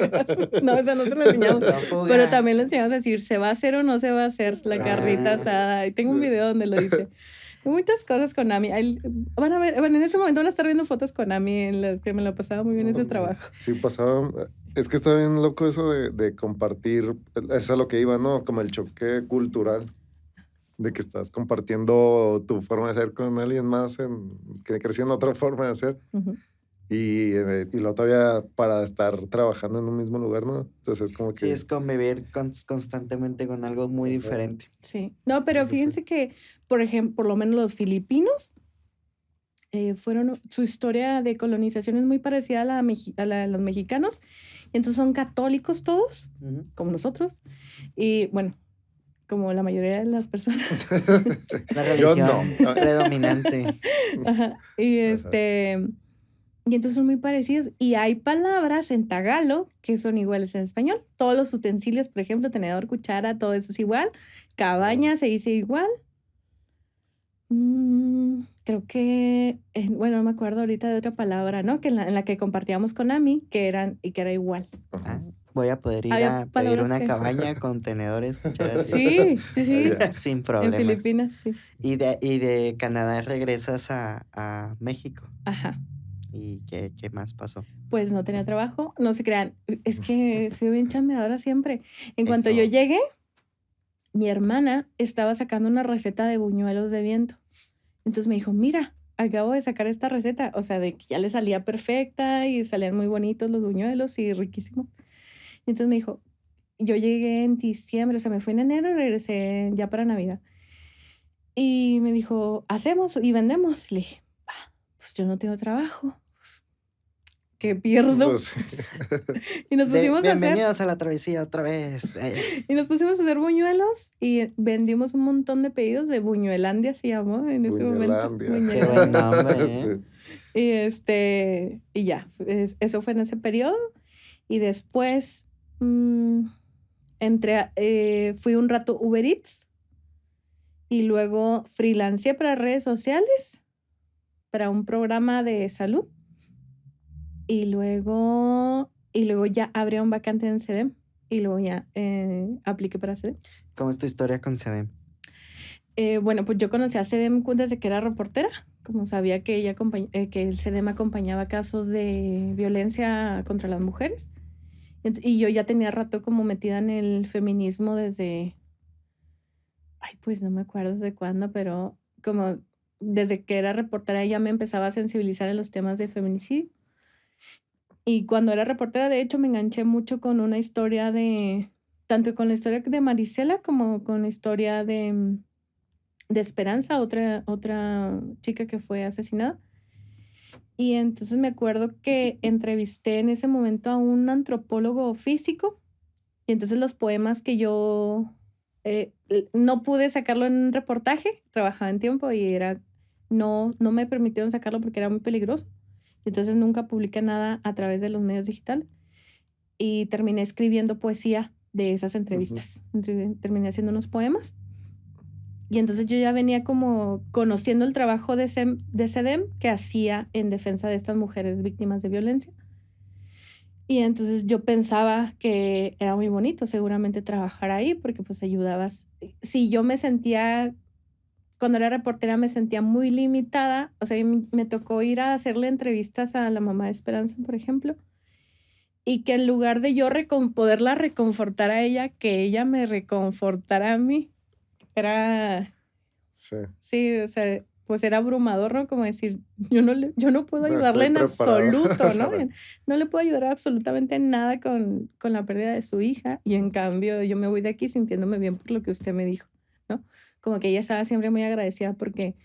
S2: gas.
S3: No, esa no se la enseñamos.
S2: La fuga.
S3: Pero también le enseñamos a decir, ¿se va a hacer o no se va a hacer la carrita
S2: Ah.
S3: asada? Y tengo un video donde lo dice. Muchas cosas con Ami. Van a ver, bueno, en ese momento van a estar viendo fotos con Ami en las que me la pasaba muy bien ese trabajo.
S1: Sí, pasaba. Es que está bien loco eso de compartir. Eso es a lo que iba, ¿no? Como el choque cultural. De que estás compartiendo tu forma de ser con alguien más que creció en otra forma de hacer.
S3: Ujú.
S1: Y luego todavía para estar trabajando en un mismo lugar, ¿no? Entonces es como
S2: Sí,
S1: que...
S2: es convivir constantemente con algo muy diferente.
S3: Sí. No, pero
S1: Sí, sí,
S3: fíjense que, por ejemplo, por lo menos los filipinos su historia de colonización es muy parecida a la de los mexicanos. Y entonces son católicos todos,
S2: Ujú.
S3: como nosotros. Y bueno, como la mayoría de las personas.
S2: La
S1: Yo
S2: religión
S1: no.
S2: predominante.
S3: Ajá. Y entonces son muy parecidos. Y hay palabras en tagalo que son iguales en español. Todos los utensilios, por ejemplo, tenedor, cuchara, todo eso es igual. Cabaña se dice igual. Creo que, bueno, no me acuerdo ahorita de otra palabra, ¿no? Que en la que compartíamos con Ami, que era igual.
S2: Ah, voy a poder ir
S3: Había
S2: a pedir
S3: palabras
S2: una
S3: que...
S2: cabaña con tenedores, cucharas.
S3: Sí, sí, sí.
S1: Ya.
S2: Sin
S3: En
S2: problemas.
S3: Filipinas, sí.
S2: Y de Canadá regresas a México.
S3: Ajá.
S2: ¿Y qué más pasó?
S3: Pues no tenía trabajo, no se crean. Es que soy bien chambeadora siempre. En cuanto yo
S2: Eso.
S3: llegué, mi hermana estaba sacando una receta de buñuelos de viento. Entonces me dijo, mira, acabo de sacar esta receta. O sea, de que ya le salía perfecta y salían muy bonitos los buñuelos y riquísimos. Y entonces me dijo, yo llegué en diciembre, o sea, me fui en enero y regresé ya para Navidad. Y me dijo, hacemos y vendemos. Y le dije, pues yo no tengo trabajo. Pues, ¿qué pierdo?
S1: Pues,
S3: Y nos pusimos a hacer...
S2: Bienvenidos a la travesía otra vez.
S3: Y nos pusimos a hacer buñuelos y vendimos un montón de pedidos de Buñuelandia, se llamó en ese momento.
S1: Buñuelandia.
S2: Qué buen nombre, ¿eh?
S1: Sí.
S3: Y ya, eso fue en ese periodo. Y después fui un rato Uber Eats y luego freelancé para redes sociales, para un programa de salud. Y luego ya abrí un vacante en CEDEM y luego ya apliqué para CEDEM.
S2: ¿Cómo es tu historia con CEDEM?
S3: Bueno, pues yo conocí a CEDEM desde que era reportera, como sabía que que el CEDEM acompañaba casos de violencia contra las mujeres. Y yo ya tenía rato como metida en el feminismo desde, pues no me acuerdo desde cuándo, pero como desde que era reportera ya me empezaba a sensibilizar en los temas de feminicidio. Y cuando era reportera, de hecho, me enganché mucho con una historia tanto con la historia de Marisela como con la historia de Esperanza, otra chica que fue asesinada. Y entonces me acuerdo que entrevisté en ese momento a un antropólogo físico y entonces los poemas que yo no pude sacarlo en un reportaje, trabajaba en tiempo y no me permitieron sacarlo porque era muy peligroso. Entonces nunca publiqué nada a través de los medios digitales y terminé escribiendo poesía de esas entrevistas. Terminé haciendo unos poemas Y entonces yo ya venía como conociendo el trabajo de CEDEM que hacía en defensa de estas mujeres víctimas de violencia. Y entonces yo pensaba que era muy bonito seguramente trabajar ahí porque pues ayudabas. Si yo me sentía, cuando era reportera me sentía muy limitada, o sea, me tocó ir a hacerle entrevistas a la mamá de Esperanza, por ejemplo, y que en lugar de yo poderla reconfortar a ella, que ella me reconfortara a mí, era,
S1: Sí.
S3: sí, o sea, pues era abrumador, ¿no? Como decir, yo no puedo
S1: No
S3: ayudarle
S1: estoy
S3: en
S1: preparado
S3: absoluto, ¿no?
S1: para...
S3: No le puedo ayudar absolutamente en nada con la pérdida de su hija y en cambio yo me voy de aquí sintiéndome bien por lo que usted me dijo, ¿no? Como que ella estaba siempre muy agradecida porque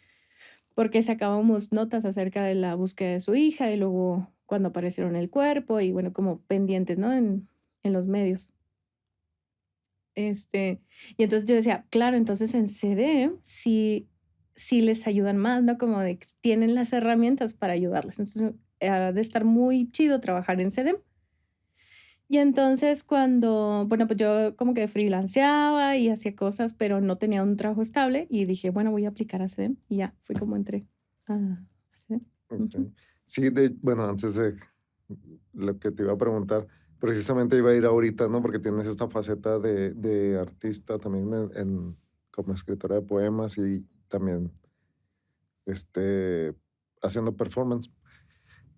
S3: sacábamos notas acerca de la búsqueda de su hija y luego cuando aparecieron el cuerpo y bueno, como pendientes, ¿no? En los medios. Y entonces yo decía, claro, entonces en CD sí les ayudan más, ¿no? Como de que tienen las herramientas para ayudarles. Entonces, ha de estar muy chido trabajar en CD. Y entonces cuando, bueno, pues yo como que freelanceaba y hacía cosas, pero no tenía un trabajo estable y dije, bueno, voy a aplicar a CEDEM y ya, fue como entré a CEDEM.
S1: Ok.
S3: Ujú.
S1: Sí, bueno, antes de lo que te iba a preguntar, precisamente iba a ir ahorita, ¿no? Porque tienes esta faceta de artista también como escritora de poemas y también haciendo performance.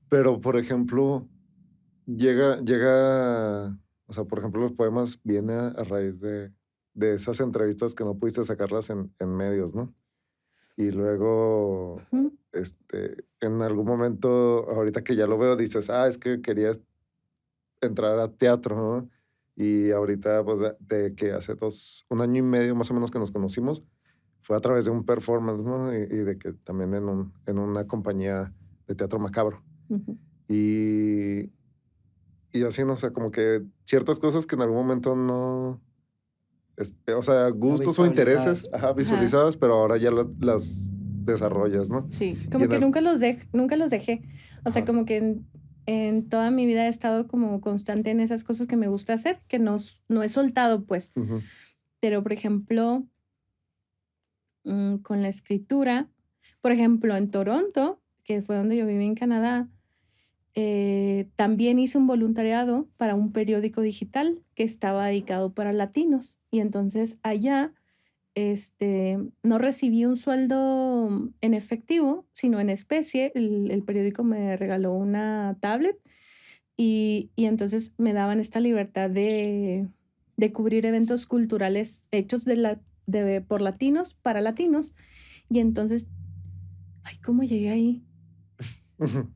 S1: Pero, por ejemplo, o sea, por ejemplo, los poemas vienen a raíz de esas entrevistas que no pudiste sacarlas en medios, ¿no? Y luego,
S3: Ujú.
S1: en algún momento, ahorita que ya lo veo, dices, es que querías entrar a teatro, ¿no? Y ahorita, pues, de que hace un año y medio más o menos que nos conocimos, fue a través de un performance, ¿no? Y de que también en una compañía de teatro macabro.
S3: Ujú.
S1: Y así, ¿no? O sea, como que ciertas cosas que en algún momento no, o sea,
S2: No
S1: gustos o intereses,
S2: visualizabas.
S3: Ajá,
S1: visualizabas, pero ahora ya las desarrollas, ¿no?
S3: sí,
S1: Y
S3: como
S1: en
S3: que
S1: el,
S3: nunca los dejé. O sea,
S1: ajá,
S3: como que en toda mi vida he estado como constante en esas cosas que me gusta hacer, que no he soltado, pues.
S1: ujú,
S3: Pero, por ejemplo, con la escritura, por ejemplo, en Toronto, que fue donde yo viví en Canadá, también hice un voluntariado para un periódico digital que estaba dedicado para latinos. Y entonces allá no recibí un sueldo en efectivo, sino en especie. El periódico me regaló una tablet y entonces me daban esta libertad de cubrir eventos culturales hechos por latinos para latinos. Y entonces, ay, ¿cómo llegué ahí?
S1: ujú.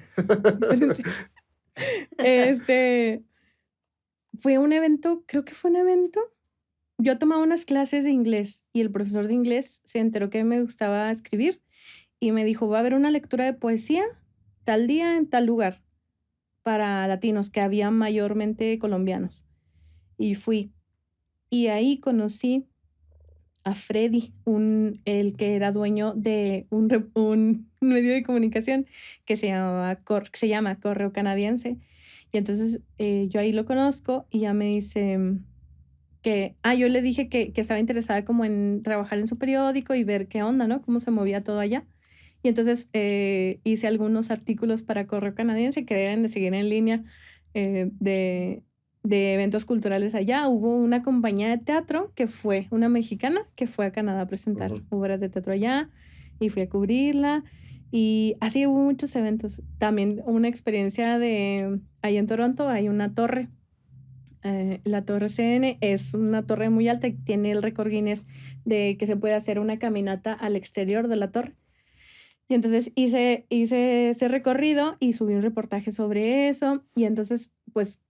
S3: Espérense. Este, fue un evento, creo que fue un evento. Yo tomaba unas clases de inglés y el profesor de inglés se enteró que me gustaba escribir y me dijo, va a haber una lectura de poesía tal día en tal lugar para latinos, que había mayormente colombianos. Y fui. Y ahí conocí a Freddy, el que era dueño de un medio de comunicación que se llama Correo Canadiense. Y entonces yo ahí lo conozco y ya me dice yo le dije que estaba interesada como en trabajar en su periódico y ver qué onda, ¿no? Cómo se movía todo allá. Y entonces hice algunos artículos para Correo Canadiense que deben de seguir en línea de eventos culturales allá. Hubo una compañía de teatro que fue una mexicana que fue a Canadá a presentar
S1: Ujú.
S3: obras de teatro allá y fui a cubrirla. Y así hubo muchos eventos. También una experiencia ahí en Toronto hay una torre. La Torre CN es una torre muy alta y tiene el récord Guinness de que se puede hacer una caminata al exterior de la torre. Y entonces hice ese recorrido y subí un reportaje sobre eso. Y entonces, pues,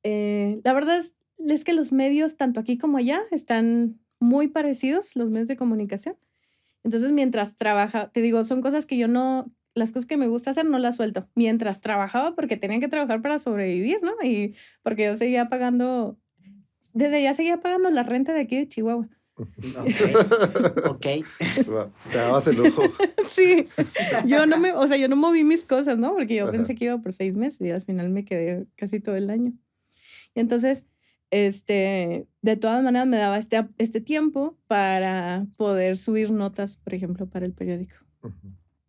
S3: la verdad es que los medios, tanto aquí como allá, están muy parecidos, los medios de comunicación. Entonces, mientras trabaja, te digo, son cosas que yo no, las cosas que me gusta hacer no las suelto. Mientras trabajaba, porque tenía que trabajar para sobrevivir, ¿no? Y porque yo seguía pagando, desde ya seguía pagando la renta de aquí de Chihuahua.
S2: Ok.
S1: Te dabas el lujo.
S3: Sí, o sea, yo no moví mis cosas, ¿no? Porque yo pensé que iba por 6 meses y al final me quedé casi todo el año. Y entonces, de todas maneras me daba este tiempo para poder subir notas, por ejemplo, para el periódico.
S1: Ujú.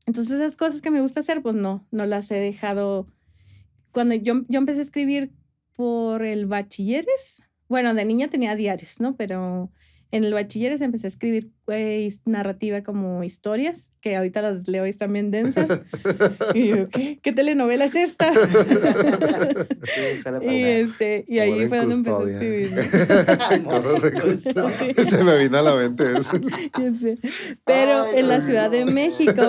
S3: Entonces esas cosas que me gusta hacer, pues no las he dejado. Cuando yo empecé a escribir por el bachilleres, bueno, de niña tenía diarios, ¿no? Pero en el bachilleres empecé a escribir narrativa como historias, que ahorita las leo y están bien densas. Y yo, ¿qué telenovela es esta?
S2: Sí, suele pasar.
S3: Y ahí
S1: Amor en
S3: fue donde empecé a
S1: custodia.
S3: escribir, ¿no?
S1: Cosas de
S2: Custodia.
S1: Se me vino a la mente eso.
S3: Ya sé. Pero
S2: Ay,
S3: en la
S2: no,
S3: Ciudad de
S2: no.
S3: México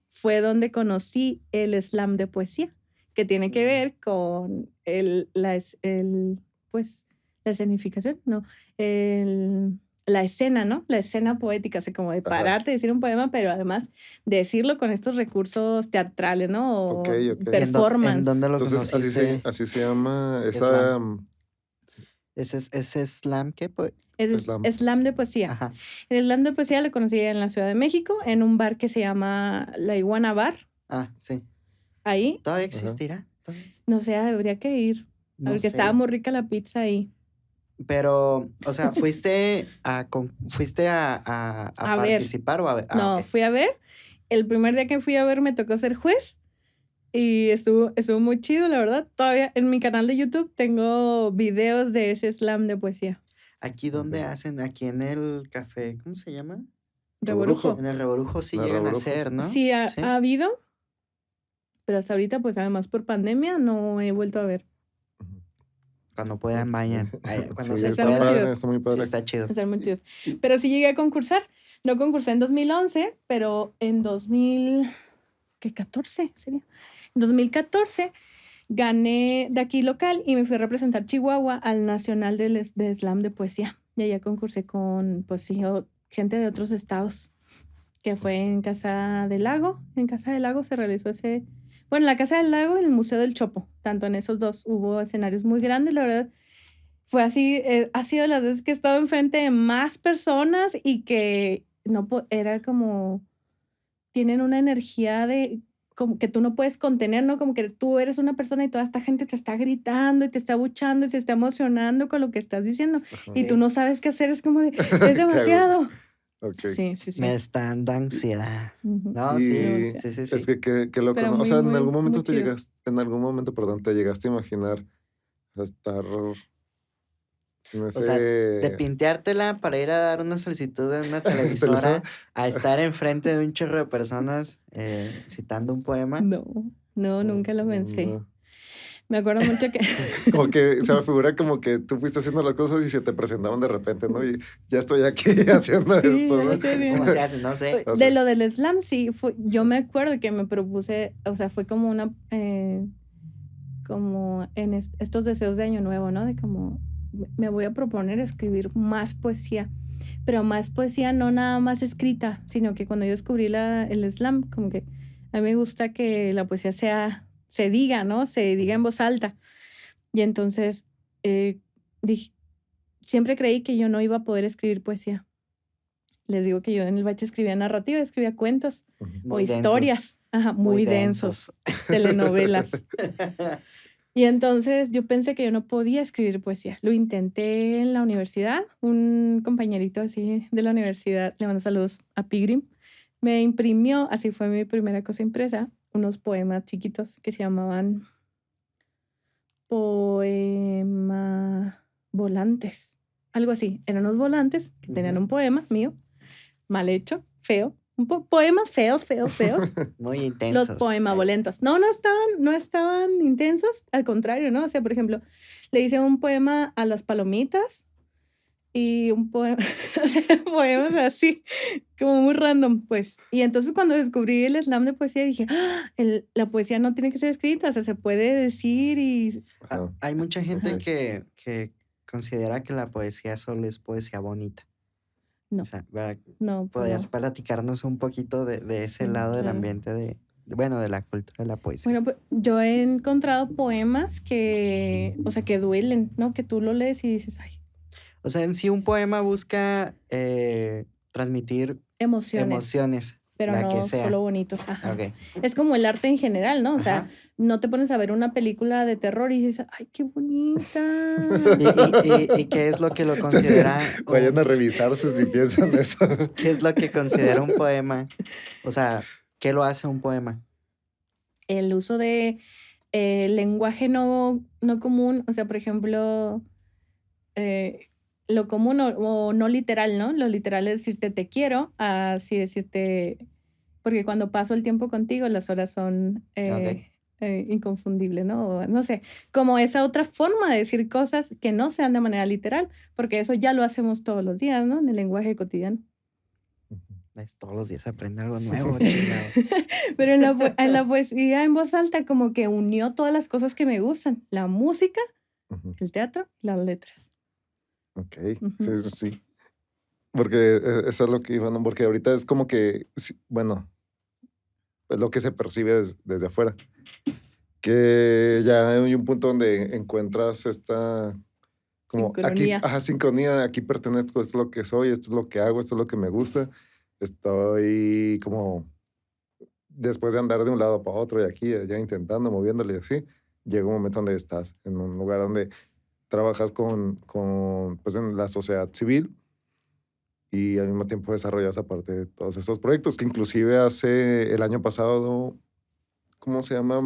S3: fue donde conocí el slam de poesía, que tiene que ver con pues, la escenificación, no, la escena, ¿no? La escena poética, así como de
S1: Ajá.
S3: pararte, decir un poema, pero además decirlo con estos recursos teatrales, ¿no? O
S1: Ok.
S3: performance.
S2: ¿En dónde lo
S1: Entonces,
S2: conociste?
S1: así se llama esa
S2: Slam. ¿Ese slam qué?
S3: Es
S1: slam.
S3: slam de poesía.
S2: Ajá.
S3: El slam de poesía lo conocí en la Ciudad de México, en un bar que se llama La Iguana Bar.
S2: Ah, sí.
S3: Ahí,
S2: ¿Todavía existirá?
S3: no sé, debería que ir.
S2: No
S3: Porque
S2: sé.
S3: estaba muy rica la pizza ahí.
S2: Pero, o sea, ¿fuiste a
S3: ver.
S2: participar o a ver?
S3: No,
S2: Ok.
S3: fui a ver. El primer día que fui a ver me tocó ser juez y estuvo muy chido, la verdad. Todavía en mi canal de YouTube tengo videos de ese slam de poesía.
S2: ¿Aquí dónde
S1: Ok.
S2: hacen? Aquí en el café, ¿cómo se llama?
S3: Reborujo.
S2: En el Reborujo sí
S1: En el
S2: llegan a
S1: Reborujo.
S2: hacer, ¿no?
S3: Sí, ha habido, pero hasta ahorita, pues además por pandemia, no he vuelto a ver.
S2: Cuando puedan, vayan. Cuando
S1: Sí,
S2: se
S3: está
S1: está
S3: muy
S2: pueda.
S3: chido.
S1: padre, está muy
S2: Sí,
S1: padre.
S2: está chido.
S3: Están muy chidos. Pero sí llegué a concursar. No concursé en 2011, pero en 2014 sería. En 2014 gané de aquí local y me fui a representar Chihuahua al Nacional de Slam de Poesía. Y allá concursé con, pues sí, gente de otros estados, que fue en Casa del Lago. En Casa del Lago se realizó bueno, en la Casa del Lago y en el Museo del Chopo. Tanto en esos dos hubo escenarios muy grandes, la verdad. Fue así, ha sido las veces que he estado enfrente de más personas y que no era como, tienen una energía de, como que tú no puedes contener, ¿no? Como que tú eres una persona y toda esta gente te está gritando y te está abuchando y se está emocionando con lo que estás diciendo.
S1: Ajá.
S3: Y
S2: Sí.
S3: tú no sabes qué hacer, es como de,
S1: ¿Qué
S3: es
S1: hago?
S3: demasiado.
S1: Ok.
S3: Sí.
S2: Me está dando ansiedad.
S3: Ujú.
S2: No,
S1: Y
S2: sí,
S3: demasiado.
S2: sí.
S1: es que loco,
S3: Pero
S1: ¿no? O
S3: muy,
S1: sea, en
S3: muy,
S1: algún momento
S3: muy chido.
S1: perdón, te llegaste a imaginar estar en
S2: O sea, de
S1: ese
S2: pinteártela para ir a dar una solicitud en una
S1: televisora.
S2: televisora a estar enfrente de un chorro de personas citando un poema.
S3: No, nunca lo pensé.
S1: No.
S3: Me acuerdo mucho que
S1: Como que se me figura como que tú fuiste haciendo las cosas y se te presentaban de repente, ¿no? Y ya estoy aquí haciendo
S3: sí,
S1: esto,
S3: ya lo
S1: ¿no?
S3: estoy viendo.
S2: ¿Cómo se hace? No sé.
S1: O
S3: De
S1: sea,
S3: lo del slam, sí, yo me acuerdo que me propuse, o sea, fue como como en estos deseos de Año Nuevo, ¿no? De como, me voy a proponer escribir más poesía, pero más poesía no nada más escrita, sino que cuando yo descubrí el slam, como que a mí me gusta que la poesía se diga, ¿no? Se diga en voz alta. Y entonces dije, siempre creí que yo no iba a poder escribir poesía. Les digo que yo en el bache escribía narrativa, escribía cuentos
S2: Muy
S3: o historias. Ajá, muy densos. Telenovelas. Y entonces yo pensé que yo no podía escribir poesía. Lo intenté en la universidad. Un compañerito así de la universidad, le mando saludos a Pigrim, me imprimió, así fue mi primera cosa impresa, unos poemas chiquitos que se llamaban poema volantes. Algo así. Eran unos volantes que tenían un poema mío, mal hecho, feo. Poemas feos.
S2: Muy
S3: Los
S2: intensos.
S3: poemavolentos. No estaban intensos, al contrario, ¿no? O sea, por ejemplo, le hice un poema a las palomitas y un poema, o sea, poemas así, como muy random, pues. Y entonces cuando descubrí el slam de poesía dije, ¡ah! La poesía no tiene que ser escrita, o sea, se puede decir y...
S1: ajá.
S2: Hay mucha gente
S1: Ok.
S2: que considera que la poesía solo es poesía bonita.
S3: No,
S2: O sea, ¿verdad?
S3: no, pues
S2: ¿Podrías
S3: no.
S2: platicarnos un poquito de ese
S3: Sí,
S2: lado del
S3: claro.
S2: ambiente de la cultura de la poesía?
S3: Bueno, pues yo he encontrado poemas o sea, que duelen, ¿no? Que tú lo lees y dices, ay,
S2: O sea, en sí un poema busca transmitir
S3: emociones.
S2: emociones,
S3: pero
S2: La que
S3: no
S2: sea.
S3: solo bonitos. Ajá.
S2: Ok.
S3: Es como el arte en general, ¿no? O sea,
S2: Ajá.
S3: no te pones a ver una película de terror y dices, ay, qué bonita.
S2: ¿Y qué es lo que lo considera
S1: Vayan a revisarse si piensan eso.
S2: qué es lo que considera un poema? O sea, ¿qué lo hace un poema?
S3: El uso de lenguaje no común, o sea, por ejemplo, lo común o no literal, ¿no? Lo literal es decirte te quiero, así decirte, porque cuando paso el tiempo contigo, las horas son
S2: Ok.
S3: inconfundibles, ¿no? O, no sé, como esa otra forma de decir cosas que no sean de manera literal, porque eso ya lo hacemos todos los días, ¿no? En el lenguaje cotidiano.
S2: Todos los días aprende algo nuevo, chingado.
S3: Pero en la poesía en voz alta como que unió todas las cosas que me gustan, la música,
S1: Ujú.
S3: el teatro y las letras.
S1: Ok,
S3: Ujú.
S1: sí. Porque eso es lo que iba, ¿no? Porque ahorita es como que, bueno, es lo que se percibe desde afuera. Que ya hay un punto donde encuentras esta, como, aquí,
S3: Sincronía.
S1: sincronía, aquí pertenezco, esto es lo que soy, esto es lo que hago, esto es lo que me gusta. Estoy como, después de andar de un lado para otro y aquí, allá intentando, moviéndole y así, llega un momento donde estás en un lugar donde trabajas pues en la sociedad civil y al mismo tiempo desarrollas aparte de todos estos proyectos que inclusive hace el año pasado, ¿cómo se llama?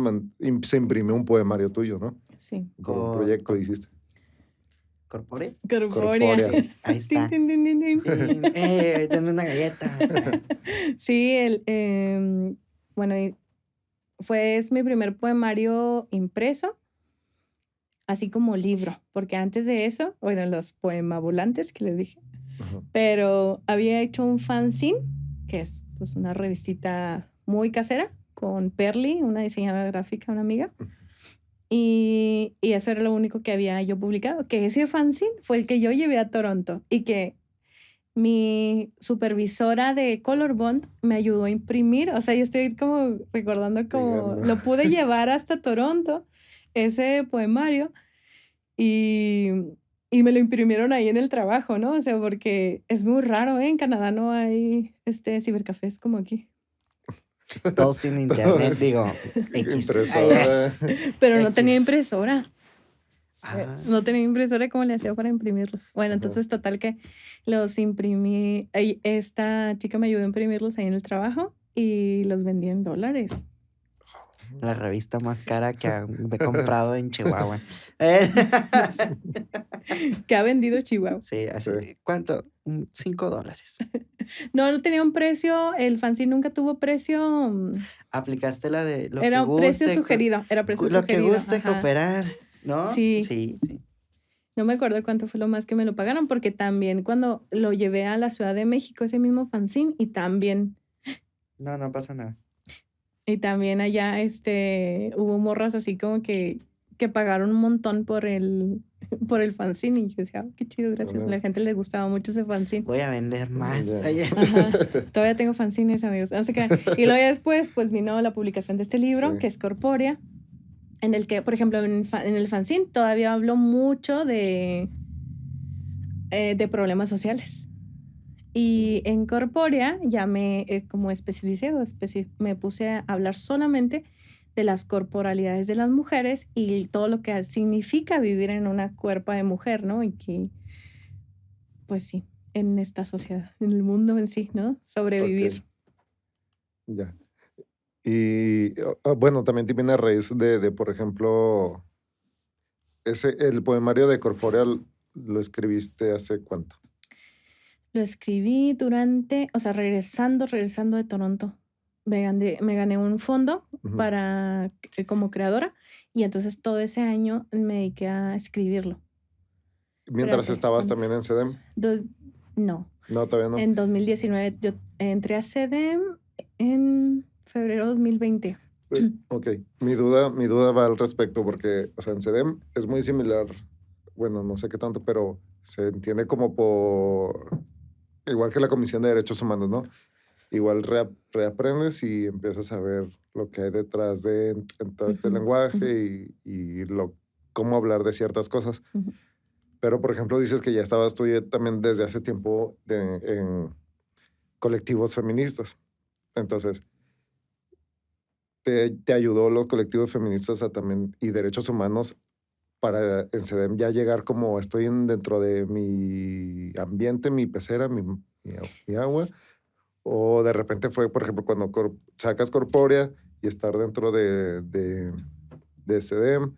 S1: Se imprimió un poemario tuyo, ¿no?
S3: Sí.
S1: Por un proyecto hiciste.
S2: ¿Corpore?
S3: Corpórea.
S1: Corpórea.
S2: Ahí está.
S3: Tin, tin, tin, tin, tin.
S2: Denme una galleta.
S3: Sí, bueno, es mi primer poemario impreso, así como libro, porque antes de eso, bueno, los poemabulantes que les dije,
S1: Ajá.
S3: pero había hecho un fanzine, que es pues una revistita muy casera, con Perly, una diseñadora gráfica, una amiga, y eso era lo único que había yo publicado, que ese fanzine fue el que yo llevé a Toronto y que mi supervisora de Colorbond me ayudó a imprimir, o sea, yo estoy como recordando como
S1: Llegando.
S3: lo pude llevar hasta Toronto, ese poemario, y, y me lo imprimieron ahí en el trabajo, ¿no? O sea, porque es muy raro, ¿eh? En Canadá no hay cibercafés como aquí.
S2: Todos sin internet, digo, X.
S1: Impresora.
S3: Pero no tenía
S2: X.
S3: impresora.
S2: Ah,
S3: No tenía impresora, ¿cómo le hacía para imprimirlos? Bueno,
S1: Ajá.
S3: entonces total que los imprimí, esta chica me ayudó a imprimirlos ahí en el trabajo y los vendí en $.
S2: la revista más cara que he comprado en Chihuahua.
S3: Que ha vendido Chihuahua.
S2: Sí, así.
S1: Sí.
S2: ¿Cuánto? $5.
S3: No tenía un precio, el fanzine nunca tuvo precio,
S2: Aplicaste la de lo que
S3: era un precio
S2: guste.
S3: sugerido, era precio
S2: Lo que
S3: sugerido.
S2: guste
S3: Ajá.
S2: cooperar, ¿no?
S3: Sí.
S2: Sí.
S3: No me acuerdo cuánto fue lo más que me lo pagaron, porque también cuando lo llevé a la Ciudad de México, ese mismo fanzine, y también
S2: No pasa nada.
S3: allá hubo morras así como que pagaron un montón por el fanzine, y yo decía, qué chido, gracias. A la gente le gustaba mucho ese fanzine.
S2: Voy a vender más.
S1: Ya.
S3: Ajá. Todavía tengo fanzines, amigos. Así que, y luego ya después, pues vino la publicación de este libro,
S1: Sí.
S3: que es Corpórea, en el que, por ejemplo, en el fanzine todavía hablo mucho de problemas sociales. Y en Corpórea ya me como especialicé me puse a hablar solamente de las corporalidades de las mujeres y todo lo que significa vivir en una cuerpa de mujer, ¿no? Y que, pues sí, en esta sociedad, en el mundo en sí, ¿no? Sobrevivir.
S1: Ok. Ya. Y bueno, también te viene a raíz de, por ejemplo, el poemario de Corporeal lo escribiste hace cuánto.
S3: Lo escribí regresando de Toronto. Me gané un fondo
S1: Ujú.
S3: para como creadora y entonces todo ese año me dediqué a escribirlo.
S1: Mientras
S3: Espérate,
S1: estabas
S3: ¿cuándo
S1: también en CEDEM.
S3: No.
S1: No, todavía no.
S3: En 2019 yo entré a CEDEM en febrero de 2020.
S1: Ok, mi duda va al respecto porque, o sea, en CEDEM es muy similar, bueno, no sé qué tanto, pero se entiende como igual que la Comisión de Derechos Humanos, ¿no? Igual reaprendes y empiezas a ver lo que hay detrás de en todo este
S3: Ujú,
S1: lenguaje y cómo hablar de ciertas cosas.
S3: ujú.
S1: Pero, por ejemplo, dices que ya estabas tú también desde hace tiempo en colectivos feministas. Entonces, te ayudó los colectivos feministas a también, y derechos humanos para en CEDEM ya llegar como estoy dentro de mi ambiente, mi pecera, mi agua, o de repente fue, por ejemplo, cuando sacas Corpórea y estar dentro de CEDEM,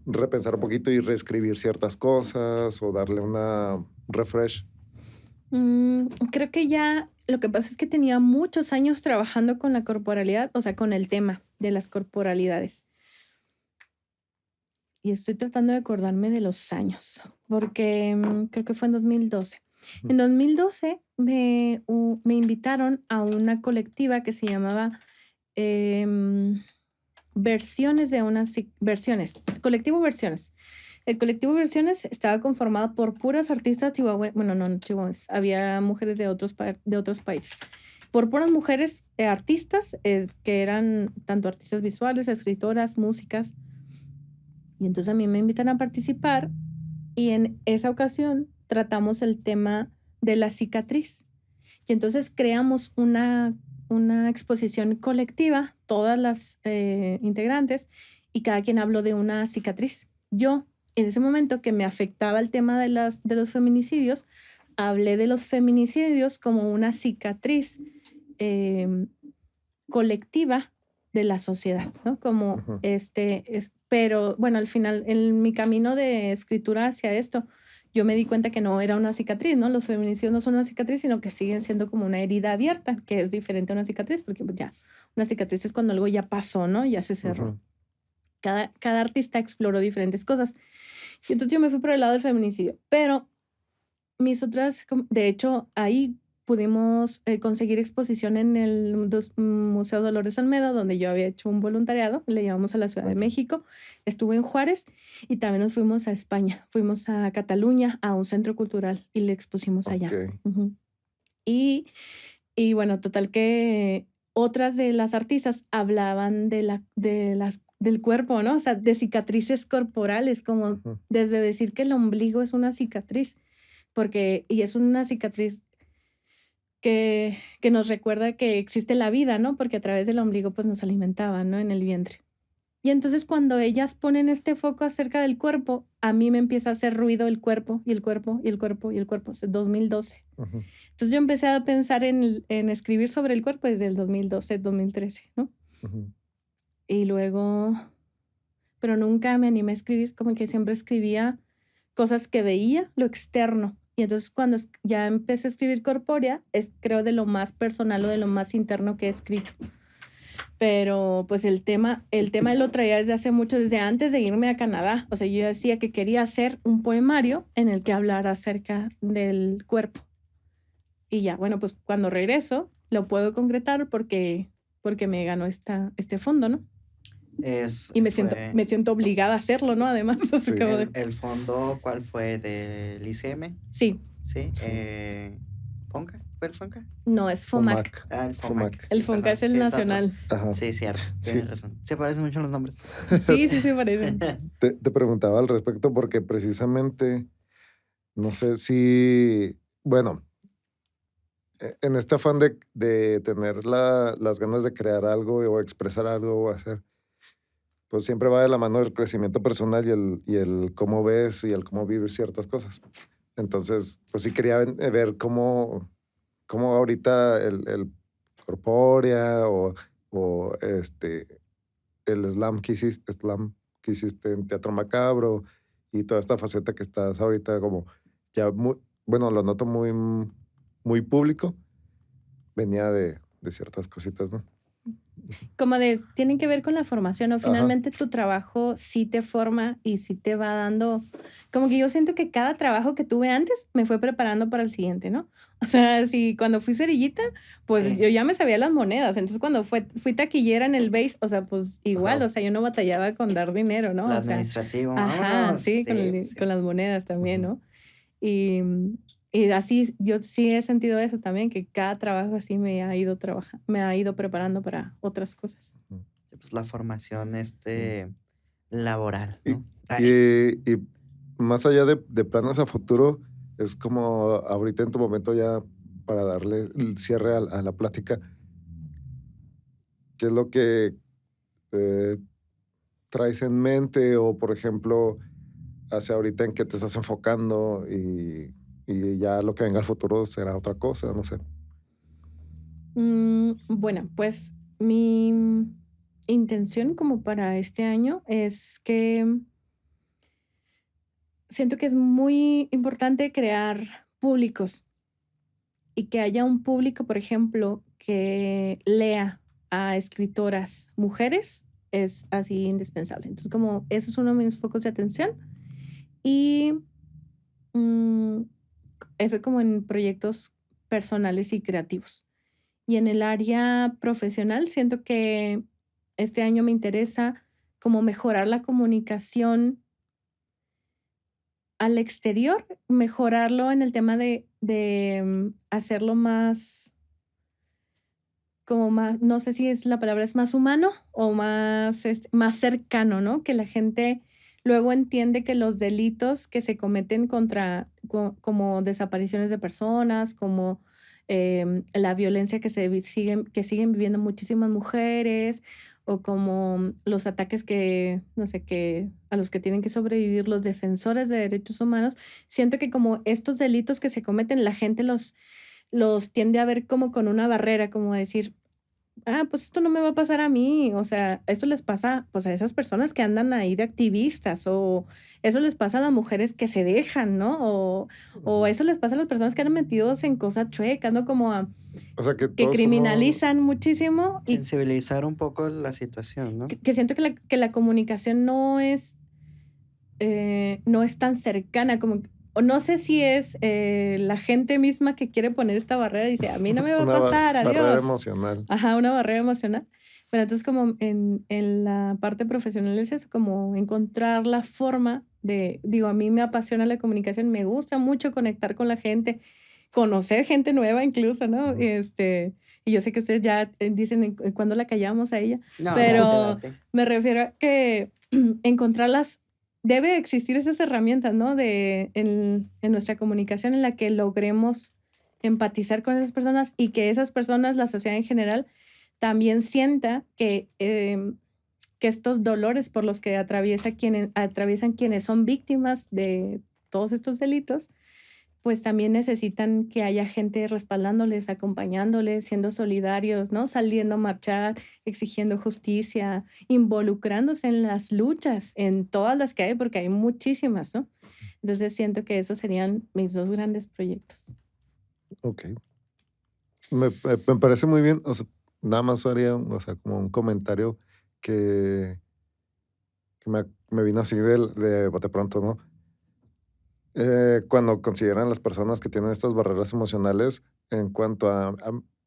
S1: repensar un poquito y reescribir ciertas cosas o darle una refresh.
S3: Creo que ya lo que pasa es que tenía muchos años trabajando con la corporalidad, o sea, con el tema de las corporalidades. Y estoy tratando de acordarme de los años, porque creo que fue en 2012. En 2012 me invitaron a una colectiva que se llamaba Versiones, Colectivo Versiones. El Colectivo Versiones estaba conformado por puras artistas chihuahuenses, bueno, no chihuahuenses, había mujeres de otros países, por puras mujeres artistas que eran tanto artistas visuales, escritoras, músicas. Y entonces a mí me invitan a participar y en esa ocasión tratamos el tema de la cicatriz. Y entonces creamos una exposición colectiva, todas las integrantes, y cada quien habló de una cicatriz. Yo, en ese momento que me afectaba el tema de los feminicidios, hablé de los feminicidios como una cicatriz colectiva de la sociedad, ¿no? Como pero bueno, al final, en mi camino de escritura hacia esto, yo me di cuenta que no era una cicatriz, ¿no? Los feminicidios no son una cicatriz, sino que siguen siendo como una herida abierta, que es diferente a una cicatriz, porque pues, ya, una cicatriz es cuando algo ya pasó, ¿no? Ya se cerró. Cada artista exploró diferentes cosas. Y entonces yo me fui por el lado del feminicidio, pero de hecho, ahí pudimos conseguir exposición en el Museo Dolores Almeida, donde yo había hecho un voluntariado. Le llevamos a la Ciudad de México. Estuve en Juárez y también nos fuimos a España. Fuimos a Cataluña, a un centro cultural, y le expusimos allá. Y bueno, total que otras de las artistas hablaban del cuerpo, ¿no? O sea, de cicatrices corporales, como desde decir que el ombligo es una cicatriz, y es una cicatriz que nos recuerda que existe la vida, ¿no? Porque a través del ombligo pues nos alimentaban, ¿no? En el vientre. Y entonces cuando ellas ponen este foco acerca del cuerpo, a mí me empieza a hacer ruido el cuerpo, y el cuerpo, y el cuerpo, y el cuerpo, es 2012. Entonces yo empecé a pensar en escribir sobre el cuerpo desde el 2012, 2013, ¿no? Y luego, pero nunca me animé a escribir, como que siempre escribía cosas que veía, lo externo. Y entonces cuando ya empecé a escribir Corpórea, es creo de lo más personal o de lo más interno que he escrito. Pero pues el tema lo traía desde hace mucho, desde antes de irme a Canadá. O sea, yo decía que quería hacer un poemario en el que hablara acerca del cuerpo. Y ya, bueno, pues cuando regreso lo puedo concretar porque me ganó este fondo, ¿no? Y me siento obligada a hacerlo, ¿no? Además,
S1: Sí.
S2: ¿El fondo cuál fue? ¿Del ICM?
S3: Sí.
S2: Sí. ¿FONCA? ¿Fue el FONCA?
S3: No, es FOMAC.
S2: Ah, el FOMAC.
S3: Sí, el FONCA es el nacional.
S1: Ajá.
S2: Sí, cierto. Tienes razón. Se parecen mucho los nombres.
S3: Sí, se parecen.
S1: Te preguntaba al respecto porque precisamente, no sé si, bueno, en este afán de tener las ganas de crear algo o expresar algo o hacer, pues siempre va de la mano el crecimiento personal y el cómo ves y el cómo vives ciertas cosas. Entonces, pues sí quería ver cómo ahorita el Corpórea o el slam que hiciste en Teatro Macabro y toda esta faceta que estás ahorita como ya bueno, lo noto muy público, venía de ciertas cositas, ¿no?
S3: Como tienen que ver con la formación, ¿no? Finalmente tu trabajo sí te forma y sí te va dando, como que yo siento que cada trabajo que tuve antes me fue preparando para el siguiente, ¿no? O sea, si cuando fui cerillita, pues yo ya me sabía las monedas, entonces cuando fui taquillera en el base, o sea, pues igual, o sea, yo no batallaba con dar dinero, ¿no?
S2: Lo administrativo.
S3: Sí, con las monedas también, ¿no? Y así, yo sí he sentido eso también, que cada trabajo así me ha ido preparando para otras cosas.
S2: Pues la formación laboral, ¿no?
S1: Y más allá de planes a futuro, es como ahorita en tu momento ya para darle el cierre a la plática, ¿Qué es lo que eh, traes en mente? O, por ejemplo, hacia ahorita en qué te estás enfocando y ya lo que venga al futuro será otra cosa, no sé.
S3: Bueno, pues mi intención como para este año es que siento que es muy importante crear públicos y que haya un público, por ejemplo, que lea a escritoras mujeres es así indispensable. Entonces, como eso es uno de mis focos de atención y mm, eso como en proyectos personales y creativos. Y en el área profesional, siento que este año me interesa como mejorar la comunicación al exterior, mejorarlo en el tema de hacerlo más, como más, no sé si es la palabra es más humano o más, más cercano, ¿no? Que la gente luego entiende que los delitos que se cometen contra, como desapariciones de personas, como la violencia que siguen viviendo muchísimas mujeres, o como los ataques que, no sé, que a los que tienen que sobrevivir los defensores de derechos humanos, siento que como estos delitos que se cometen, la gente los tiende a ver como con una barrera, como decir, pues esto no me va a pasar a mí, o sea, esto les pasa pues a esas personas que andan ahí de activistas, o eso les pasa a las mujeres que se dejan, ¿no? O
S1: Ujú.
S3: eso les pasa a las personas que andan metidos en cosas chuecas, ¿no? Como
S1: O sea, que
S3: que
S1: todos somos,
S3: criminalizan muchísimo y
S2: Sensibilizar un poco la situación, ¿no?
S3: que siento que la comunicación no es tan cercana como, o no sé si es la gente misma que quiere poner esta barrera y dice, a mí no me va a
S1: una
S3: pasar,
S1: barrera
S3: adiós.
S1: emocional.
S3: Ajá, una barrera emocional. Pero entonces como en la parte profesional es eso, como encontrar la forma de, digo, a mí me apasiona la comunicación, me gusta mucho conectar con la gente, conocer gente nueva incluso, ¿no?
S1: Ujú.
S3: Y yo sé que ustedes ya dicen cuándo la callamos a ella,
S2: No, date,
S3: pero
S2: date.
S3: me refiero a que encontrarlas, debe existir esas herramientas, ¿no? En nuestra comunicación en la que logremos empatizar con esas personas y que esas personas, la sociedad en general, también sienta que estos dolores por los que atraviesan quienes son víctimas de todos estos delitos, pues también necesitan que haya gente respaldándoles, acompañándoles, siendo solidarios, ¿no? Saliendo a marchar, exigiendo justicia, involucrándose en las luchas, en todas las que hay, porque hay muchísimas, ¿no? Entonces siento que esos serían mis dos grandes proyectos.
S1: Ok. Me parece muy bien. O sea, nada más haría, o sea, como un comentario que, que me vino así de bote pronto, ¿no? Cuando consideran las personas que tienen estas barreras emocionales en cuanto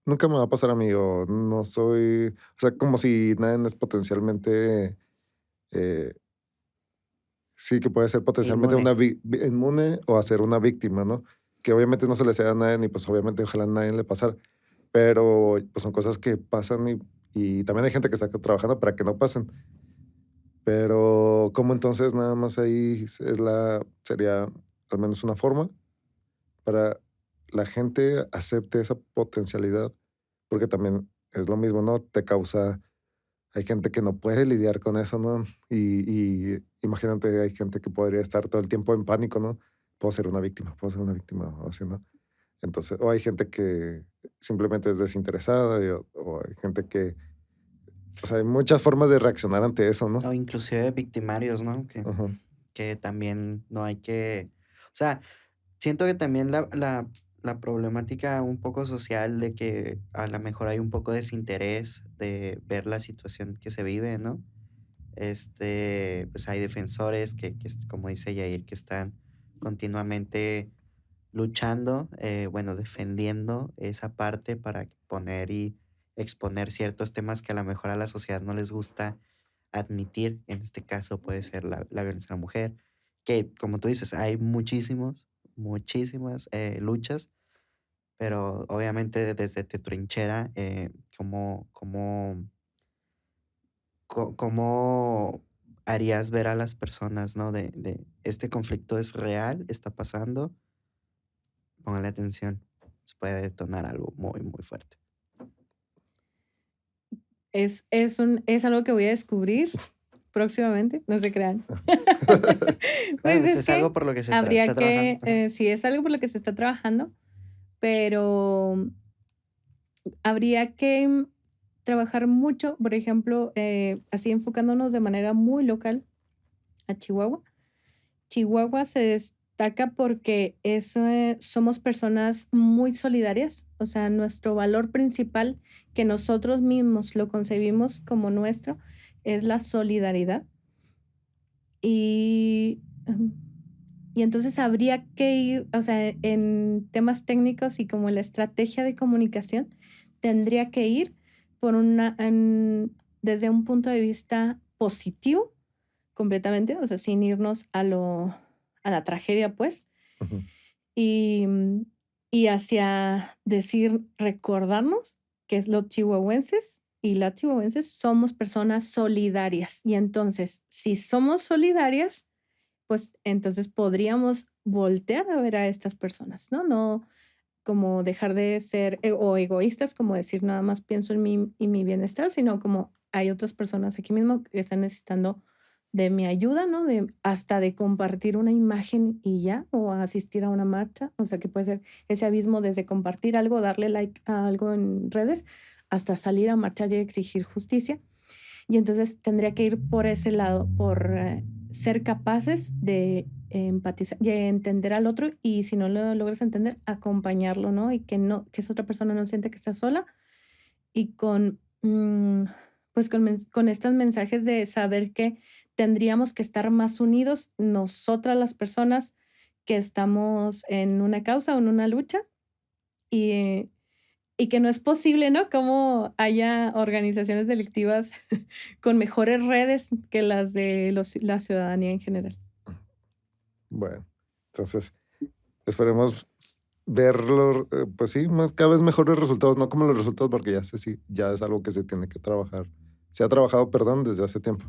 S1: nunca me va a pasar a mí o no soy, o sea, como si nadie es potencialmente, eh, sí que puede ser potencialmente
S2: Inmune.
S1: inmune o hacer una víctima, ¿no? Que obviamente no se le sea a nadie ni pues obviamente ojalá a nadie le pasara, pero pues son cosas que pasan y también hay gente que está trabajando para que no pasen. Pero ¿cómo entonces nada más ahí sería al menos una forma para la gente acepte esa potencialidad? Porque también es lo mismo, ¿no? Hay gente que no puede lidiar con eso, ¿no? Y imagínate, hay gente que podría estar todo el tiempo en pánico, ¿no? Puedo ser una víctima, o así, ¿no? Entonces, o hay gente que simplemente es desinteresada, o hay gente que, o sea, hay muchas formas de reaccionar ante eso, ¿no?
S2: O inclusive victimarios, ¿no?
S1: Ajá.
S2: Que también no hay que, o sea, siento que también la problemática un poco social de que a lo mejor hay un poco de desinterés de ver la situación que se vive, ¿no? Pues hay defensores como dice Yair, que están continuamente luchando, bueno, defendiendo esa parte para poner y exponer ciertos temas que a lo mejor a la sociedad no les gusta admitir. En este caso puede ser la violencia a la mujer, que como tú dices, hay muchísimas luchas, pero obviamente desde tu trinchera, ¿cómo harías ver a las personas, ¿no? De este conflicto es real, está pasando, póngale atención, se puede detonar algo muy, muy fuerte.
S3: es algo que voy a descubrir próximamente, no se crean.
S2: Bueno,
S3: Pues
S2: pues
S3: es
S2: es
S3: que
S2: algo por lo que se
S3: habría
S2: está
S3: que,
S2: trabajando. Ajá.
S3: sí, es algo por lo que se está trabajando, pero habría que trabajar mucho, por ejemplo, así enfocándonos de manera muy local a Chihuahua. Chihuahua se destaca porque somos personas muy solidarias, o sea, nuestro valor principal, que nosotros mismos lo concebimos como nuestro, es la solidaridad. Y, y entonces habría que ir, o sea, en temas técnicos y como la estrategia de comunicación, tendría que ir desde un punto de vista positivo completamente, o sea, sin irnos a la tragedia, pues,
S1: Ujú.
S3: y, y hacia decir, recordarnos que los chihuahuenses y las chihuahuenses somos personas solidarias. Y entonces, si somos solidarias, pues entonces podríamos voltear a ver a estas personas, ¿no? No como dejar de ser o egoístas, como decir nada más pienso en mí y mi bienestar, sino como hay otras personas aquí mismo que están necesitando de mi ayuda, ¿no? Hasta de compartir una imagen y ya, o asistir a una marcha, o sea, que puede ser ese abismo desde compartir algo, darle like a algo en redes, hasta salir a marchar y exigir justicia. Y entonces tendría que ir por ese lado, por ser capaces de empatizar, de entender al otro y si no lo logras entender, acompañarlo, ¿no? Y que esa otra persona no siente que está sola y pues con estos mensajes de saber que tendríamos que estar más unidos nosotras las personas que estamos en una causa o en una lucha y, y que no es posible, ¿no? Como haya organizaciones delictivas con mejores redes que las de la ciudadanía en general.
S1: Bueno, entonces esperemos verlo, pues sí, más cada vez mejores resultados, no como los resultados, porque ya sé si ya es algo que se tiene que trabajar. Se ha trabajado, perdón, desde hace tiempo,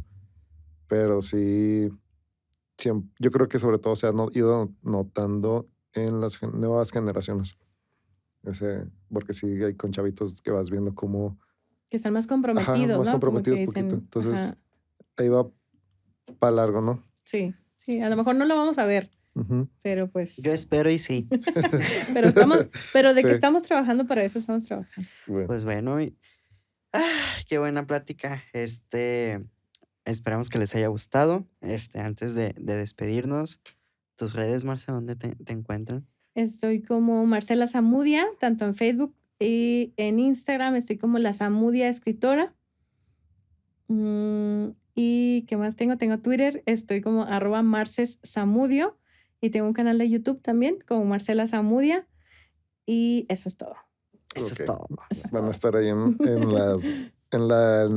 S1: pero sí, yo creo que sobre todo se ha ido notando en las nuevas generaciones. Porque sí hay con chavitos que vas viendo como,
S3: Que están más
S1: ajá,
S3: comprometidos,
S1: más
S3: ¿no? Como que
S1: comprometidos poquito.
S3: dicen,
S1: Entonces,
S3: ajá,
S1: ahí va para largo, ¿no?
S3: sí, sí, a lo mejor no lo vamos a ver,
S1: Ujú.
S3: pero
S2: Yo
S3: pues,
S2: espero y sí.
S3: pero de que
S1: Sí,
S3: estamos trabajando para eso estamos trabajando.
S1: bueno.
S2: Pues bueno, qué buena plática. Esperamos que les haya gustado. Antes de despedirnos, tus redes, Marce, ¿dónde te encuentran?
S3: Estoy como Marcela Zamudia, tanto en Facebook y en Instagram estoy como la Zamudia escritora. ¿Y qué más tengo? Tengo Twitter, estoy como @marceszamudio y tengo un canal de YouTube también como Marcela Zamudia y eso es todo.
S2: Eso
S1: Ok.
S2: es todo.
S3: Eso es
S1: Van a
S3: todo.
S1: estar ahí en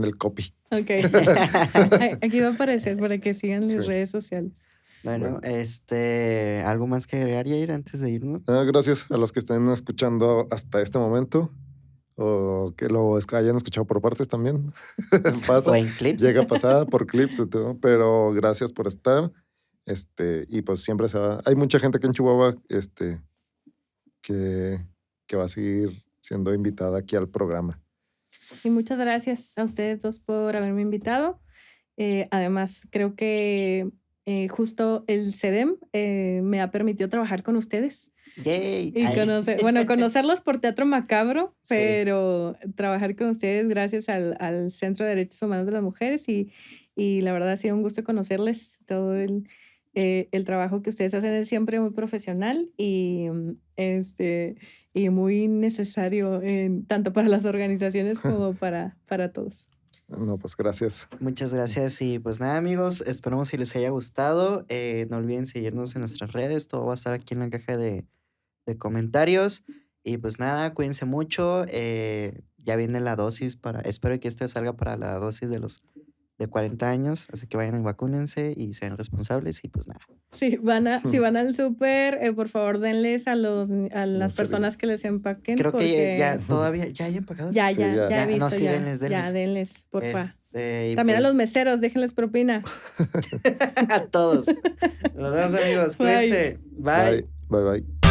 S1: el copy.
S3: Ok. Aquí va a aparecer para que sigan mis
S1: Sí.
S3: redes sociales.
S2: Bueno,
S1: Bueno.
S2: ¿algo más que agregar, Yair, antes de irnos?
S1: Gracias a los que estén escuchando hasta este momento o que lo hayan escuchado por partes también.
S2: O
S1: Pasa,
S2: en clips.
S1: llega pasada por clips y todo, pero gracias por estar. Y pues siempre hay mucha gente aquí en Chihuahua, que, que va a seguir siendo invitada aquí al programa.
S3: Y muchas gracias a ustedes dos por haberme invitado. Además, creo que justo el CEDEM me ha permitido trabajar con ustedes
S2: Yay.
S3: y conocerlos por Teatro Macabro,
S2: Sí.
S3: pero trabajar con ustedes gracias al Centro de Derechos Humanos de las Mujeres y la verdad ha sido un gusto conocerles. Todo el trabajo que ustedes hacen es siempre muy profesional y muy necesario tanto para las organizaciones como para todos.
S1: No, pues gracias.
S2: Muchas gracias y pues nada, amigos, esperamos que les haya gustado. No olviden seguirnos en nuestras redes, todo va a estar aquí en la caja de comentarios. Y pues nada, cuídense mucho. Ya viene la dosis espero que este salga para la dosis de los de 40 años, así que vayan y vacúnense y sean responsables y pues nada.
S3: Sí, si van al súper, por favor denles a las personas que les empaquen
S2: Creo que ya
S3: porque
S2: todavía, ya hay empacadores.
S3: ya
S1: Sí,
S3: he
S2: No,
S3: visto,
S2: sí, denles.
S3: ya denles, porfa.
S2: Y
S3: También a los
S2: pues,
S3: meseros, déjenles propina.
S2: a todos. Nos vemos, amigos.
S3: Bye.
S2: Cuídense. Bye.
S1: Bye, bye, bye.